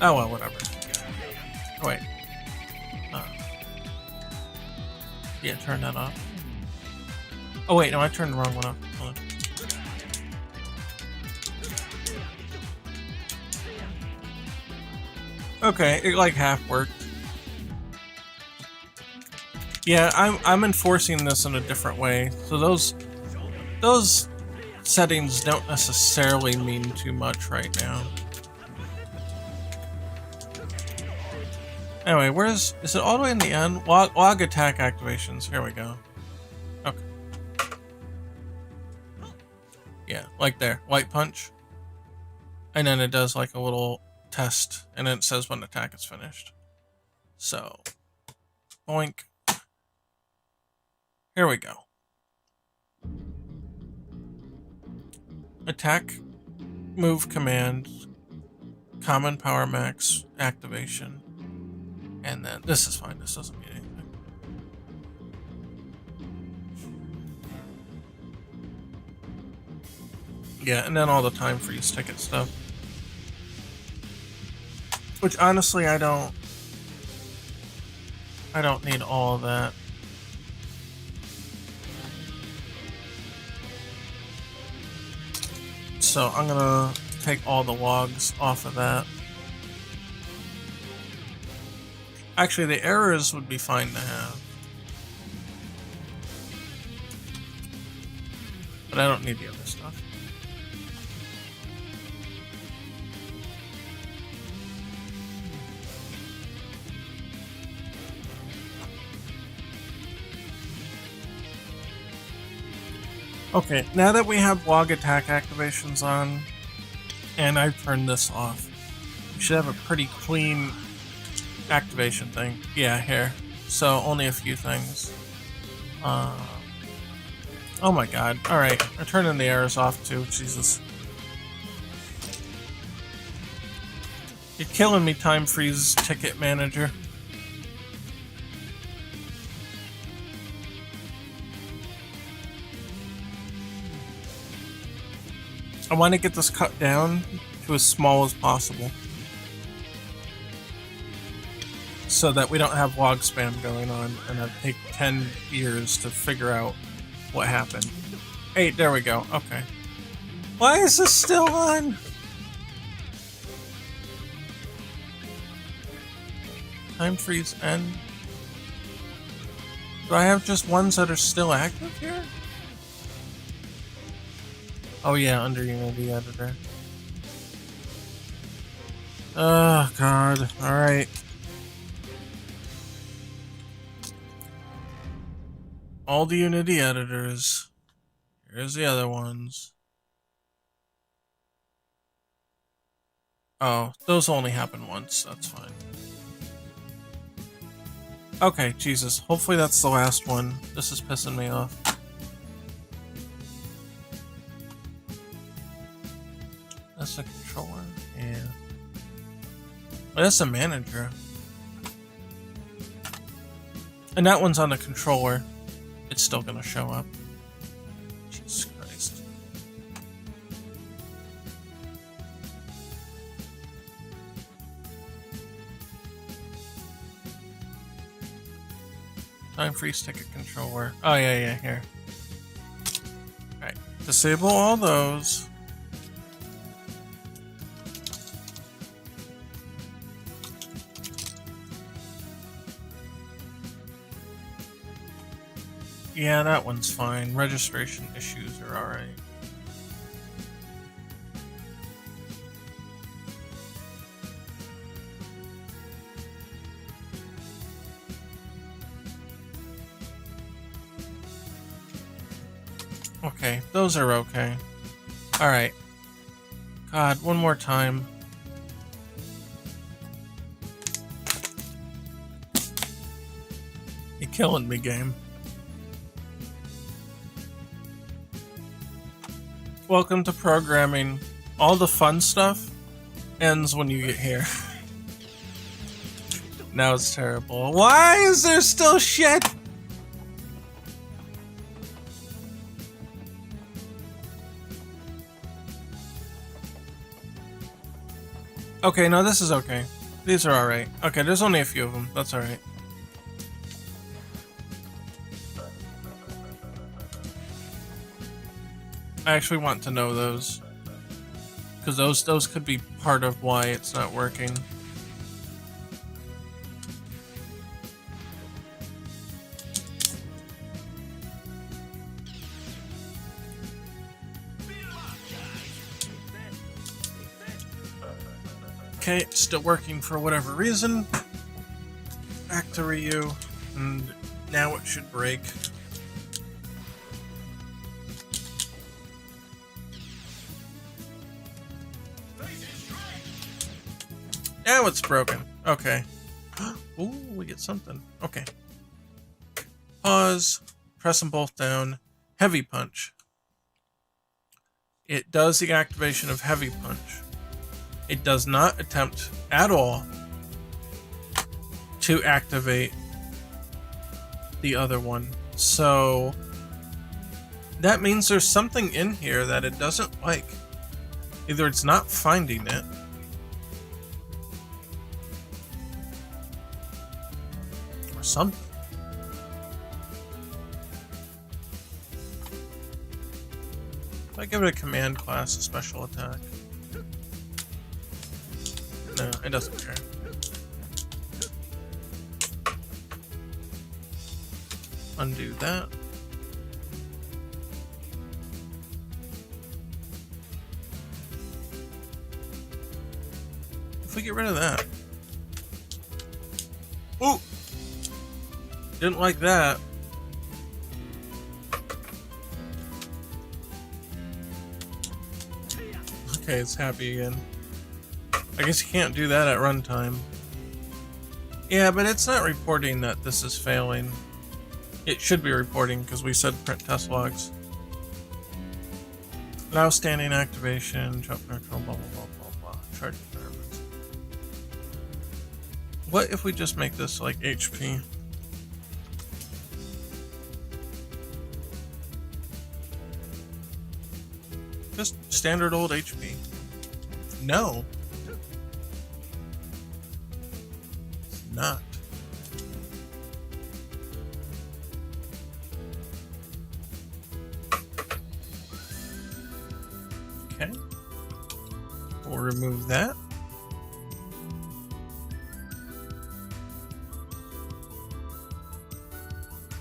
Oh, well, whatever. Oh, wait. Yeah, turn that off. Oh, wait, no, I turned the wrong one off. Hold on. Okay, it like half worked. Yeah, I'm enforcing this in a different way. So those settings don't necessarily mean too much right now. Anyway, is it all the way in the end? Log attack activations. Here we go. Okay. Yeah, like there. Light punch. And then it does like a little test, and then it says when the attack is finished. So, boink. Here we go. Attack, move command, common power max activation. And then this is fine, this doesn't mean anything. Yeah, and then all the time freeze ticket stuff. Which honestly I don't need all of that. So I'm gonna take all the logs off of that. Actually, the errors would be fine to have. But I don't need the other stuff. Okay, now that we have log attack activations on, and I've turned this off, we should have a pretty clean activation thing. Yeah, here. So only a few things. Oh my god. Alright, I'm turning the errors off too. Jesus. You're killing me, time freeze ticket manager. I want to get this cut down to as small as possible, so that we don't have log spam going on and it'll take 10 years to figure out what happened. Hey, there we go. Okay. Why is this still on? Time freeze end. Do I have just ones that are still active here? Oh yeah, under Unity Editor. Oh god. Alright. all the Unity editors. Here's the other ones. Oh, those only happen once. That's fine. Okay, Jesus. Hopefully that's the last one. This is pissing me off. That's a controller? Yeah. Well, that's a manager. And that one's on the controller. It's still gonna show up. Jesus Christ. Time freeze ticket controller. Oh, yeah, here. Alright. Disable all those. Yeah, that one's fine. Registration issues are alright. Okay, those are okay. Alright. God, one more time. You're killing me, game. Welcome to programming. All the fun stuff ends when you get here. Now it's terrible. Why is there still shit? Okay, no, this is okay. These are alright. Okay, there's only a few of them. That's alright. I actually want to know those. Because those could be part of why it's not working. Okay, still working for whatever reason. Back to Ryu, and now it should break. Now it's broken. Okay. Ooh, we get something. Okay. Pause. Press them both down. Heavy punch. It does the activation of heavy punch. It does not attempt at all to activate the other one. So that means there's something in here that it doesn't like. Either it's not finding it, or something. If I give it a command class, a special attack. No, it doesn't care. Undo that. If we get rid of that. Ooh! Didn't like that. Okay, it's happy again. I guess you can't do that at runtime. Yeah, but it's not reporting that this is failing. It should be reporting because we said print test logs. Allow standing activation, jump control, blah blah blah blah blah. Charge environments. What if we just make this like HP? Just standard old HP. No. It's not. Okay. We'll remove that.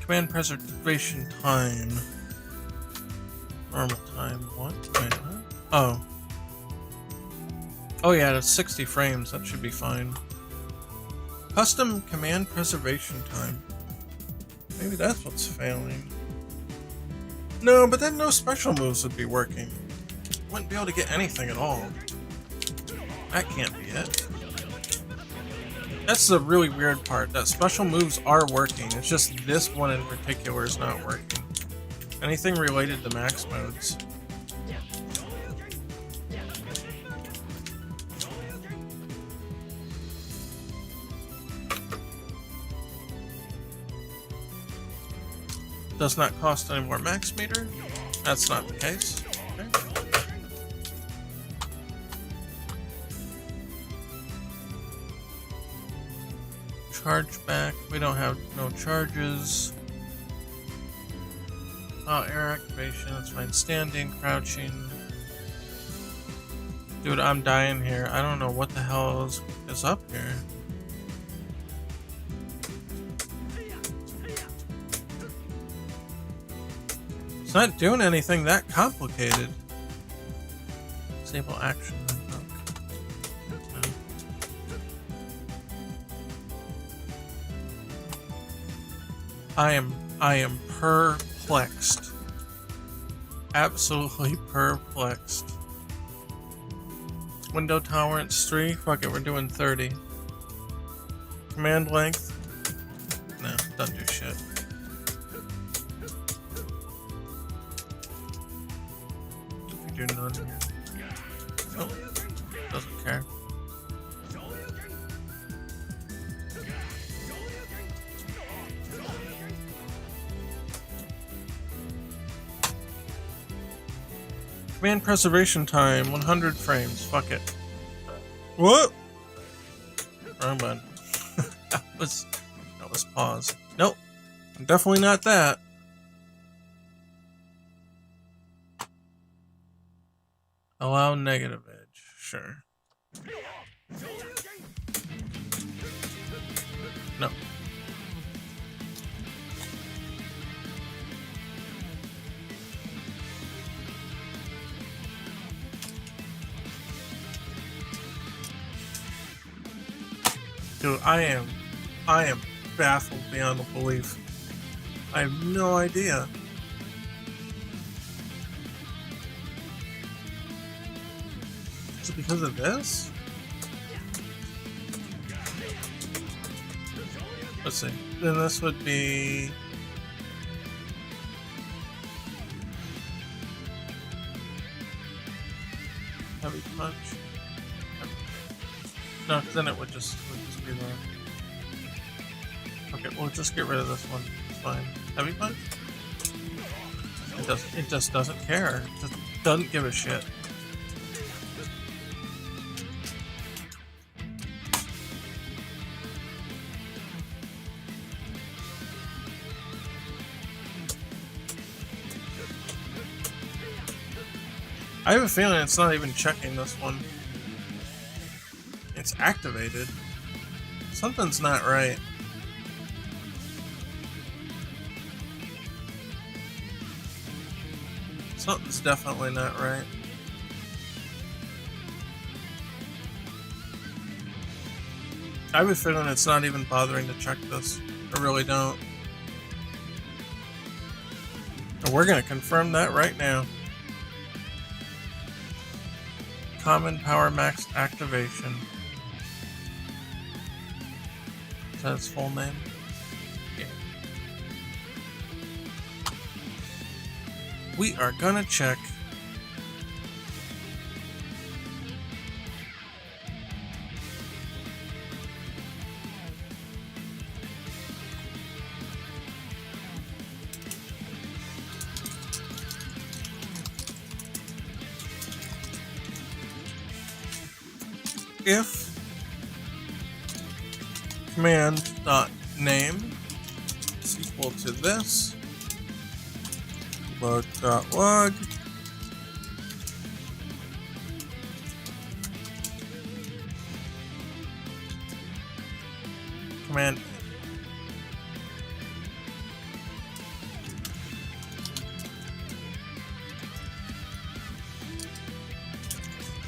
Command preservation time. Normal time. What? Wait, what? Oh. Oh yeah, that's 60 frames. That should be fine. Custom command preservation time. Maybe that's what's failing. No, but then no special moves would be working. Wouldn't be able to get anything at all. That can't be it. That's the really weird part, that special moves are working. It's just this one in particular is not working. Anything related to max modes. Does not cost any more max meter. That's not the case. Okay. Charge back. We don't have no charges. Oh, air activation. That's fine. Standing, crouching. Dude, I'm dying here. I don't know what the hell is up here. It's not doing anything that complicated. Disable action. I am perplexed. Absolutely perplexed. Window tolerance 3. Fuck it, we're doing 30. Command length. No, doesn't do shit. Do none here. Oh, doesn't care. Command preservation time 100 frames. Fuck it. What? Wrong button. that was pause. Nope. Definitely not that. Allow negative edge. Sure. No. Dude, I am baffled beyond belief. I have no idea. Is it because of this? Let's see. Then this would be... Heavy punch. No, because then it would just be there. Okay, we'll just get rid of this one. It's fine. Heavy punch? It just doesn't care. It just doesn't give a shit. I have a feeling it's not even checking this one. It's activated. Something's not right. Something's definitely not right. I have a feeling it's not even bothering to check this. I really don't. And we're gonna confirm that right now. Common Power Max activation. Is that its full name? Yeah. We are gonna check. If command.name is equal to this, log.log, command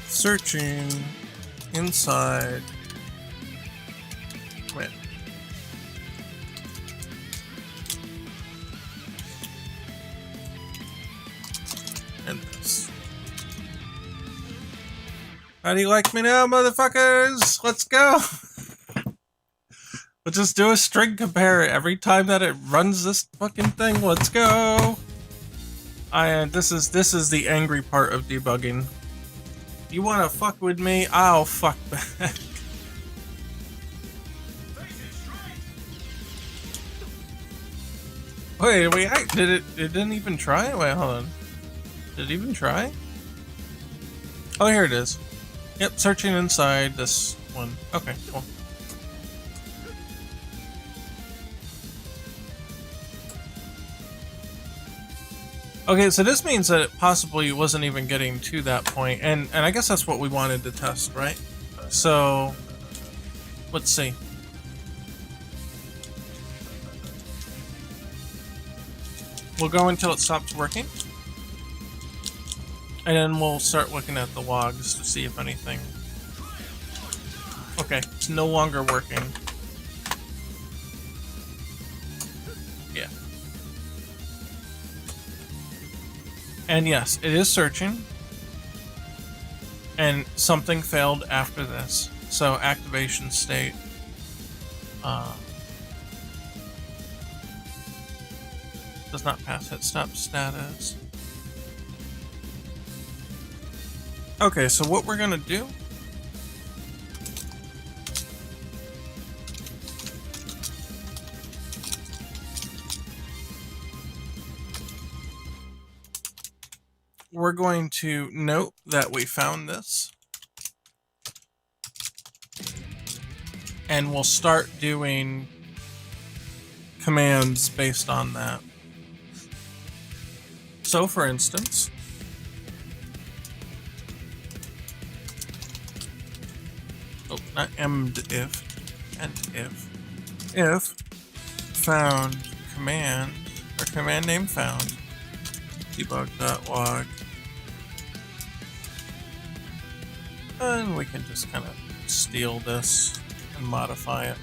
searching inside command. How do you like me now, motherfuckers? Let's go. We'll just do a string compare every time that it runs this fucking thing. Let's go. This is the angry part of debugging. You wanna fuck with me? I'll fuck back. Wait, did it? It didn't even try? Wait, hold on. Did it even try? Oh, here it is. Yep, searching inside this one. Okay, cool. Okay, so this means that it possibly wasn't even getting to that point, and I guess that's what we wanted to test, right? So, let's see. We'll go until it stops working, and then we'll start looking at the logs to see if anything... Okay, it's no longer working. Yeah. And yes, it is searching. And something failed after this. So activation state. Does not pass hit stop status. Okay, so what we're gonna do... We're going to note that we found this. And we'll start doing commands based on that. So for instance, oh, not emd if, and if found command, or command name found, debug.log, and we can just kind of steal this and modify it.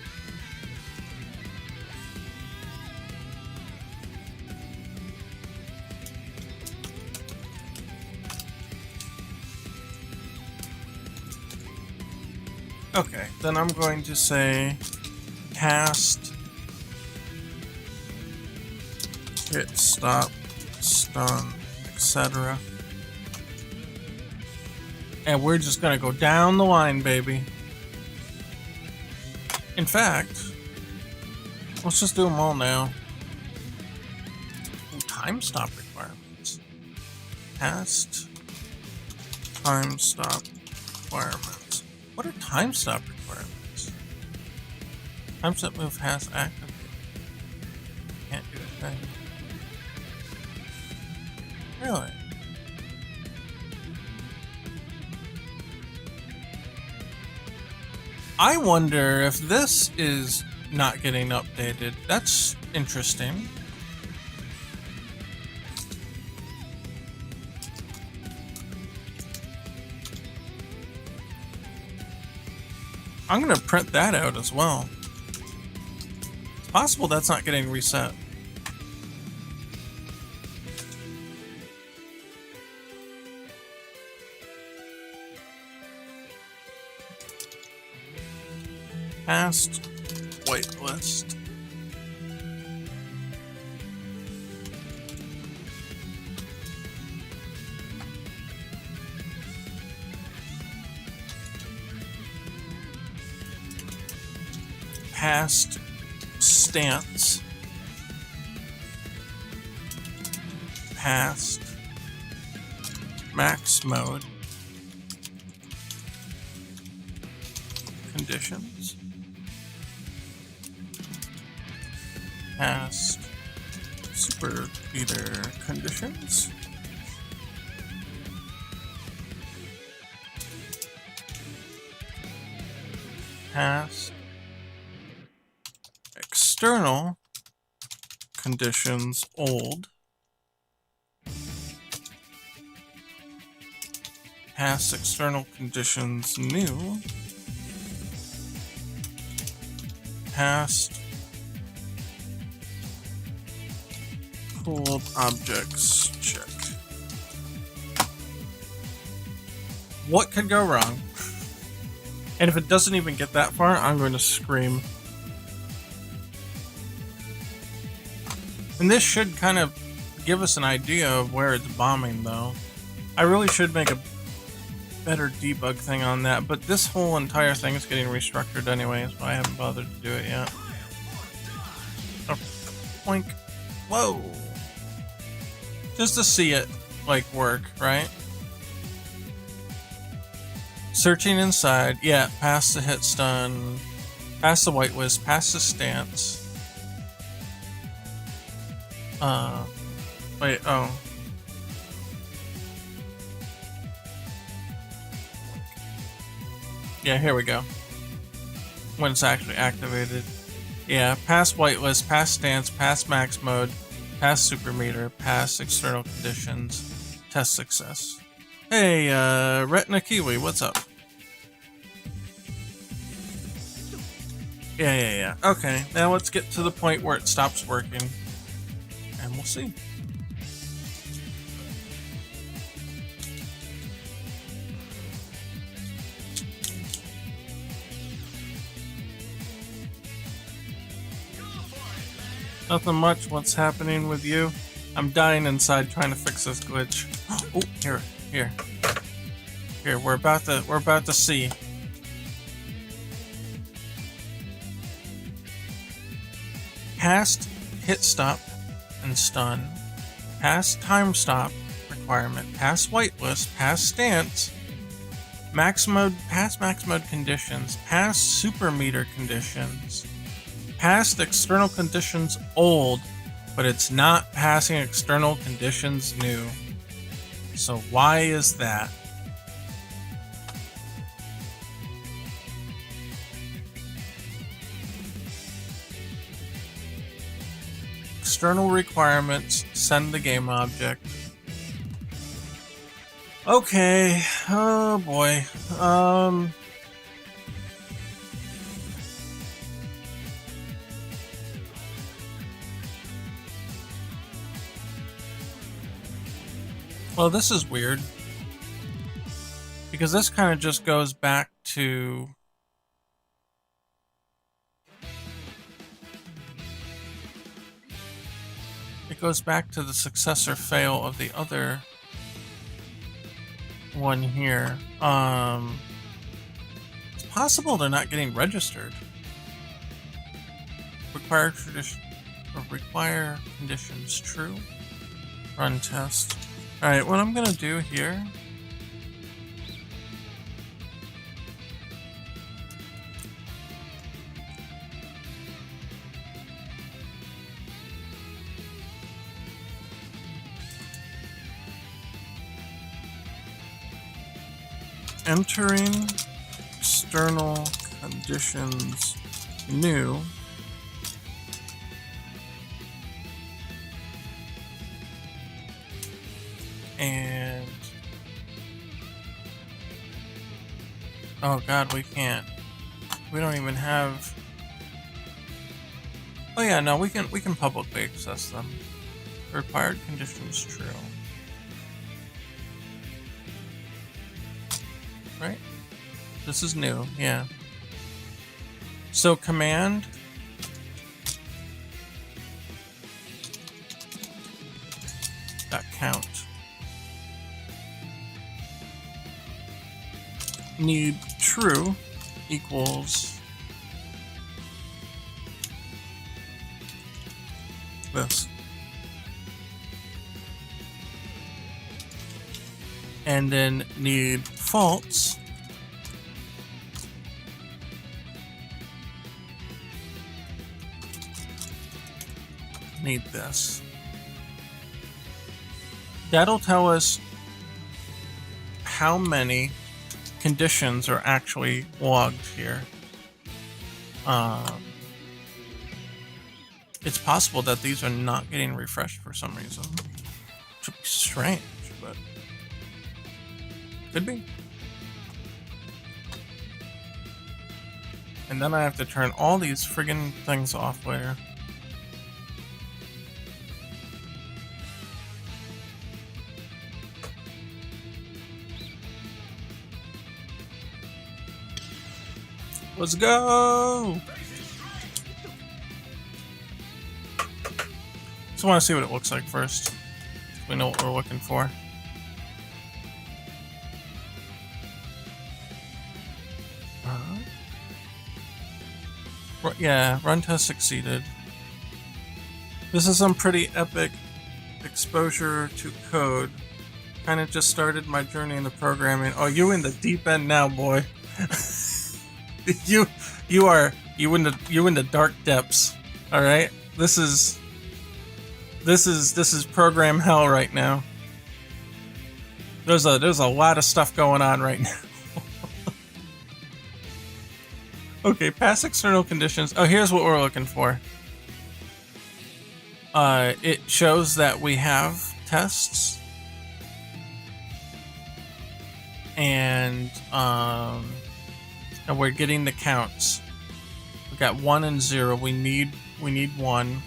Okay, then I'm going to say cast hit stop stun etc. And we're just gonna go down the line, baby. In fact, let's just do them all now. Time stop requirements. Cast time stop requirements. What are time stop requirements? Time stop move has activated. Can't do a thing. Really? I wonder if this is not getting updated. That's interesting. I'm gonna print that out as well. It's possible that's not getting reset. Past whitelist. Past stance. Past max mode. Conditions. Past super speeder conditions. Past external conditions old. Past external conditions new. Past pooled objects check. What could go wrong? And if it doesn't even get that far, I'm going to scream. And this should kind of give us an idea of where it's bombing, though. I really should make a better debug thing on that, but this whole entire thing is getting restructured anyways, but I haven't bothered to do it yet. Oh, boink. Whoa. Just to see it, like, work, right? Searching inside. Yeah, past the hit stun. Past the white wisp. Past the stance. Wait, oh. Yeah, here we go. When it's actually activated. Yeah, past whitelist, past stance, past max mode, past super meter, past external conditions, test success. Hey, Retina Kiwi, what's up? Yeah. Okay, now let's get to the point where it stops working. And we'll see. Nothing much. What's happening with you? I'm dying inside trying to fix this glitch. Oh, here. We're about to see. Past hit stop and stun, past time stop requirement, past whitelist, past stance, past max mode conditions, past super meter conditions, past external conditions old, but it's not passing external conditions new. So why is that? External requirements, send the game object. Okay, oh boy. Well, this is weird. Because this kind of just goes back to... It goes back to the success or fail of the other one here. It's possible they're not getting registered. Require conditions true. Run test. Alright, what I'm gonna do here... Entering external conditions new. And oh god, we can't. We don't even have. Oh yeah, no, we can publicly access them. Required conditions true. Right? This is new, yeah. So command .count need true equals this. And then need false need this. That'll tell us how many conditions are actually logged here. It's possible that these are not getting refreshed for some reason. Which would be strange, but could be. And then I have to turn all these friggin' things off later. Let's go! Just want to see what it looks like first. We know what we're looking for. Yeah, run test succeeded. This is some pretty epic exposure to code. Kind of just started my journey into programming. Oh, you in the deep end now, boy. you in the dark depths. All right, this is program hell right now. There's a lot of stuff going on right now. Okay, past external conditions. Oh, here's what we're looking for. It shows that we have tests, and we're getting the counts. We got 1 and 0. We need 1.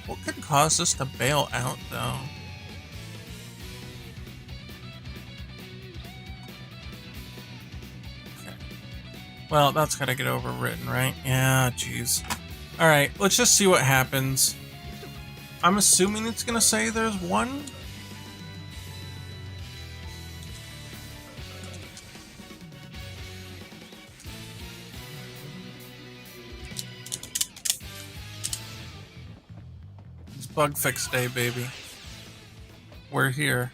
What could cause us to bail out, though? Okay. Well, that's gotta get overwritten, right? Yeah, jeez. Alright, let's just see what happens. I'm assuming it's gonna say there's 1. It's bug fix day, baby. We're here.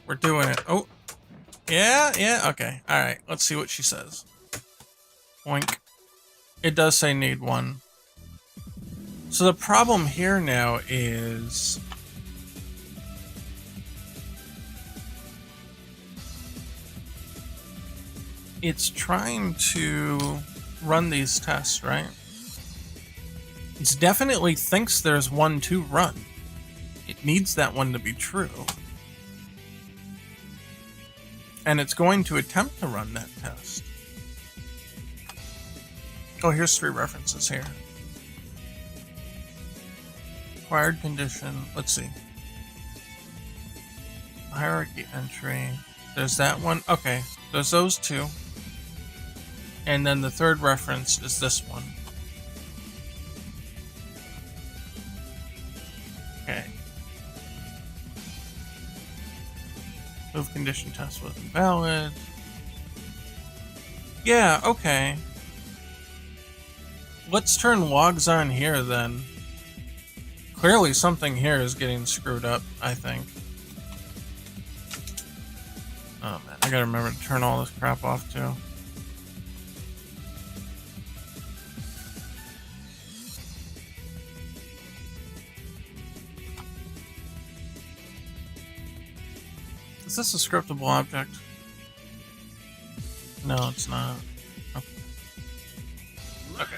We're doing it. Oh. Yeah, okay. Alright, let's see what she says. Oink. It does say need 1. So the problem here now is it's trying to run these tests, right? It definitely thinks there's 1 to run. It needs that one to be true. And it's going to attempt to run that test. Oh, here's 3 references here. Required condition. Let's see. Hierarchy entry. There's that one. Okay, there's those 2. And then the 3rd reference is this one. Okay. Move condition test was invalid. Yeah, okay. Let's turn logs on here then. Clearly something here is getting screwed up, I think. Oh man, I gotta remember to turn all this crap off too. Is this a scriptable object? No, it's not. Okay.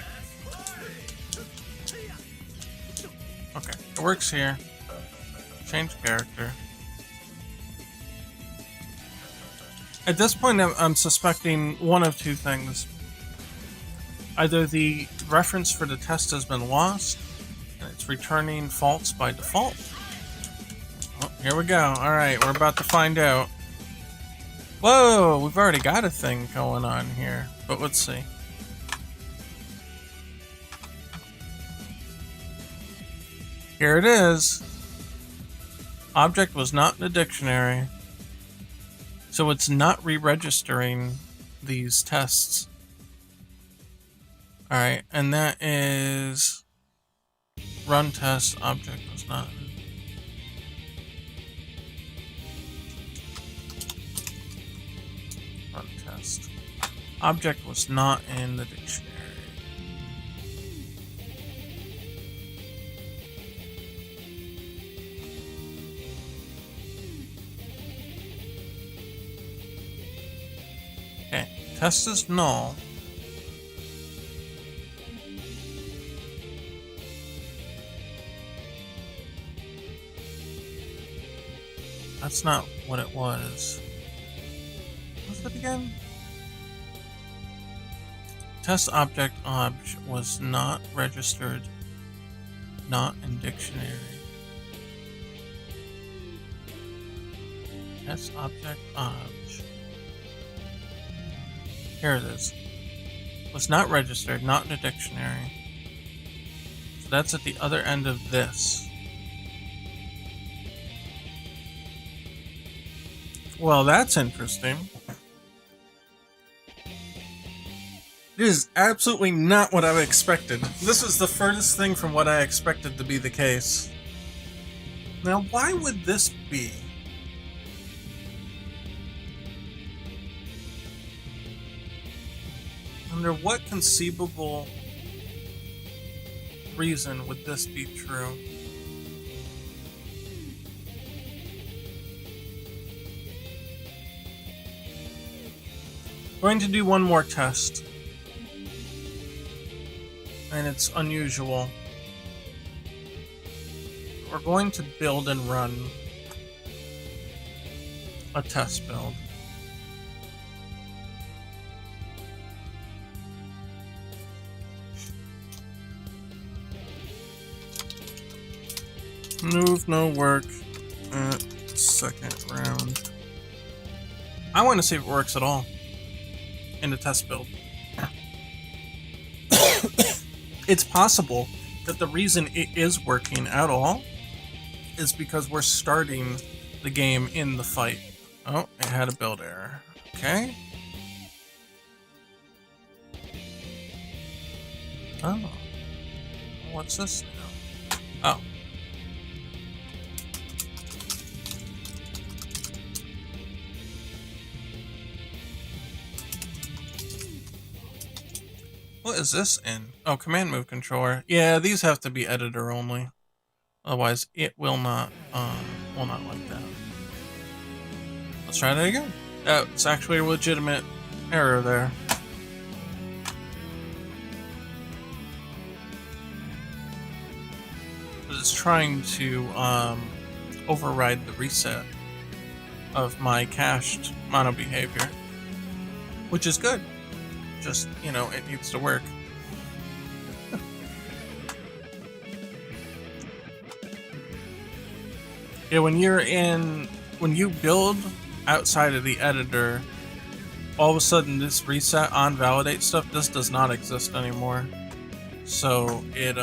Okay, it works here. Change character. At this point, I'm suspecting one of 2 things. Either the reference for the test has been lost, and it's returning false by default. Oh, here we go. Alright, we're about to find out. Whoa, we've already got a thing going on here, but let's see. Here it is. Object was not in the dictionary. So it's not re-registering these tests. Alright, and that is run test object was not. Run test. Object was not in the dictionary. Test is null. That's not what it was. What's it again? Test object was not registered, not in dictionary. Test object obj. Here it is. Was not registered, not in a dictionary. So that's at the other end of this. Well, that's interesting. This is absolutely not what I expected. This is the furthest thing from what I expected to be the case. Now, why would this be? Under what conceivable reason would this be true? Going to do one more test. And it's unusual. We're going to build and run a test build. Move, no work at second round. I want to see if it works at all in the test build. It's possible that the reason it is working at all is because we're starting the game in the fight. Oh, it had a build error. Okay. Oh. What's this now? Oh. What is this in? Oh, command move controller. Yeah, these have to be editor only. Otherwise, it will not like that. Let's try that again. It's actually a legitimate error there. It's trying to override the reset of my cached mono behavior, which is good. Just, you know, it needs to work. Yeah, when you build outside of the editor, all of a sudden this reset on validate stuff, this does not exist anymore. So it,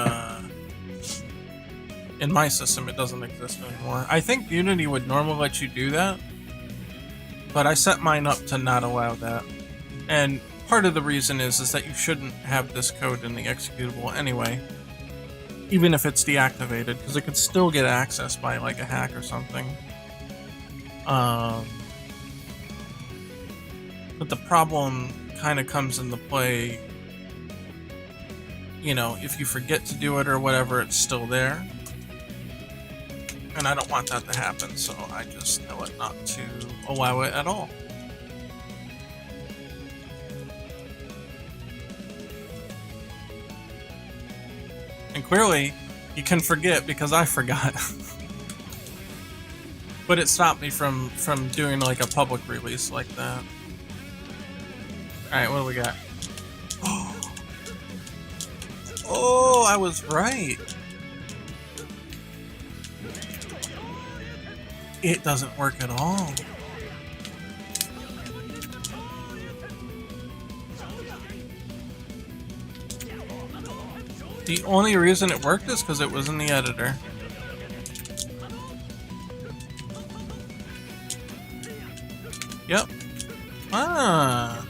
in my system, it doesn't exist anymore. I think Unity would normally let you do that, but I set mine up to not allow that. And part of the reason is that you shouldn't have this code in the executable anyway, even if it's deactivated, because it could still get accessed by like a hack or something. But the problem kind of comes into play, you know, if you forget to do it or whatever, it's still there. And I don't want that to happen, so I just tell it not to allow it at all. And clearly, you can forget because I forgot. But it stopped me from doing like a public release like that. Alright, what do we got? Oh, I was right. It doesn't work at all. The only reason it worked is because it was in the editor. Yep. Ah.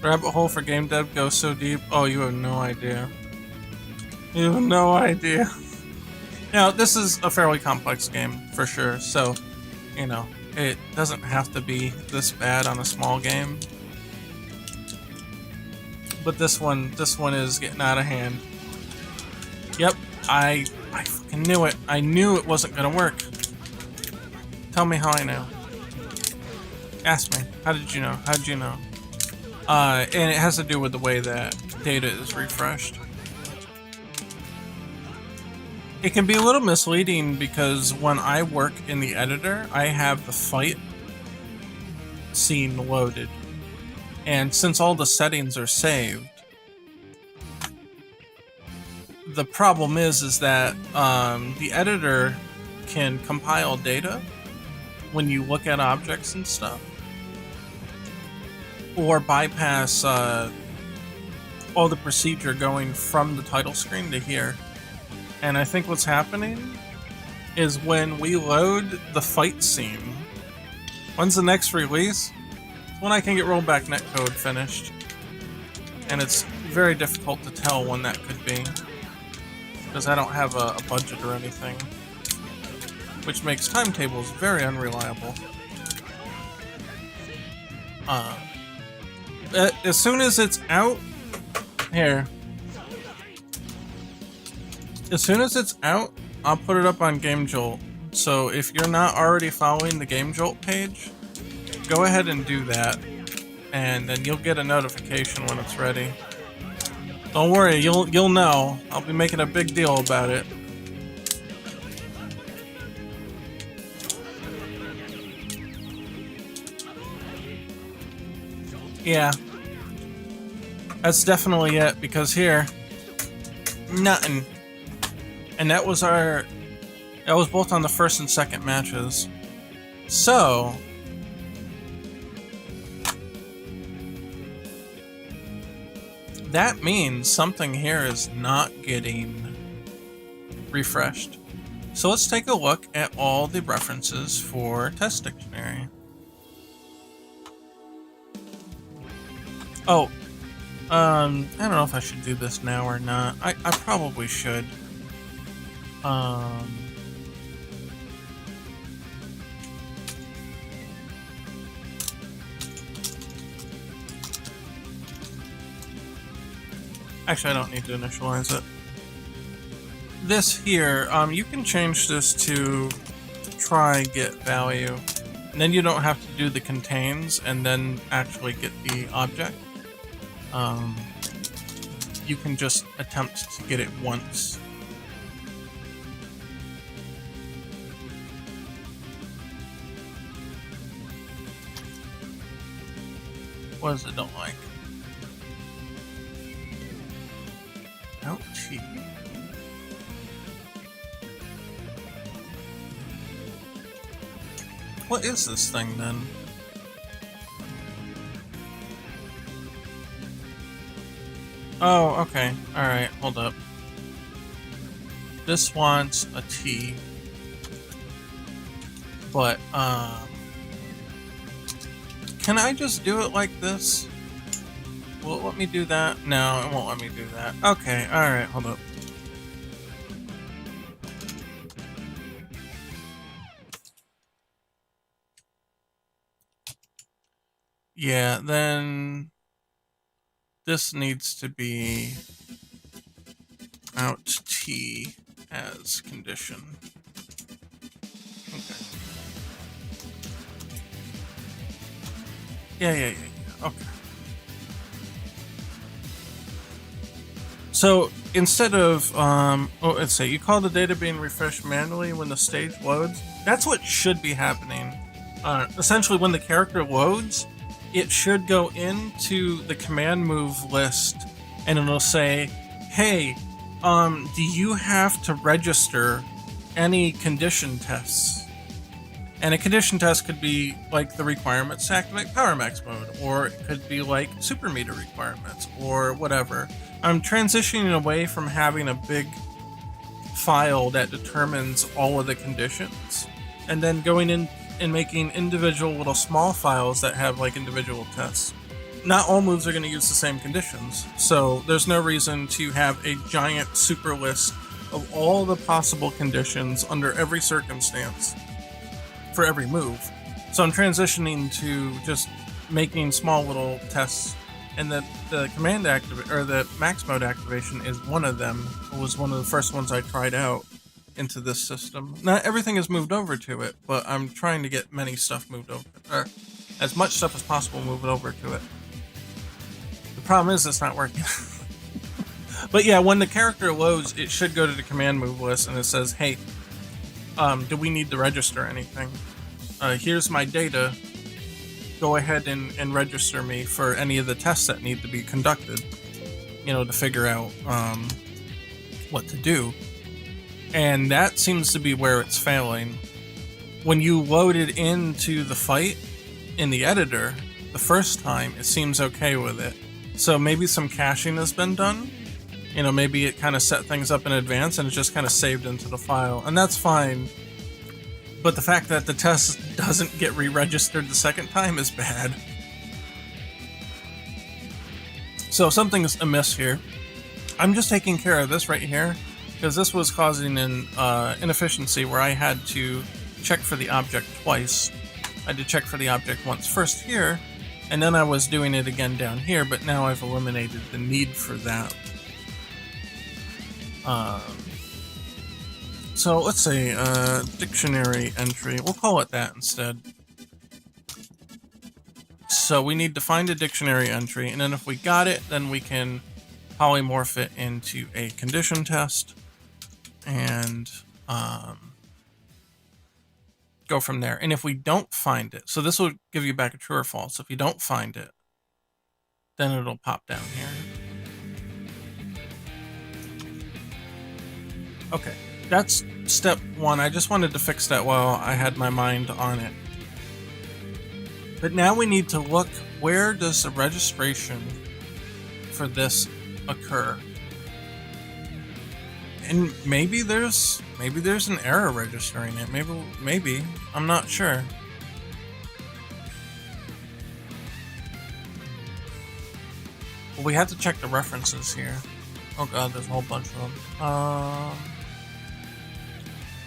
Rabbit hole for game dev goes so deep. Oh, you have no idea. You have no idea. Now, this is a fairly complex game, for sure, so, you know, it doesn't have to be this bad on a small game. But this one is getting out of hand. Yep, I fucking knew it. I knew it wasn't gonna work. Tell me how I know. Ask me. How did you know? How did you know? And it has to do with the way that data is refreshed. It can be a little misleading because when I work in the editor, I have the fight scene loaded. And since all the settings are saved, the problem is that the editor can compile data when you look at objects and stuff, or bypass all the procedure going from the title screen to here. And I think what's happening is when we load the fight scene, when's the next release? It's when I can get rollback netcode finished. And it's very difficult to tell when that could be, because I don't have a budget or anything, which makes timetables very unreliable. As soon as it's out, here. As soon as it's out, I'll put it up on GameJolt. So if you're not already following the GameJolt page, go ahead and do that, and then you'll get a notification when it's ready. Don't worry, you'll know. I'll be making a big deal about it. Yeah. That's definitely it, because here, nothing. And that was both on the first and second matches. So, that means something here is not getting refreshed. So let's take a look at all the references for Test Dictionary. Oh, I don't know if I should do this now or not. I probably should. Actually, I don't need to initialize it. This here, you can change this to try get value, and then you don't have to do the contains and then actually get the object. You can just attempt to get it once. What does it don't like? Ouchie. What is this thing then? Oh, okay. Alright, hold up. This wants a T. But, can I just do it like this? Will it let me do that? No, it won't let me do that. Okay, alright, hold up. Yeah, then this needs to be out T as condition. Okay. Yeah. Okay. So instead of let's say you call the data being refreshed manually when the stage loads. That's what should be happening. Essentially, when the character loads, it should go into the command move list, and it'll say, "Hey, do you have to register any condition tests?" And a condition test could be like the requirements to activate Power Max mode, or it could be like super meter requirements, or whatever. I'm transitioning away from having a big file that determines all of the conditions, and then going in and making individual little small files that have like individual tests. Not all moves are going to use the same conditions, so there's no reason to have a giant super list of all the possible conditions under every circumstance for every move. So I'm transitioning to just making small little tests, and the command activate or the max mode activation is one of them. It was one of the first ones I tried out into this system. Not everything is moved over to it, but I'm trying to get many stuff moved over, or as much stuff as possible moved over to it. The problem is it's not working. But yeah, when the character loads, it should go to the command move list, and it says, "Hey, do we need to register anything? Here's my data. Go ahead and register me for any of the tests that need to be conducted, to figure out what to do." And that seems to be where it's failing. When you load it into the fight in the editor the first time, it seems okay with it. So maybe some caching has been done. You know, maybe it kind of set things up in advance and it's just kind of saved into the file, and that's fine. But the fact that the test doesn't get re-registered the second time is bad. So something's amiss here. I'm just taking care of this right here because this was causing an inefficiency where I had to check for the object twice. I had to check for the object once first here, and then I was doing it again down here, but now I've eliminated the need for that. So let's say dictionary entry. We'll call it that instead. So we need to find a dictionary entry, and then if we got it, then we can polymorph it into a condition test and go from there. And if we don't find it, so this will give you back a true or false. If you don't find it, then it'll pop down here. Okay, that's step one. I just wanted to fix that while I had my mind on it. But now we need to look, where does the registration for this occur? And maybe there's an error registering it. Maybe I'm not sure. Well, we have to check the references here. Oh god, there's a whole bunch of them.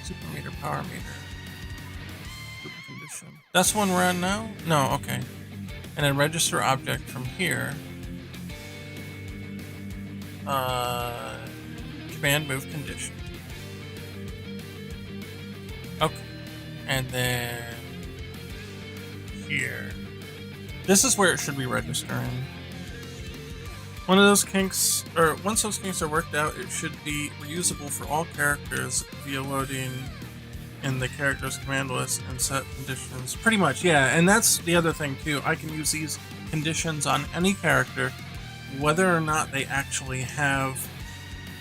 Supermeter, power meter, super condition. That's one we're on now? No, okay. And then register object from here. Command move condition. Okay. And then here. This is where it should be registering. One of those kinks, or once those kinks are worked out, it should be reusable for all characters via loading in the character's command list and set conditions. Pretty much, yeah. And that's the other thing too. I can use these conditions on any character, whether or not they actually have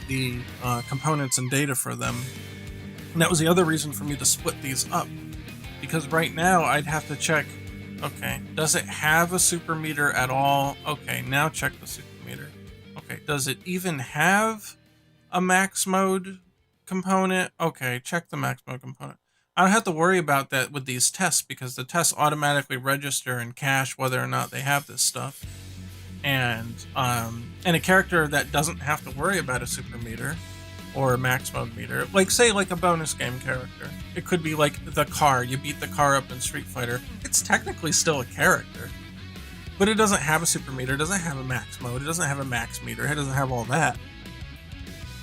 the components and data for them. And that was the other reason for me to split these up, because right now I'd have to check, okay, does it have a super meter at all? Okay, now check the super meter. Okay, does it even have a max mode component? Okay, check the max mode component. I don't have to worry about that with these tests because the tests automatically register and cache whether or not they have this stuff. And a character that doesn't have to worry about a super meter or a max mode meter, like say like a bonus game character. It could be like the car. You beat the car up in Street Fighter. It's technically still a character, but it doesn't have a super meter, it doesn't have a max mode, it doesn't have a max meter, it doesn't have all that.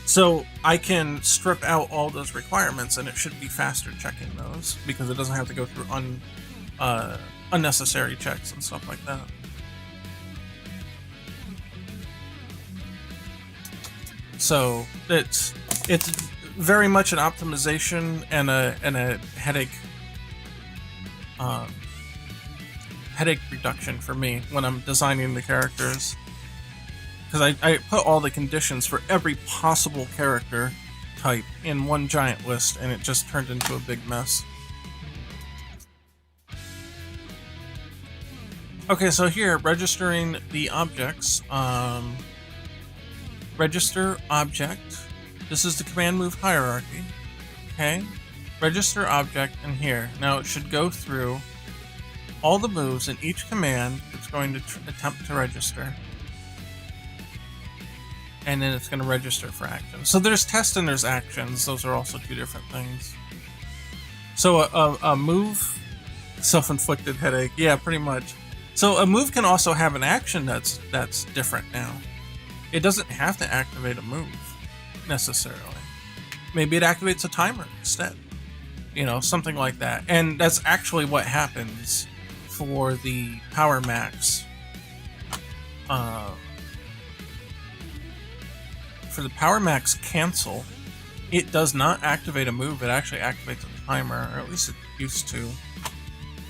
So I can strip out all those requirements and it should be faster checking those because it doesn't have to go through unnecessary checks and stuff like that. So it's very much an optimization and a headache reduction for me when I'm designing the characters, because I put all the conditions for every possible character type in one giant list and it just turned into a big mess. Okay, so here, registering the objects. Register object. This is the command move hierarchy. Okay. Register object in here. Now it should go through all the moves in each command it's going to attempt to register. And then it's going to register for action. So there's test and there's actions. Those are also two different things. So a move, self-inflicted headache. Yeah, pretty much. So a move can also have an action that's different now. It doesn't have to activate a move, necessarily. Maybe it activates a timer instead. You know, something like that. And that's actually what happens for the Power Max. For the Power Max cancel, it does not activate a move, it actually activates a timer, or at least it used to.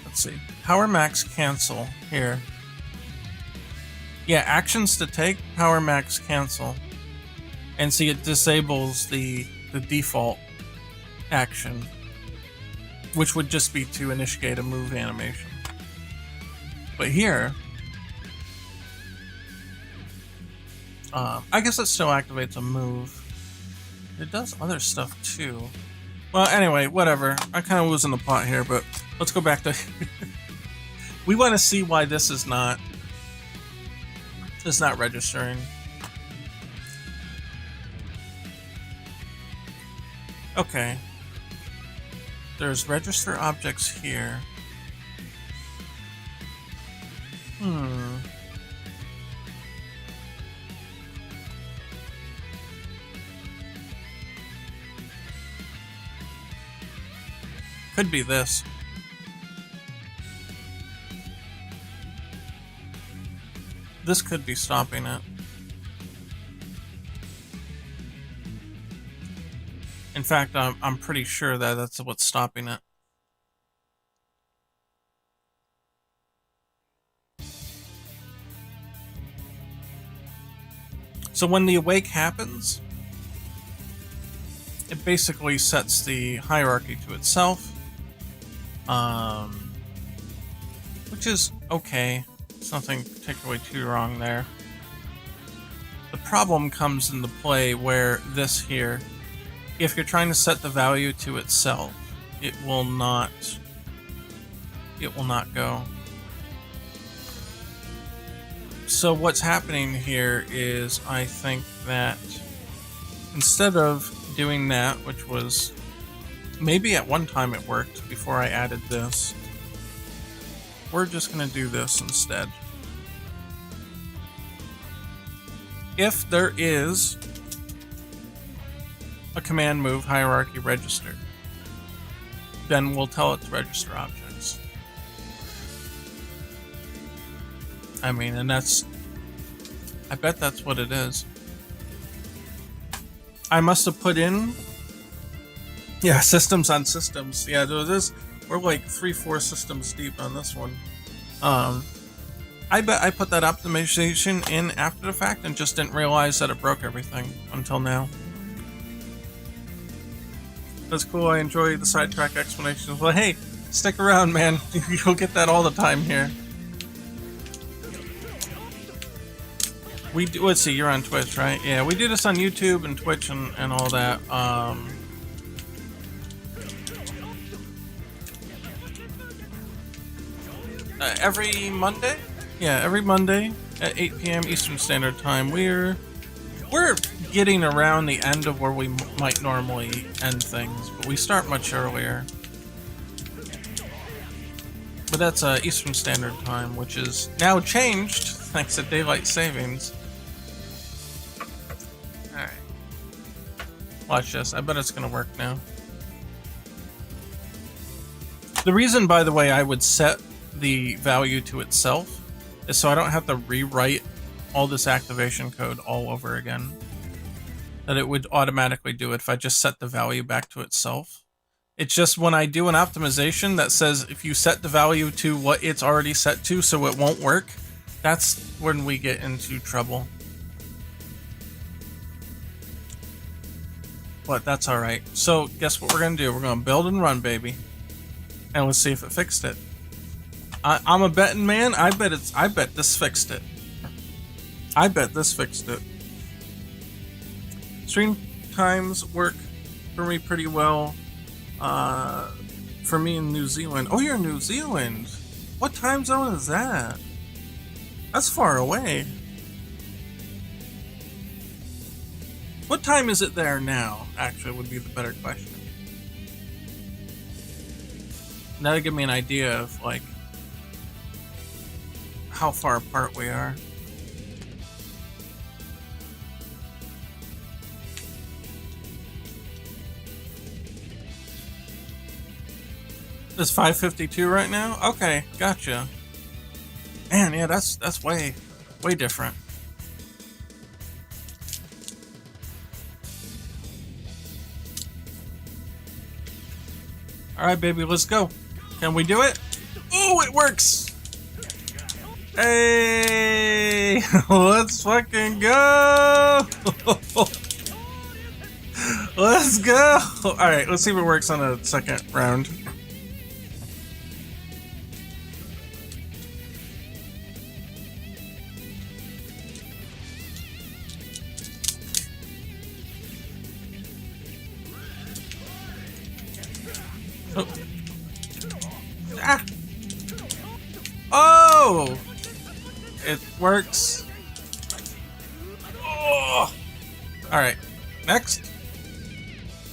Let's see. Power Max cancel here. Yeah, actions to take, Power Max cancel. And see, it disables the default action, which would just be to initiate a move animation. But here, I guess it still activates a move. It does other stuff too. Well, anyway, whatever. I'm kind of losing the plot here, but let's go back to... We want to see why this is not registering. Okay. There's register objects here. Could be this. This could be stopping it. In fact, I'm pretty sure that that's what's stopping it. So when the awake happens, it basically sets the hierarchy to itself, which is okay. It's nothing particularly too wrong there. The problem comes into play where this here, if you're trying to set the value to itself, it will not go. So what's happening here is, I think that instead of doing that, which was maybe at one time it worked before I added this, we're just going to do this instead. If there is a command move hierarchy register, then we'll tell it to register objects. I mean, and I bet that's what it is. I must have put in, yeah, systems on systems. Yeah, there is. We're like 3-4 systems deep on this one. I bet I put that optimization in after the fact and just didn't realize that it broke everything until now. That's cool. I enjoy the sidetrack explanations. Well, hey, stick around, man. You'll get that all the time here. We do, let's see, you're on Twitch, right? Yeah, we do this on YouTube and Twitch and all that. Every Monday? Yeah, every Monday at 8 p.m. Eastern Standard Time. We're getting around the end of where we might normally end things, but we start much earlier. But that's Eastern Standard Time, which is now changed thanks to daylight savings. Alright. Watch this. I bet it's gonna work now. The reason, by the way, I would set the value to itself is so I don't have to rewrite all this activation code all over again. That it would automatically do it if I just set the value back to itself. It's just when I do an optimization that says if you set the value to what it's already set to so it won't work, that's when we get into trouble. But that's alright. So guess what we're gonna do? We're gonna build and run, baby. And let's see if it fixed it. I'm a betting man. I bet this fixed it. I bet this fixed it. Stream times work for me pretty well. For me in New Zealand. Oh, you're in New Zealand. What time zone is that? That's far away. What time is it there now? Actually, would be the better question. That'll give me an idea of like how far apart we are. It's 5:52 right now? Okay, gotcha. Man, yeah, that's way different. Alright, baby, let's go. Can we do it? Oh, it works! Hey! Let's fucking go! Let's go! Alright, let's see if it works on a second round. Oh! It works. Oh! Alright, next.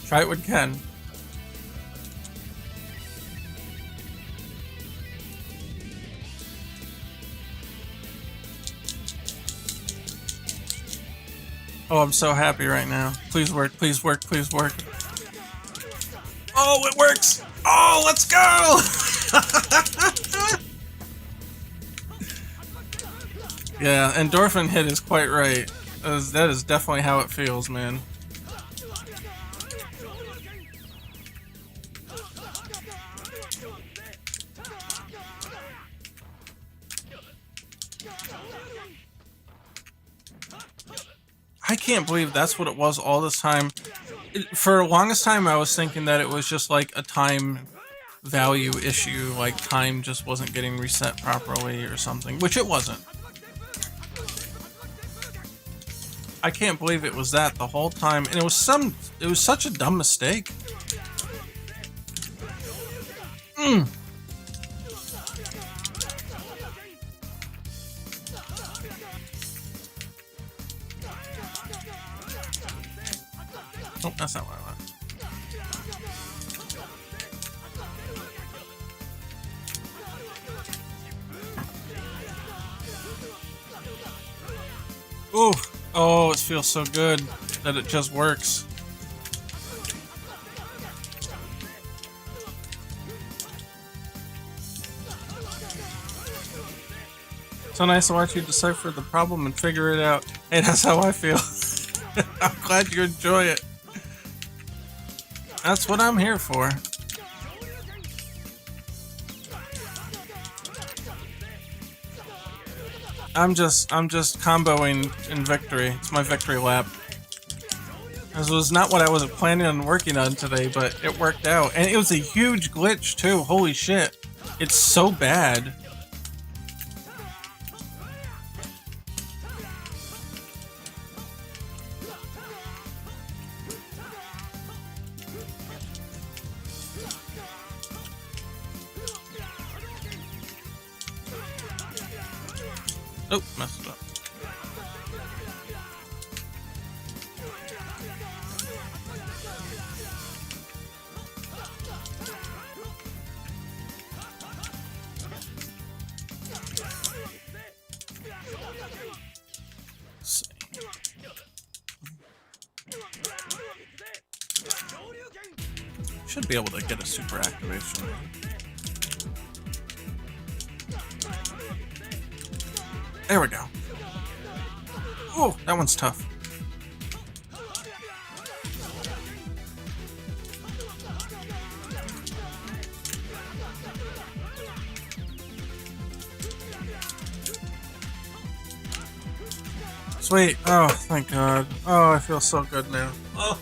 Try it with Ken. Oh, I'm so happy right now. Please work, please work, please work. Oh, it works! Oh, let's go! Yeah, endorphin hit is quite right. That is definitely how it feels, man. I can't believe that's what it was all this time. For the longest time, I was thinking that it was just like a time value issue, like time just wasn't getting reset properly or something, which it wasn't. I can't believe it was that the whole time, and it was such a dumb mistake. Oh, that's not what I want. Ooh, oh, it feels so good that it just works. So nice to watch you decipher the problem and figure it out. Hey, that's how I feel. I'm glad you enjoy it. That's what I'm here for. I'm just comboing in victory. It's my victory lap. This was not what I was planning on working on today, but it worked out. And it was a huge glitch too. Holy shit. It's so bad. Oh, messed it up. Let's see. Should be able to get a super activation. There we go. Oh, that one's tough. Sweet. Oh, thank God. Oh, I feel so good now. Oh.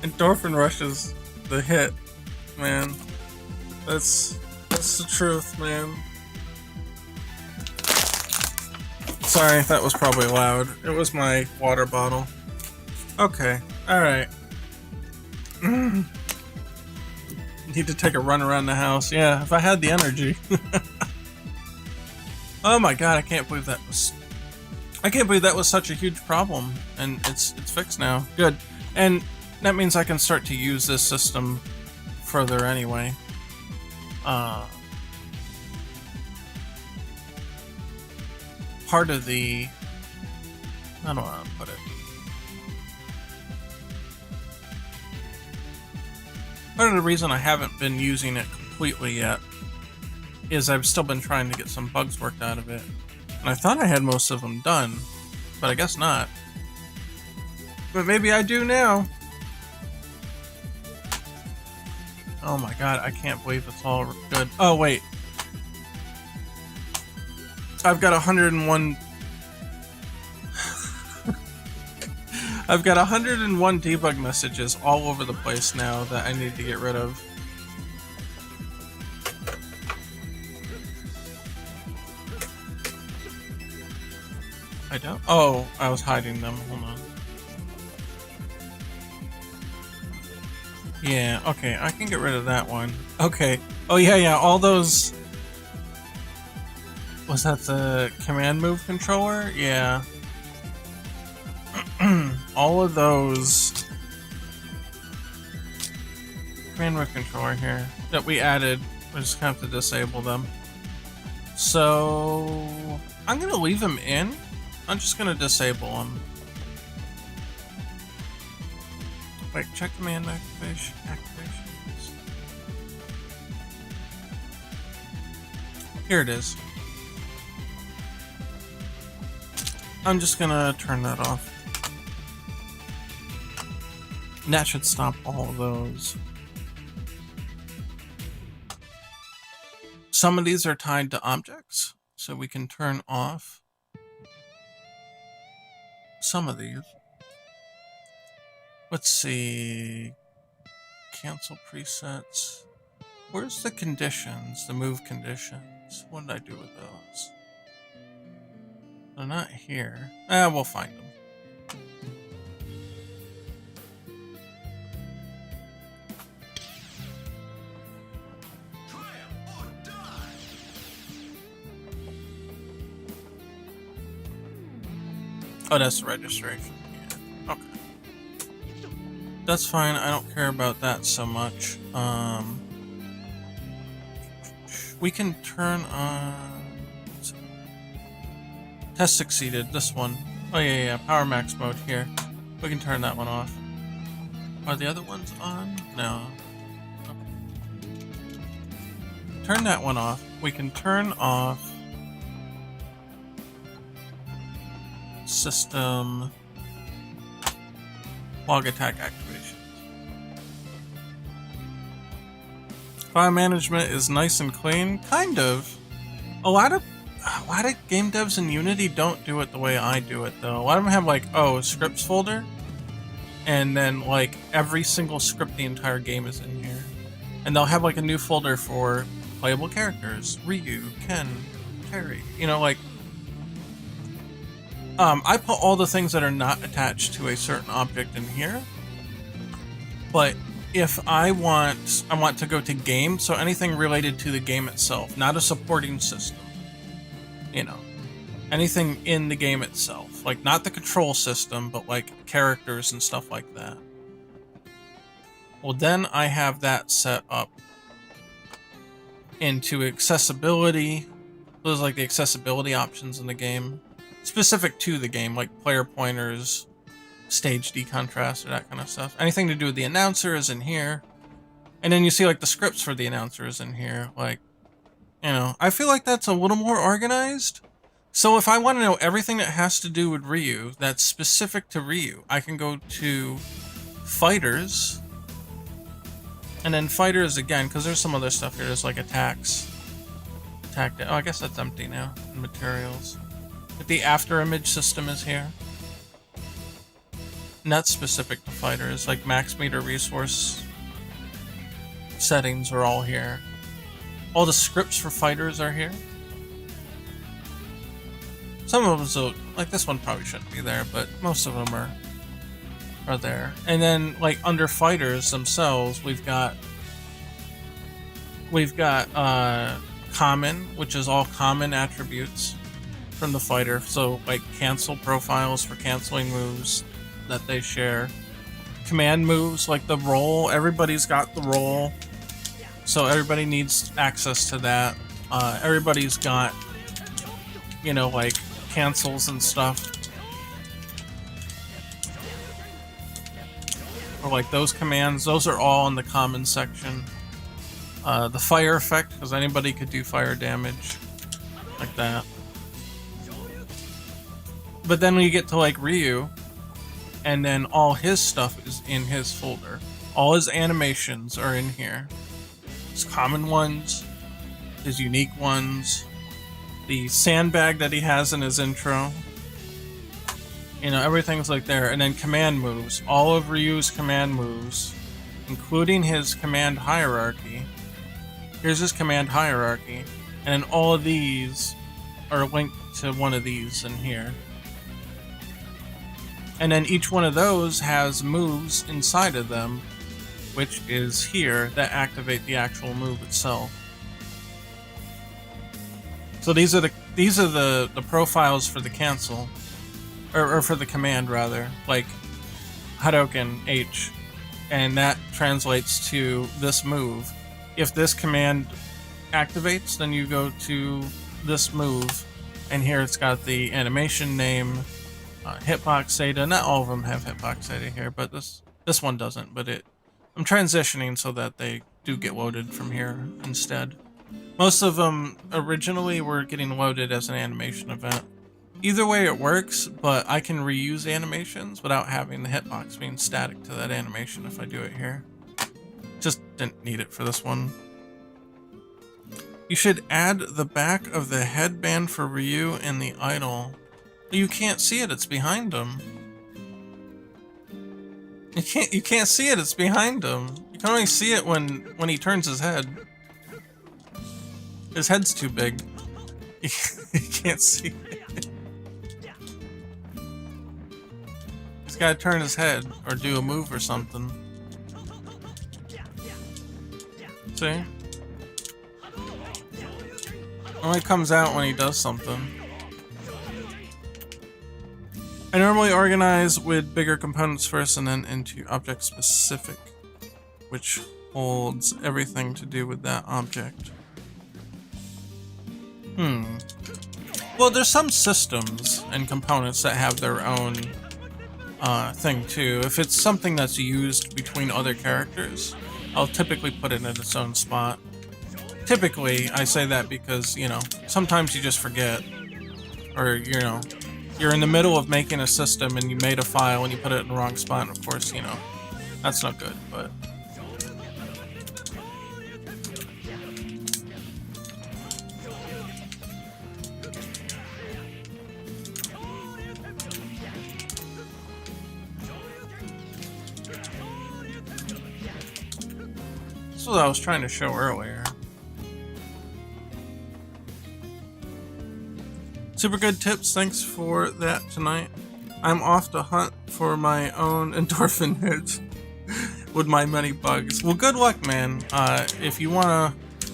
Endorphin rushes the hit, man. That's the truth, man. Sorry, that was probably loud. It was my water bottle. Okay, alright. Need to take a run around the house. Yeah, if I had the energy. Oh my God, I can't believe that was such a huge problem. And it's fixed now. Good. And that means I can start to use this system further anyway. Part of the... I don't know how to put it. Part of the reason I haven't been using it completely yet is I've still been trying to get some bugs worked out of it. And I thought I had most of them done, but I guess not. But maybe I do now. Oh my God, I can't believe it's all good. Oh wait. I've got 101... I've got 101 debug messages all over the place now that I need to get rid of. I don't... Oh, I was hiding them. Hold on. Yeah, okay, I can get rid of that one. Okay. Oh yeah, all those Was that the command move controller? Yeah. All of those command move controller here that we added, we just have to disable them. So I'm gonna leave them in. I'm just gonna disable them. Wait, check command activations. Here it is. I'm just gonna turn that off. And that should stop all of those. Some of these are tied to objects, so we can turn off some of these. Let's see. Cancel presets. Where's the conditions? The move conditions. What did I do with those? They're not here. We'll find them. Oh, that's the registration. Yeah. Okay. That's fine. I don't care about that so much. We can turn on... Test succeeded. This one. Oh, yeah. Power max mode here. We can turn that one off. Are the other ones on? No. Okay. Turn that one off. We can turn off... System log attack activation. File management is nice and clean, kind of. A lot of game devs in Unity don't do it the way I do it though. A lot of them have like, oh, scripts folder, and then like every single script the entire game is in here, and they'll have like a new folder for playable characters, Ryu, Ken, Terry, you know, like. I put all the things that are not attached to a certain object in here, but if I want to go to game, so anything related to the game itself, not a supporting system, you know, anything in the game itself, like not the control system, but like characters and stuff like that. Well, then I have that set up into accessibility. Those are like the accessibility options in the game. Specific to the game, like player pointers, stage decontrast, or that kind of stuff. Anything to do with the announcer is in here. And then you see like the scripts for the announcer is in here. Like, you know, I feel like that's a little more organized. So if I want to know everything that has to do with Ryu, that's specific to Ryu, I can go to Fighters. And then Fighters again, because there's some other stuff here. There's like attacks. Oh, I guess that's empty now. Materials. But the after image system is here. And that's specific to fighters, like max meter resource settings are all here. All the scripts for fighters are here. Some of them, like this one probably shouldn't be there, but most of them are there. And then like under fighters themselves, we've got common, which is all common attributes from the fighter, so like cancel profiles for canceling moves that they share. Command moves, like the roll, everybody's got the roll, so everybody needs access to that. Everybody's got, you know, like cancels and stuff. Or like those commands, those are all in the common section. The fire effect, because anybody could do fire damage, like that. But then we get to like Ryu, and then all his stuff is in his folder. All his animations are in here. His common ones, his unique ones, the sandbag that he has in his intro. You know, everything's like there. And then command moves. All of Ryu's command moves, including his command hierarchy. Here's his command hierarchy. And then all of these are linked to one of these in here. And then each one of those has moves inside of them, which is here, that activate the actual move itself. So these are the these are the profiles for the cancel, or for the command rather, like Hadoken H, and that translates to this move. If this command activates, then you go to this move, and here it's got the animation name, hitbox data. Not all of them have hitbox data here, but this one doesn't. But I'm transitioning so that they do get loaded from here instead. Most of them originally were getting loaded as an animation event. Either way it works, but I can reuse animations without having the hitbox being static to that animation if I do it here. Just didn't need it for this one. You should add the back of the headband for Ryu in the idol. You can't see it, it's behind him. You can't see it, it's behind him. You can only see it when he turns his head. His head's too big. You can't see it. He's gotta turn his head or do a move or something. See? Only comes out when he does something. I normally organize with bigger components first and then into object specific, which holds everything to do with that object. Well, there's some systems and components that have their own thing too. If it's something that's used between other characters, I'll typically put it in its own spot. Typically, I say that because, you know, sometimes you just forget, or, you know, you're in the middle of making a system and you made a file and you put it in the wrong spot, and of course, you know, that's not good, but... This is what I was trying to show earlier. Super good tips, thanks for that tonight. I'm off to hunt for my own endorphin hits with my many bugs. Well, good luck, man. If you want to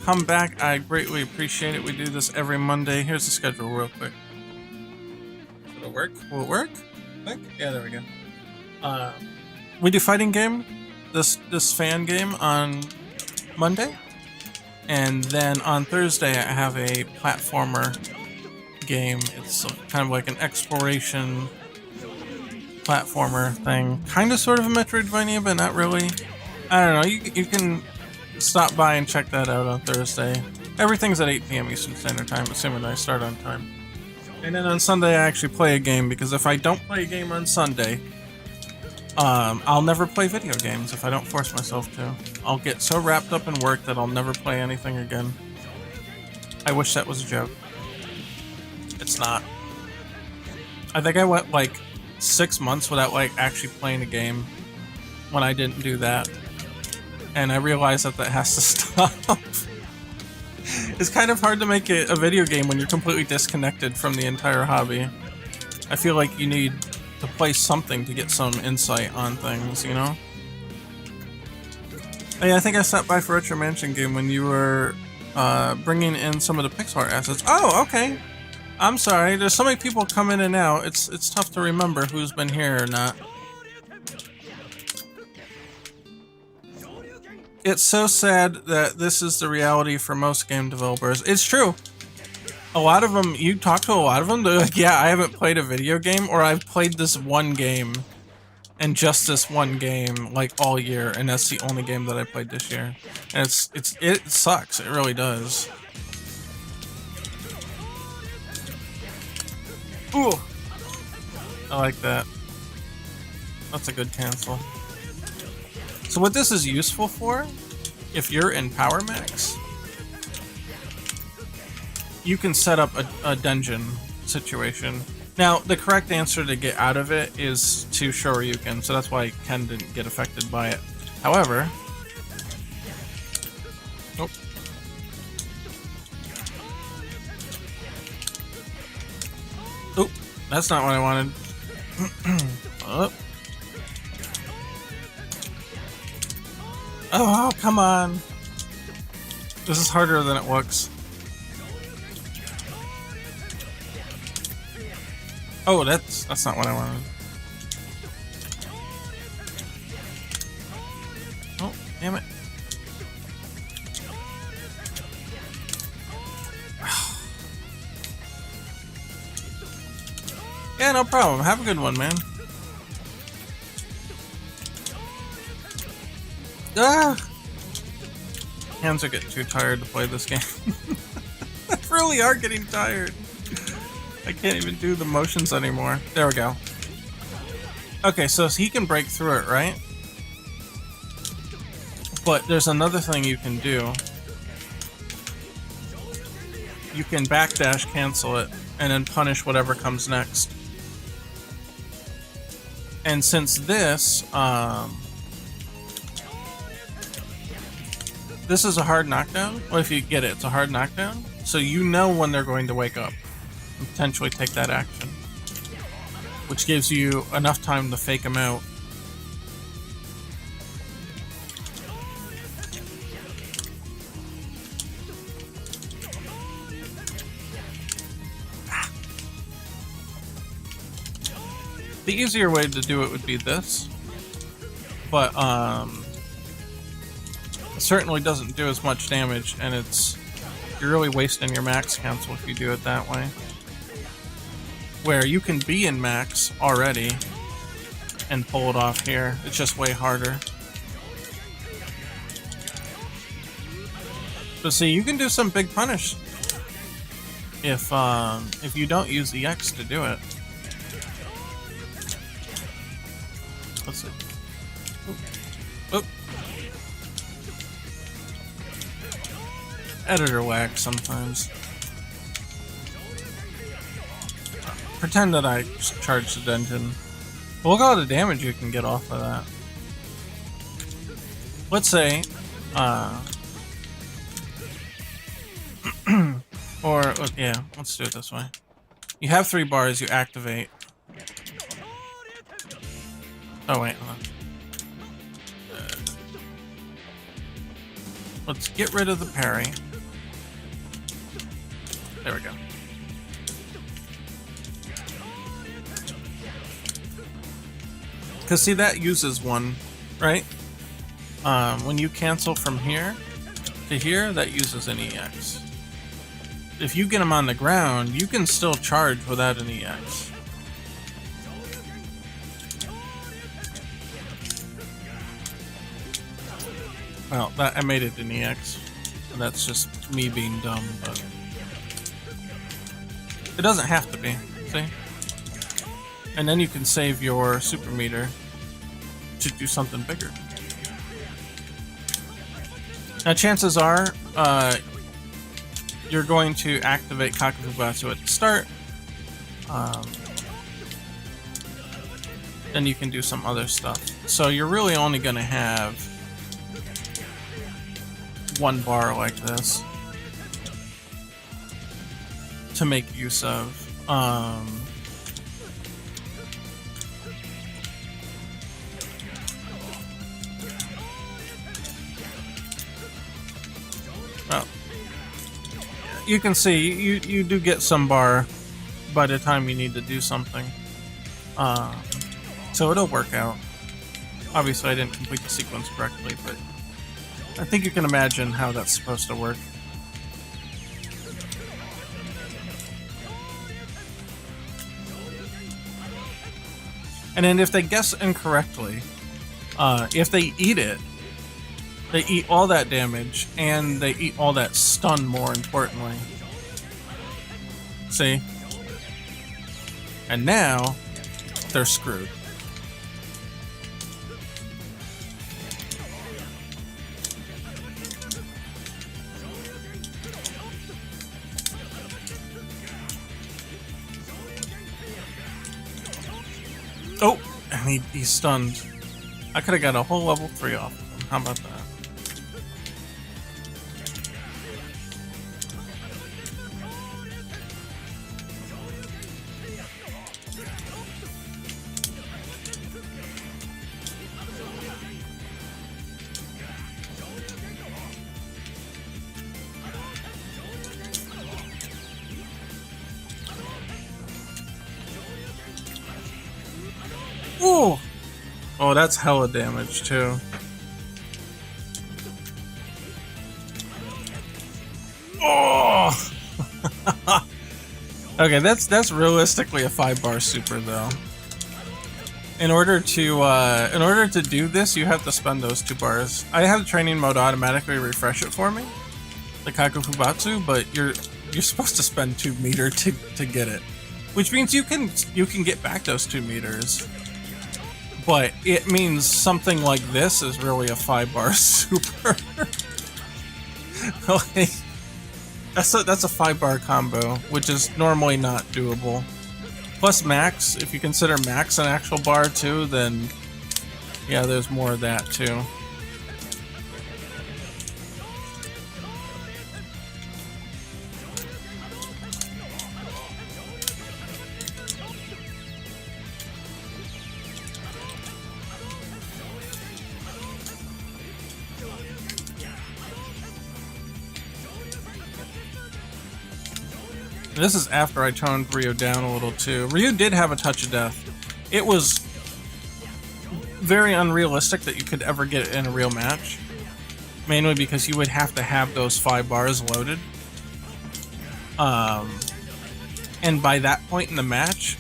come back, I greatly appreciate it. We do this every Monday. Here's the schedule real quick. Will it work? Will it work? Click? Yeah, there we go. We do fighting game, this fan game on Monday. And then on Thursday, I have a platformer game. It's kind of like an exploration platformer thing. Kind of sort of a Metroidvania, but not really. I don't know. You can stop by and check that out on Thursday. Everything's at 8 p.m. Eastern Standard Time, assuming I start on time. And then on Sunday, I actually play a game, because if I don't play a game on Sunday, I'll never play video games if I don't force myself to. I'll get so wrapped up in work that I'll never play anything again. I wish that was a joke. It's not. I think I went like 6 months without like actually playing a game when I didn't do that. And I realized that has to stop. It's kind of hard to make it a video game when you're completely disconnected from the entire hobby. I feel like you need to play something to get some insight on things, you know? Hey, I think I stopped by for Retro Mansion game when you were bringing in some of the Pixar assets. Oh, okay. I'm sorry, there's so many people come in and out, it's tough to remember who's been here or not. It's so sad that this is the reality for most game developers. It's true. A lot of them, you talk to a lot of them, they're like, yeah, I haven't played a video game, or I've played this one game, and just this one game, like, all year, and that's the only game that I played this year. And it sucks, it really does. Ooh! I like that. That's a good cancel. So what this is useful for, if you're in Power Max, you can set up a dungeon situation. Now, the correct answer to get out of it is to Shoryuken, so that's why Ken didn't get affected by it. However... Oh. Oh, that's not what I wanted. Oh. Oh, come on. This is harder than it looks. Oh, that's not what I wanted. Oh, damn it. Yeah, no problem. Have a good one, man. Ah! Hands are getting too tired to play this game. I really are getting tired. I can't even do the motions anymore. There we go. Okay, so he can break through it, right? But there's another thing you can do. You can backdash cancel it and then punish whatever comes next. And since this is a hard knockdown, well, if you get it, it's a hard knockdown, so you know when they're going to wake up and potentially take that action, which gives you enough time to fake them out. The easier way to do it would be this, but it certainly doesn't do as much damage, and you're really wasting your max cancel if you do it that way. Where you can be in max already and pull it off here, it's just way harder. But see, you can do some big punish if you don't use the X to do it. Let's see. Oop. Oop. Editor lag sometimes. Pretend that I charged the engine. Look at all the damage you can get off of that. Let's say, or yeah, let's do it this way. You have 3 bars, you activate. Oh wait, hold on. Let's get rid of the parry. There we go. Because see, that uses 1, right? When you cancel from here to here, that uses an EX. If you get them on the ground, you can still charge without an EX. Well, I made it an EX. That's just me being dumb, but it doesn't have to be, see? And then you can save your super meter to do something bigger. Now, chances are, you're going to activate Kakufubatsu at the start. Then you can do some other stuff. So you're really only going to have 1 bar like this to make use of. Well, you can see you do get some bar by the time you need to do something. So it'll work out. Obviously, I didn't complete the sequence correctly, but I think you can imagine how that's supposed to work. And then if they guess incorrectly, if they eat it, they eat all that damage, and they eat all that stun, more importantly. See? And now, they're screwed. Oh, and he's stunned. I could have got a whole level 3 off of him. How about that? Ooh! Oh, that's hella damage too. Oh! Okay, that's realistically a 5-bar super though. In order to do this, you have to spend those 2 bars. I have training mode automatically refresh it for me, the Kaku Fubatsu, but you're supposed to spend 2 meter to get it, which means you can get back those 2 meters. But it means something like this is really a 5-bar super. Like, that's a 5-bar combo, which is normally not doable. Plus max, if you consider max an actual bar too, then yeah, there's more of that too. This is after I toned Ryu down a little too. Ryu did have a touch of death. It was very unrealistic that you could ever get it in a real match. Mainly because you would have to have those 5 bars loaded. And by that point in the match,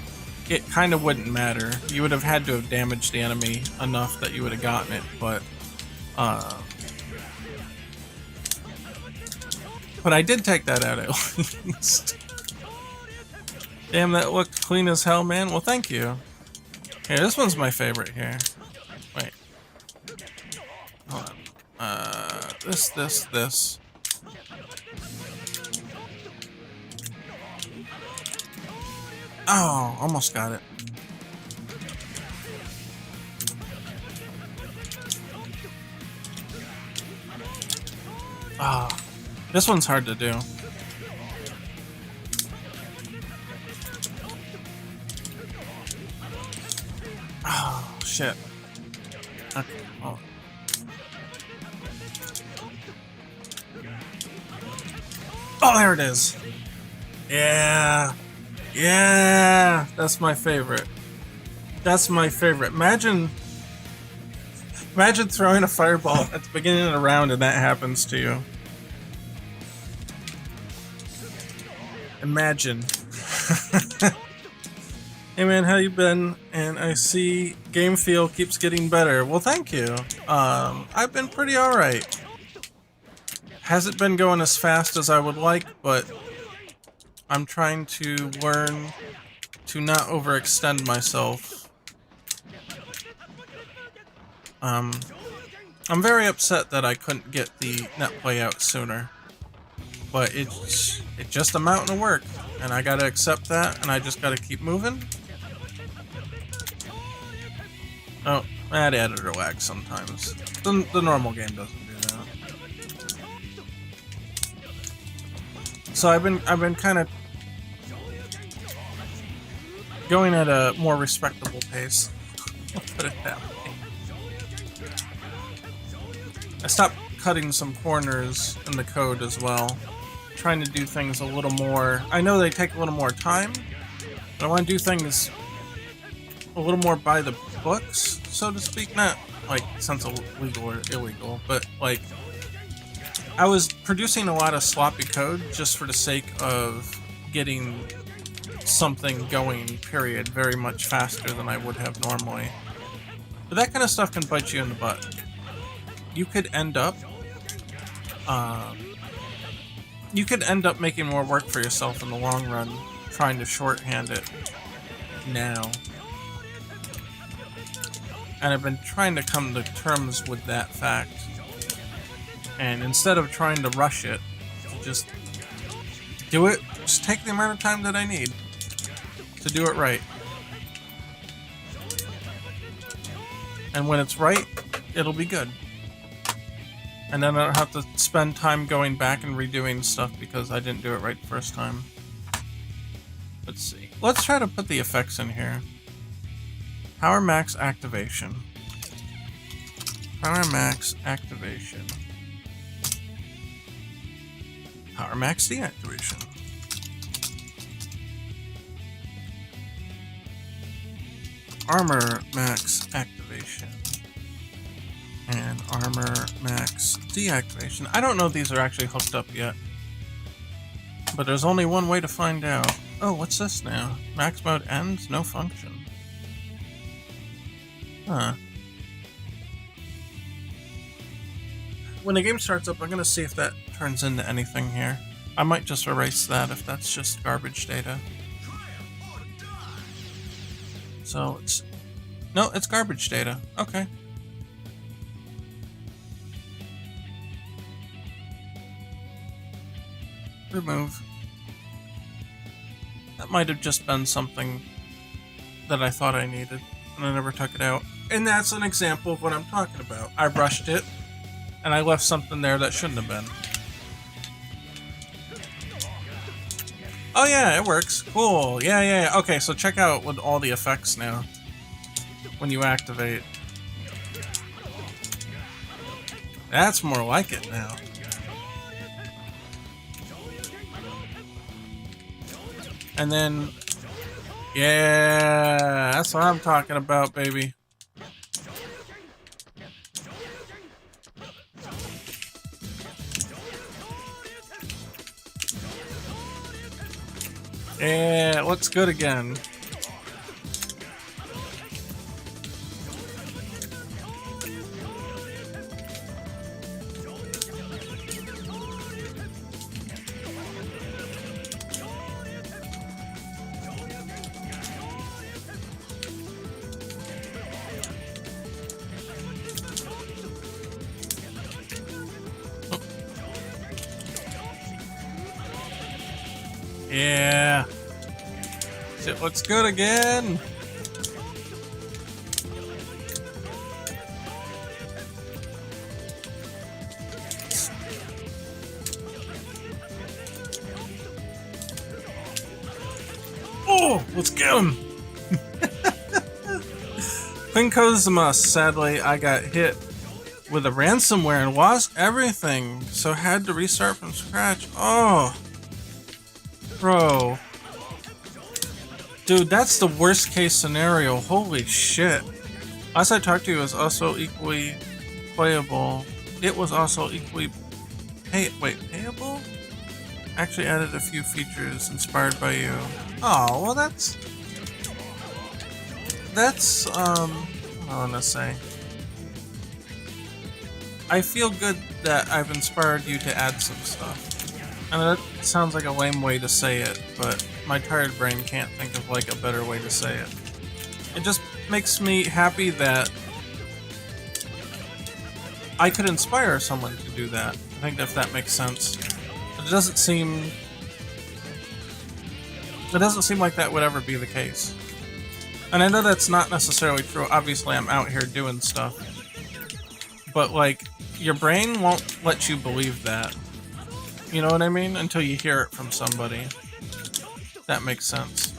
it kind of wouldn't matter. You would have had to have damaged the enemy enough that you would have gotten it, but I did take that out at least. Damn, that looked clean as hell, man. Well, thank you. Here, this one's my favorite here. Wait. Hold on. This. Oh, almost got it. Ah, this one's hard to do. Oh, shit. Okay, oh. Oh, there it is. Yeah. Yeah. That's my favorite. That's my favorite. Imagine throwing a fireball at the beginning of the round and that happens to you. Imagine. Hey man, how you been? And I see game feel keeps getting better. Well, thank you. I've been pretty alright. Hasn't been going as fast as I would like, but I'm trying to learn to not overextend myself. I'm very upset that I couldn't get the net play out sooner. But it's just a mountain of work, and I gotta accept that, and I just gotta keep moving. Oh, that editor lags sometimes. The normal game doesn't do that. So I've been kind of going at a more respectable pace. I'll put it that way. I stopped cutting some corners in the code as well. Trying to do things a little more. I know they take a little more time, but I want to do things a little more by the books, so to speak. Not like sense of legal or illegal, but like I was producing a lot of sloppy code just for the sake of getting something going, period, very much faster than I would have normally. But that kind of stuff can bite you in the butt. You could end up making more work for yourself in the long run, trying to shorthand it now. And I've been trying to come to terms with that fact. And instead of trying to rush it, just do it, just take the amount of time that I need to do it right. And when it's right, it'll be good. And then I don't have to spend time going back and redoing stuff because I didn't do it right the first time. Let's see. Let's try to put the effects in here. Power max activation. Power max activation. Power max deactivation. armor max activation and armor max deactivation. I don't know if these are actually hooked up yet, but there's only one way to find out. Oh, what's this now? Max mode ends, no function. Huh. When the game starts up, I'm gonna see if that turns into anything here. I might just erase that if that's just garbage data. So it's... No, it's garbage data. Okay. Remove. That might have just been something that I thought I needed, and I never took it out. And that's an example of what I'm talking about. I rushed it, and I left something there that shouldn't have been. Oh yeah, it works. Cool. Yeah. Okay, so check out with all the effects now. When you activate. That's more like it now. And then... Yeah, that's what I'm talking about, baby. Yeah, it looks good again. Yeah. Shit looks good again. Oh, let's get him. Queen Cosima, sadly, I got hit with a ransomware and lost everything, so had to restart from scratch. Oh. Bro. Dude, that's the worst case scenario. Holy shit. Last I talked to you was also equally playable. It was also equally payable? Actually added a few features inspired by you. Oh, well that's what I wanna say. I feel good that I've inspired you to add some stuff. And that sounds like a lame way to say it, but my tired brain can't think of like a better way to say it. It just makes me happy that I could inspire someone to do that. I think if that makes sense. It doesn't seem like that would ever be the case. And I know that's not necessarily true. Obviously, I'm out here doing stuff. But like, your brain won't let you believe that. You know what I mean? Until you hear it from somebody. That makes sense.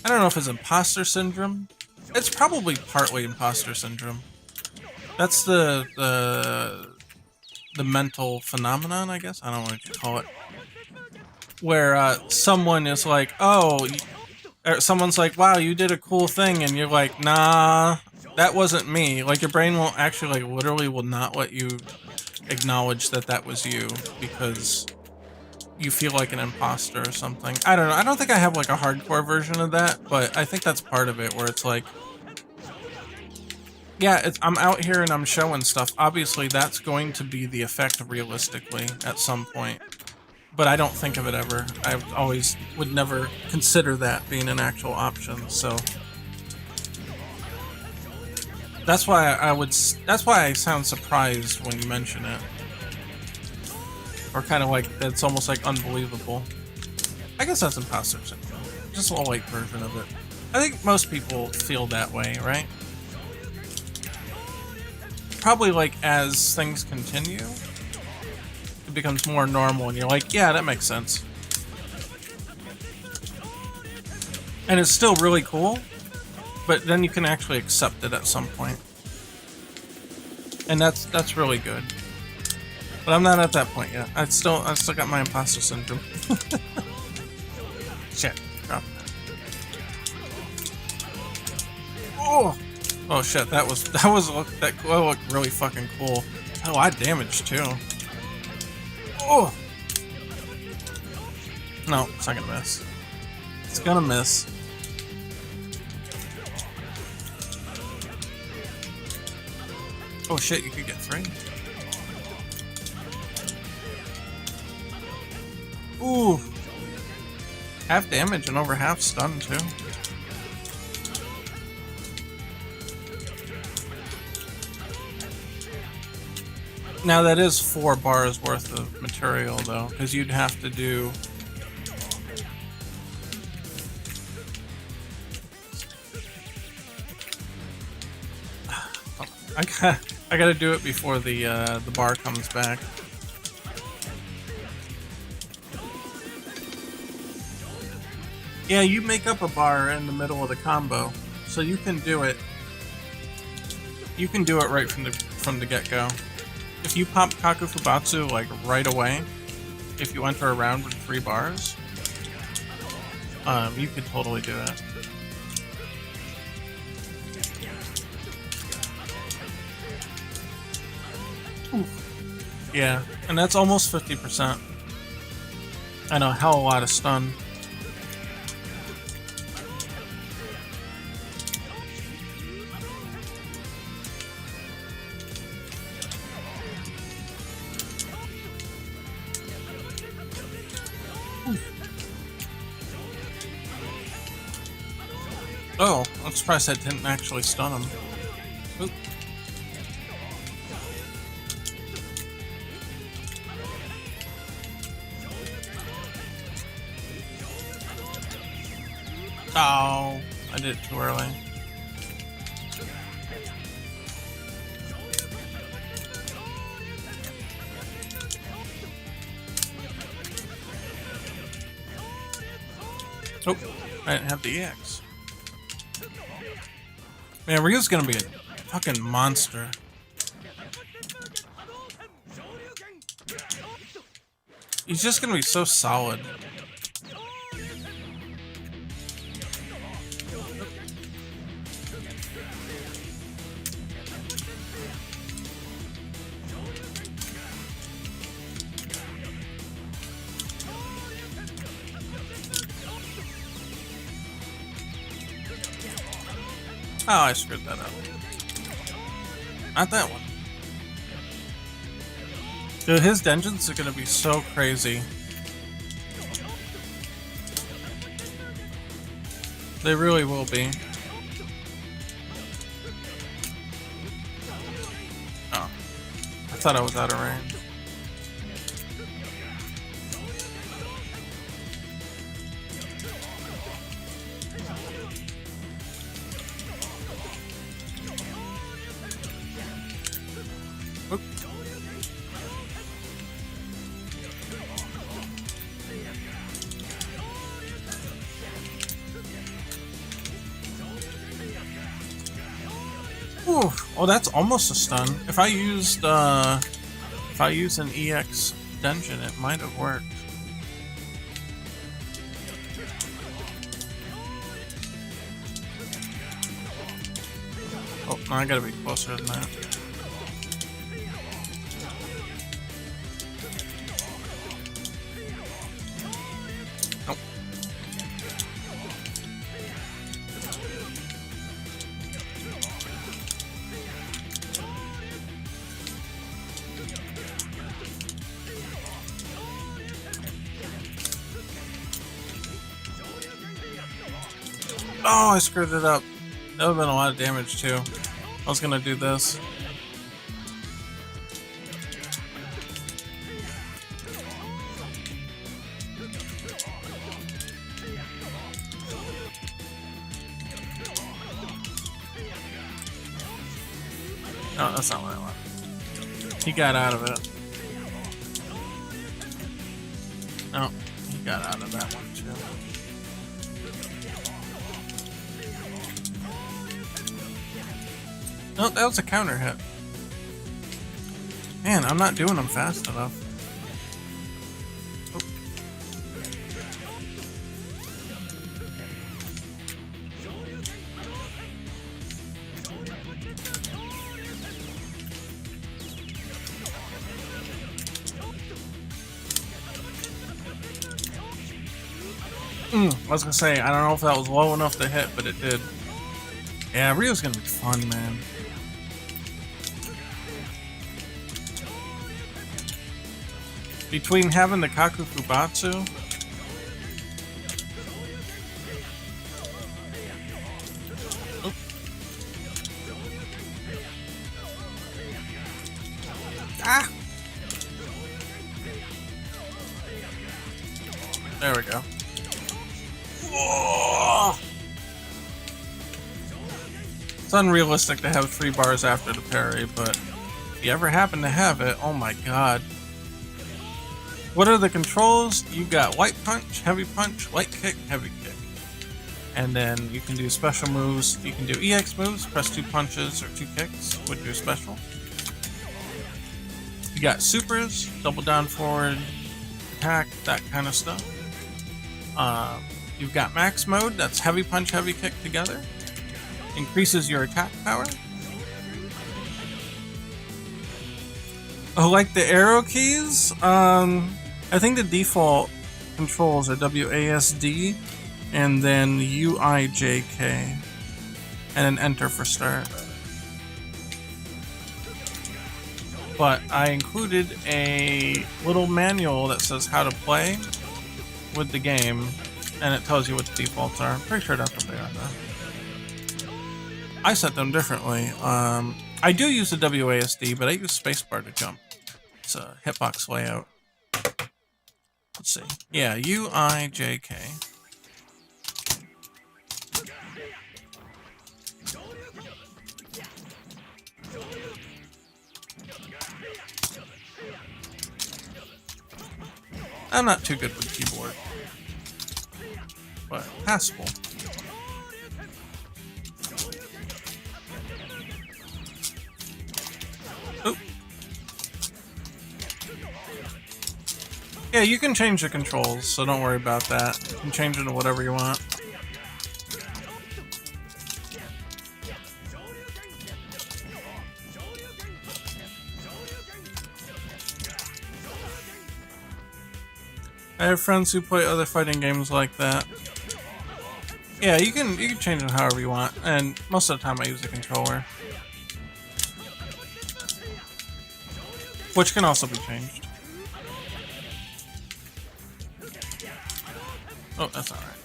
I don't know if it's imposter syndrome. It's probably partly imposter syndrome. That's the mental phenomenon, I guess. I don't know what you call it. Where someone is like, oh, or someone's like, wow, you did a cool thing, and you're like, nah, that wasn't me. Like, your brain won't actually, like, literally will not let you acknowledge that that was you because you feel like an imposter or something. I don't know. I don't think I have, like, a hardcore version of that, but I think that's part of it, where it's like, yeah, I'm out here and I'm showing stuff. Obviously, that's going to be the effect realistically at some point. But I don't think of it ever. I always would never consider that being an actual option, so... That's why that's why I sound surprised when you mention it. Or kind of like, it's almost like unbelievable. I guess that's imposter syndrome. Just a light version of it. I think most people feel that way, right? Probably like as things continue, it becomes more normal and you're like, yeah, that makes sense. And it's still really cool, but then you can actually accept it at some point. And that's really good. But I'm not at that point yet. I still got my imposter syndrome. Shit. Drop that. Oh! Oh shit, that looked really fucking cool. Oh, I damaged too. Oh! No, it's not gonna miss. It's gonna miss. Oh shit, you could get 3. Ooh! Half damage and over half stun too. Now that is 4 bars worth of material though, because you'd have to do... I gotta do it before the bar comes back. Yeah, you make up a bar in the middle of the combo, so you can do it. You can do it right from the get-go. If you pop Kaku Fubatsu like right away, if you enter a round with 3 bars, you could totally do it. Oof. Yeah, and that's almost 50%. I know, hell a lot of stun. Oh, I'm surprised that didn't actually stun him. Oop. Oh, I did it too early. Oh, I didn't have the EX. Man, Ryu's gonna be a fucking monster. He's just gonna be so solid. Oh, I screwed that up. Not that one. Dude, his dungeons are gonna be so crazy. They really will be. Oh. I thought I was out of range. Oop. Ooh, oh, that's almost a stun. If I used an EX dungeon, it might have worked. Oh, no, I gotta be closer than that. Nope. Oh, I screwed it up. That would have been a lot of damage too. I was gonna do this. No, that's not what I want. He got out of it. No, he got out of that one too. No, that was a counter hit. Man, I'm not doing them fast enough. Oh. I was gonna say, I don't know if that was low enough to hit, but it did. Yeah, Rio's gonna be fun, man. Between having the Kaku Fubatsu ah! There we go. Whoa! It's unrealistic to have 3 bars after the parry, but if you ever happen to have it, oh my god. What are the controls? You've got light punch, heavy punch, light kick, heavy kick. And then you can do special moves. You can do EX moves, press 2 punches or 2 kicks with your special. You got supers, double down forward, attack, that kind of stuff. You've got max mode, that's heavy punch, heavy kick together. Increases your attack power. Oh, like the arrow keys? I think the default controls are WASD and then UIJK and then enter for start. But I included a little manual that says how to play with the game and it tells you what the defaults are. I'm pretty sure that's what they are though. I set them differently. I do use the WASD, but I use spacebar to jump. It's a hitbox layout. Let's see. Yeah, UIJK. I'm not too good with keyboard, but passable. Oop. Yeah, you can change the controls, so don't worry about that. You can change it to whatever you want. I have friends who play other fighting games like that. Yeah, you can change it however you want, and most of the time I use the controller, which can also be changed. Oh, that's all right.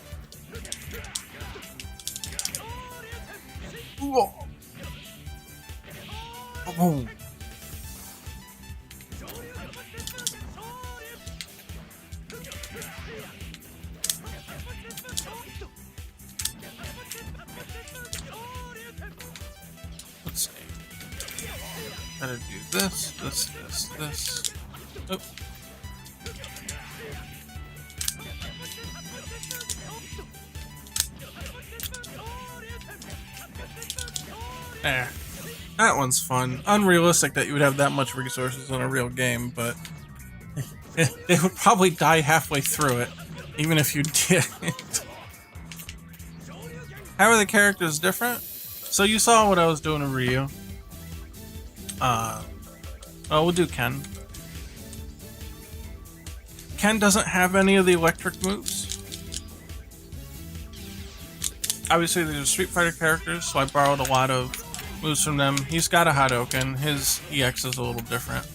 Whoa. Oh. Let's see. Gotta do this, this. Oh. There. That one's fun. Unrealistic that you would have that much resources in a real game, but they would probably die halfway through it, even if you did. How are the characters different? So you saw what I was doing in Ryu. Well, we'll do Ken. Ken doesn't have any of the electric moves. Obviously, these are Street Fighter characters, so I borrowed a lot of moves from them. He's got a Hadouken. His EX is a little different.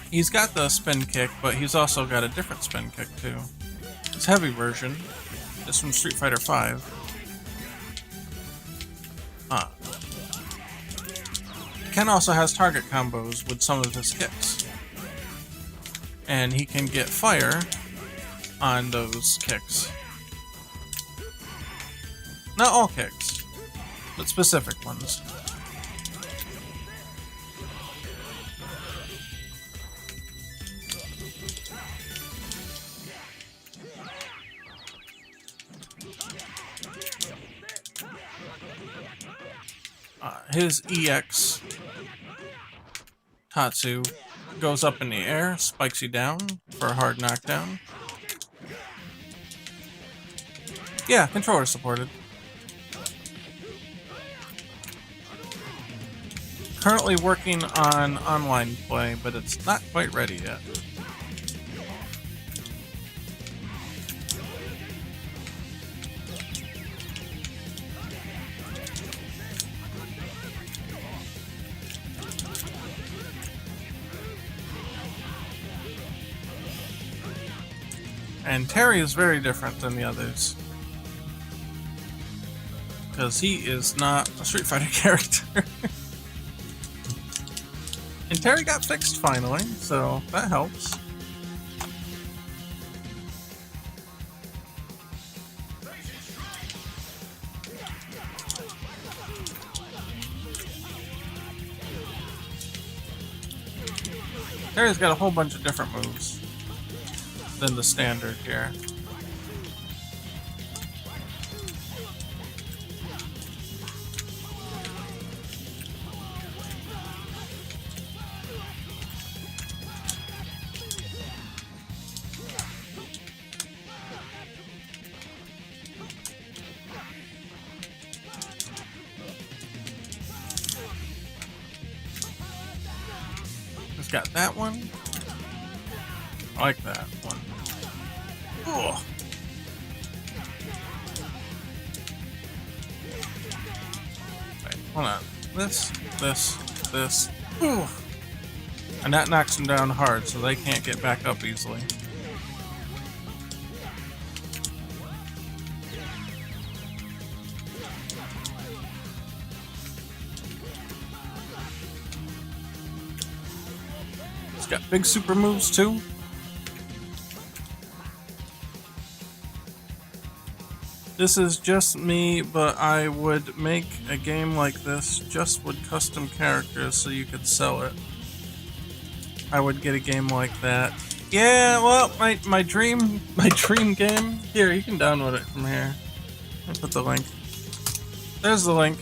He's got the spin kick, but he's also got a different spin kick too. His heavy version is from Street Fighter V. Ken also has target combos with some of his kicks. And he can get fire on those kicks. Not all kicks, but specific ones. His EX Tatsu goes up in the air, spikes you down for a hard knockdown. Yeah, controller supported. Currently working on online play, but it's not quite ready yet. And Terry is very different than the others. Because he is not a Street Fighter character. And Terry got fixed finally, so that helps. Terry's got a whole bunch of different moves than the standard here. Just got that one. I like that one. Ugh. Wait, hold on. This. Ugh. And that knocks them down hard, so they can't get back up easily. It's got big super moves too. This is just me, but I would make a game like this just with custom characters so you could sell it. I would get a game like that. Yeah, well, my dream game. Here, you can download it from here. I'll put the link. There's the link.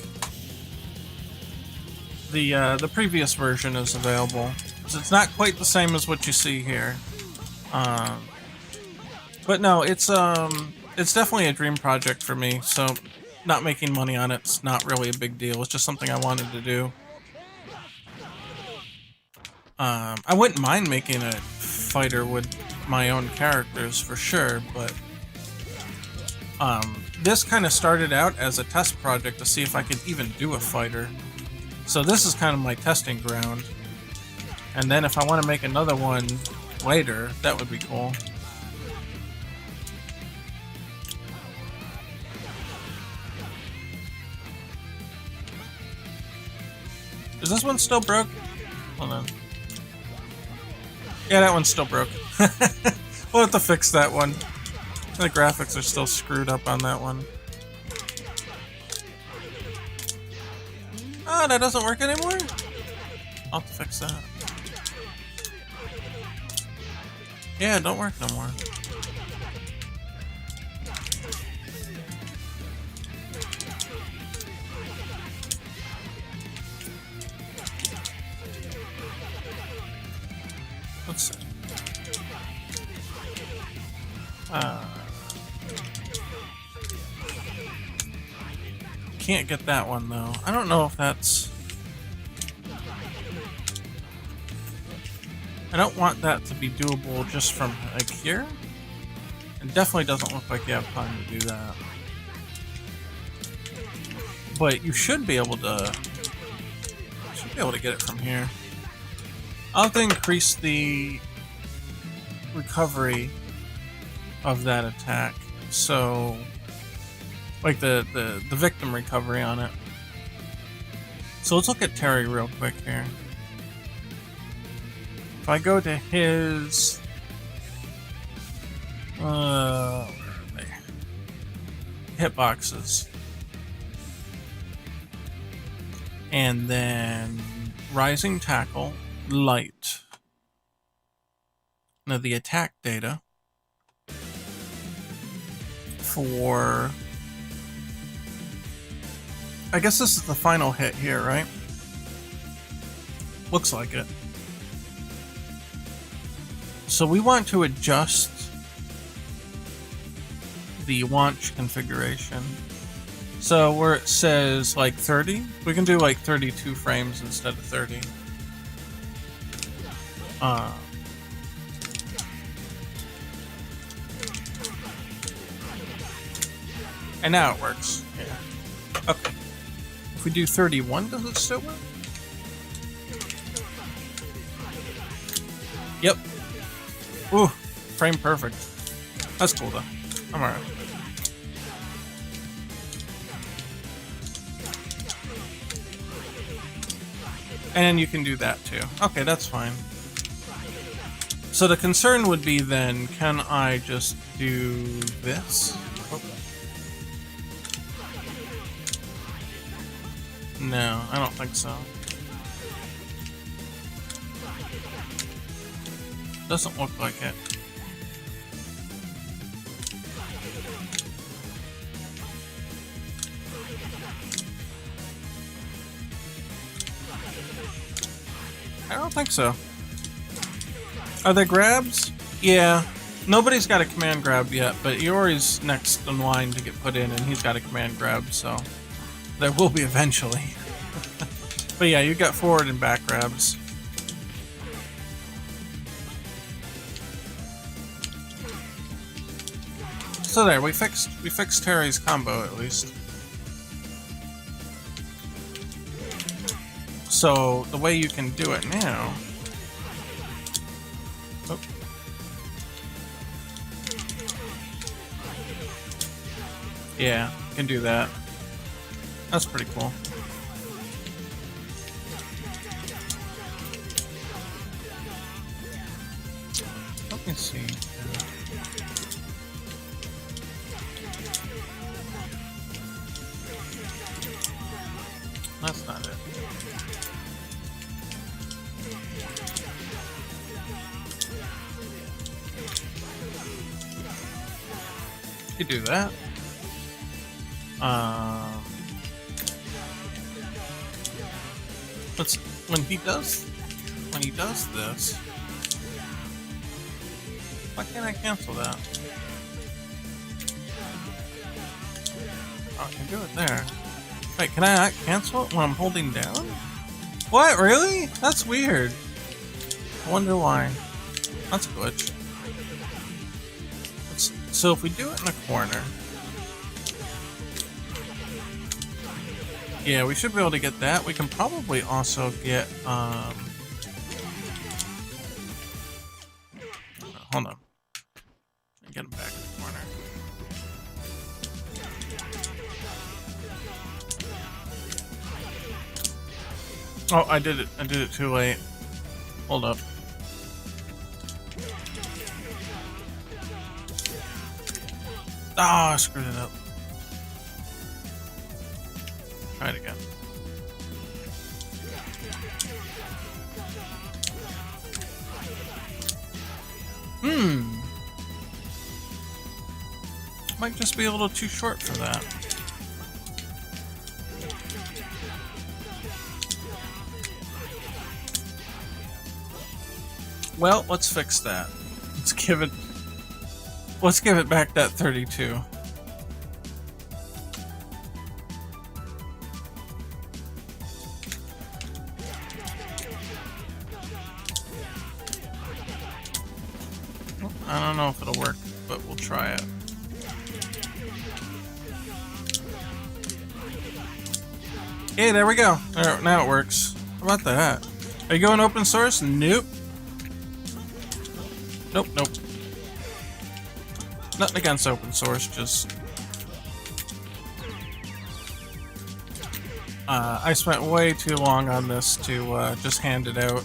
The previous version is available. So it's not quite the same as what you see here. But no, it's definitely a dream project for me, so not making money on it's not really a big deal. It's just something I wanted to do. I wouldn't mind making a fighter with my own characters for sure, but this kind of started out as a test project to see if I could even do a fighter. So this is kind of my testing ground. And then if I want to make another one later, that would be cool. Is this one still broke? Hold on. Yeah, that one's still broke. We'll have to fix that one. The graphics are still screwed up on that one. Oh, that doesn't work anymore? I'll have to fix that. Yeah, it don't work no more. Let's see. Can't get that one though. I don't know if that's... I don't want that to be doable just from like here. It definitely doesn't look like you have time to do that. But you should be able to get it from here. I'll have to increase the recovery of that attack. So like the victim recovery on it. So let's look at Terry real quick here. If I go to his where are they? Hitboxes. And then Rising Tackle, Light. Now the attack data for... I guess this is the final hit here, right? Looks like it. So we want to adjust the launch configuration. So where it says like 30, we can do like 32 frames instead of 30. And now it works. Yeah. Okay. If we do 31, does it still work? Yep. Ooh, frame perfect. That's cool though. I'm alright. And you can do that too. Okay, that's fine. So the concern would be then, can I just do this? Oh. No, I don't think so. Doesn't look like it. I don't think so. Are there grabs? Yeah. Nobody's got a command grab yet, but Iori's next in line to get put in, and he's got a command grab, so there will be eventually. But yeah, you got forward and back grabs. So there, we fixed Terry's combo at least. So the way you can do it now. Oh. Yeah, you can do that. That's pretty cool. Let me see. That's not it. You do that. Let's when he does this. Why can't I cancel that? Oh, I can do it there. Wait, can I not cancel it when I'm holding down? What, really? That's weird. I wonder why. That's a glitch. So if we do it in a corner... Yeah, we should be able to get that. We can probably also get, hold on. Get him back in the corner. Oh, I did it too late. Hold up. Oh, I screwed it up. Try it again. Might just be a little too short for that. Well, let's fix that. Let's give it back that 32. I don't know if it'll work, but we'll try it. Hey, there we go. There, now it works. How about that? Are you going open source? Nope. Nope. Nothing against open source, just... I spent way too long on this to just hand it out.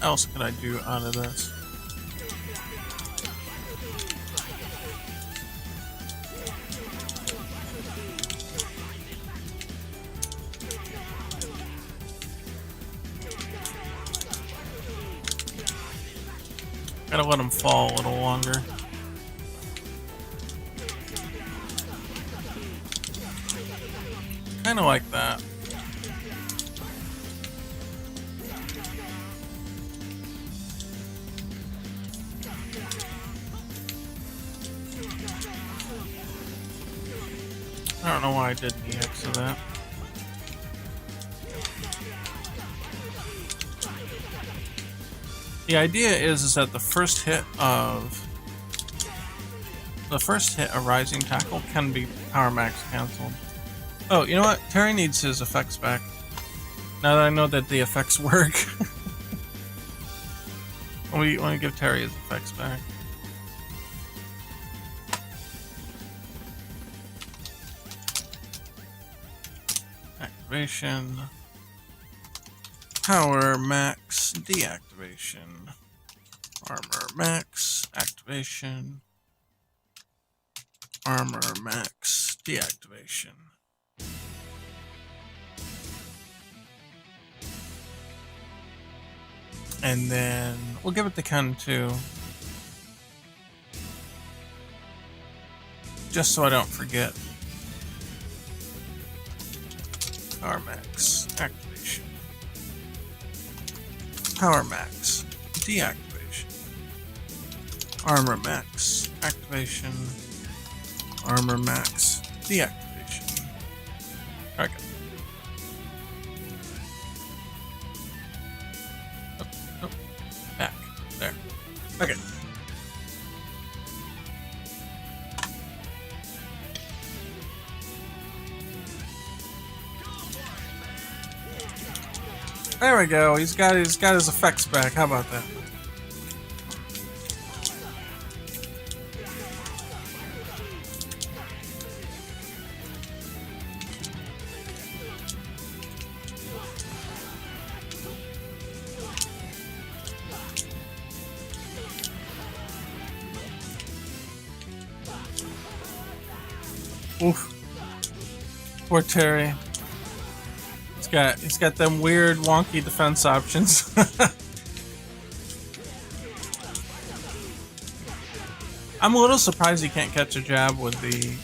else could I do out of this? Gotta let him fall a little longer. Kinda like that. I don't know why I did the X of that. The idea is that the first hit a rising tackle can be power max cancelled. Oh, you know what? Terry needs his effects back. Now that I know that the effects work. Let me give Terry his effects back. Activation. Power max deactivation. Armor max activation. Armor max deactivation. And then we'll give it to Ken too. Just so I don't forget. Power max activation. Power max deactivation. Armor max activation. Armor max deactivation. Okay. Oh, back. There. Okay. There we go. He's got his effects back. How about that? Oof. Poor Terry. He's got them weird wonky defense options. I'm a little surprised he can't catch a jab with the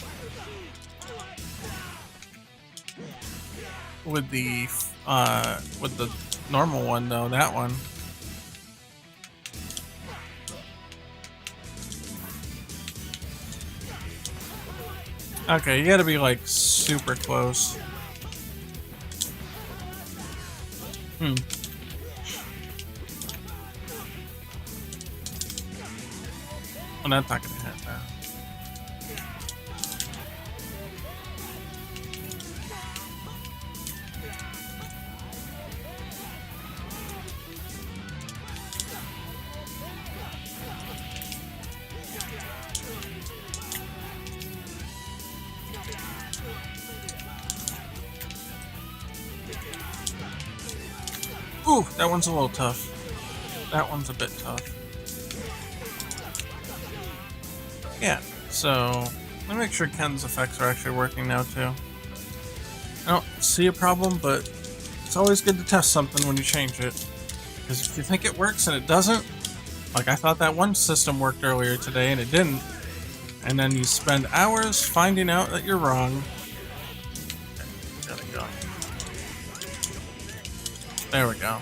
normal one though, that one. Okay, you gotta be like super close. Well, that's not gonna hit now. Ooh, that one's a little tough. That one's a bit tough. Yeah, so let me make sure Ken's effects are actually working now too. I don't see a problem, but it's always good to test something when you change it. Because if you think it works and it doesn't, like I thought that one system worked earlier today and it didn't, and then you spend hours finding out that you're wrong. Okay, gotta go. There we go.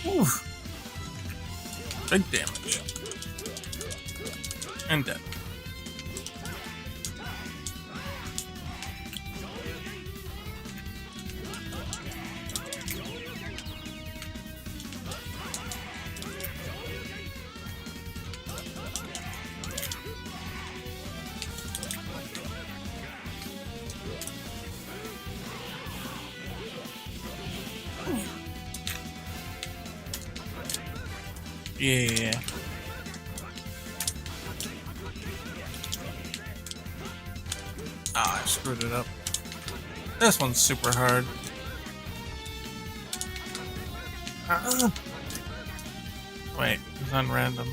Oof. Big damage. And dead. Yeah. Ah, I screwed it up. This one's super hard. Wait, it's on random.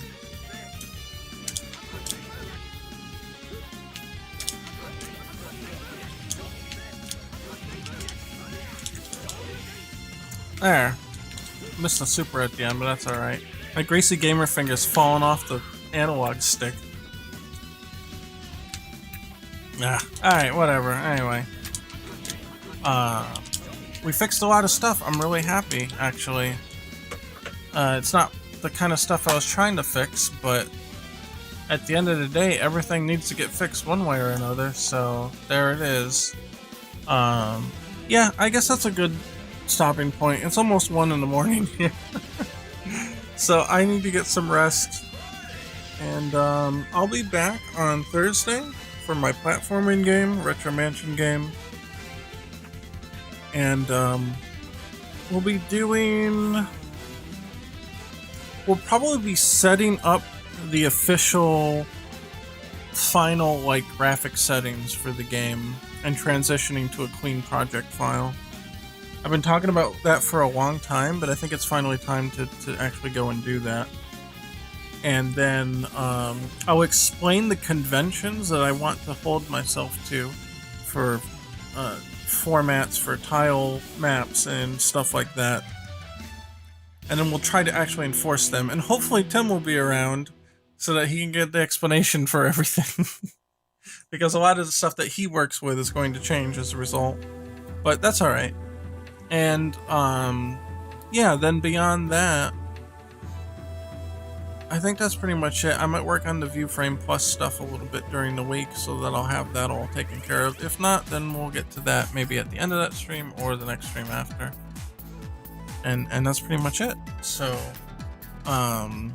There. Missed the super at the end, but that's alright. My greasy gamer finger's falling off the analog stick. Ah, alright, whatever. Anyway. We fixed a lot of stuff. I'm really happy, actually. It's not the kind of stuff I was trying to fix, but at the end of the day, everything needs to get fixed one way or another, so there it is. Yeah, I guess that's a good stopping point. It's almost 1 in the morning here. So I need to get some rest. And I'll be back on Thursday for my platforming game, Retro Mansion game. And we'll be doing... We'll probably be setting up the official final like graphic settings for the game and transitioning to a clean project file. I've been talking about that for a long time, but I think it's finally time to actually go and do that. And then I'll explain the conventions that I want to hold myself to for formats for tile maps and stuff like that. And then we'll try to actually enforce them. And hopefully Tim will be around so that he can get the explanation for everything. Because a lot of the stuff that he works with is going to change as a result. But that's alright. And, yeah, then beyond that, I think that's pretty much it. I might work on the ViewFrame Plus stuff a little bit during the week so that I'll have that all taken care of. If not, then we'll get to that maybe at the end of that stream or the next stream after. And that's pretty much it. So, I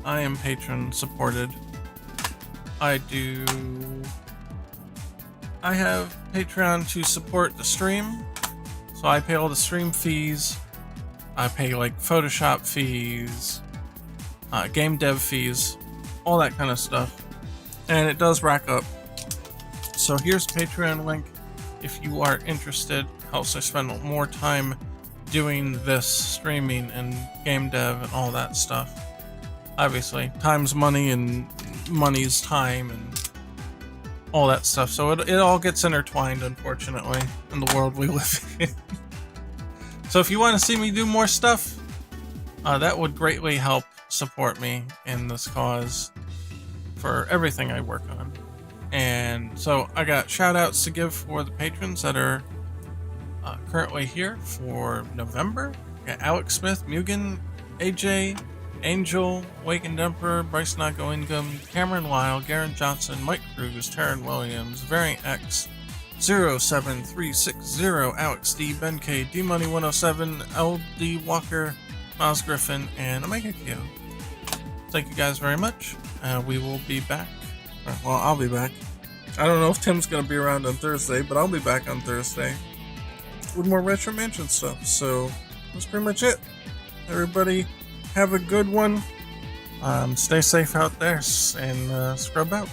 am patron supported. I have Patreon to support the stream, so I pay all the stream fees. I pay like Photoshop fees, game dev fees, all that kind of stuff, and it does rack up. So here's the Patreon link if you are interested. Helps I spend more time doing this streaming and game dev and all that stuff. Obviously, time's money and money's time and all that stuff. So it all gets intertwined, unfortunately, in the world we live in. So if you want to see me do more stuff, that would greatly help support me in this cause for everything I work on. And so I got shout outs to give for the patrons that are currently here for November. I got Alex Smith, Mugen, AJ, Angel, Wakened Emperor, Bryce Nago Ingham, Cameron Lyle, Garen Johnson, Mike Cruz, Taryn Williams, Variant X, 07360, Alex D, Ben K, D Money 107, LD Walker, Miles Griffin, and Omega Kyo. Thank you guys very much. We will be back. Well, I'll be back. I don't know if Tim's going to be around on Thursday, but I'll be back on Thursday with more Retro Mansion stuff. So that's pretty much it. Everybody have a good one. Stay safe out there and scrub out.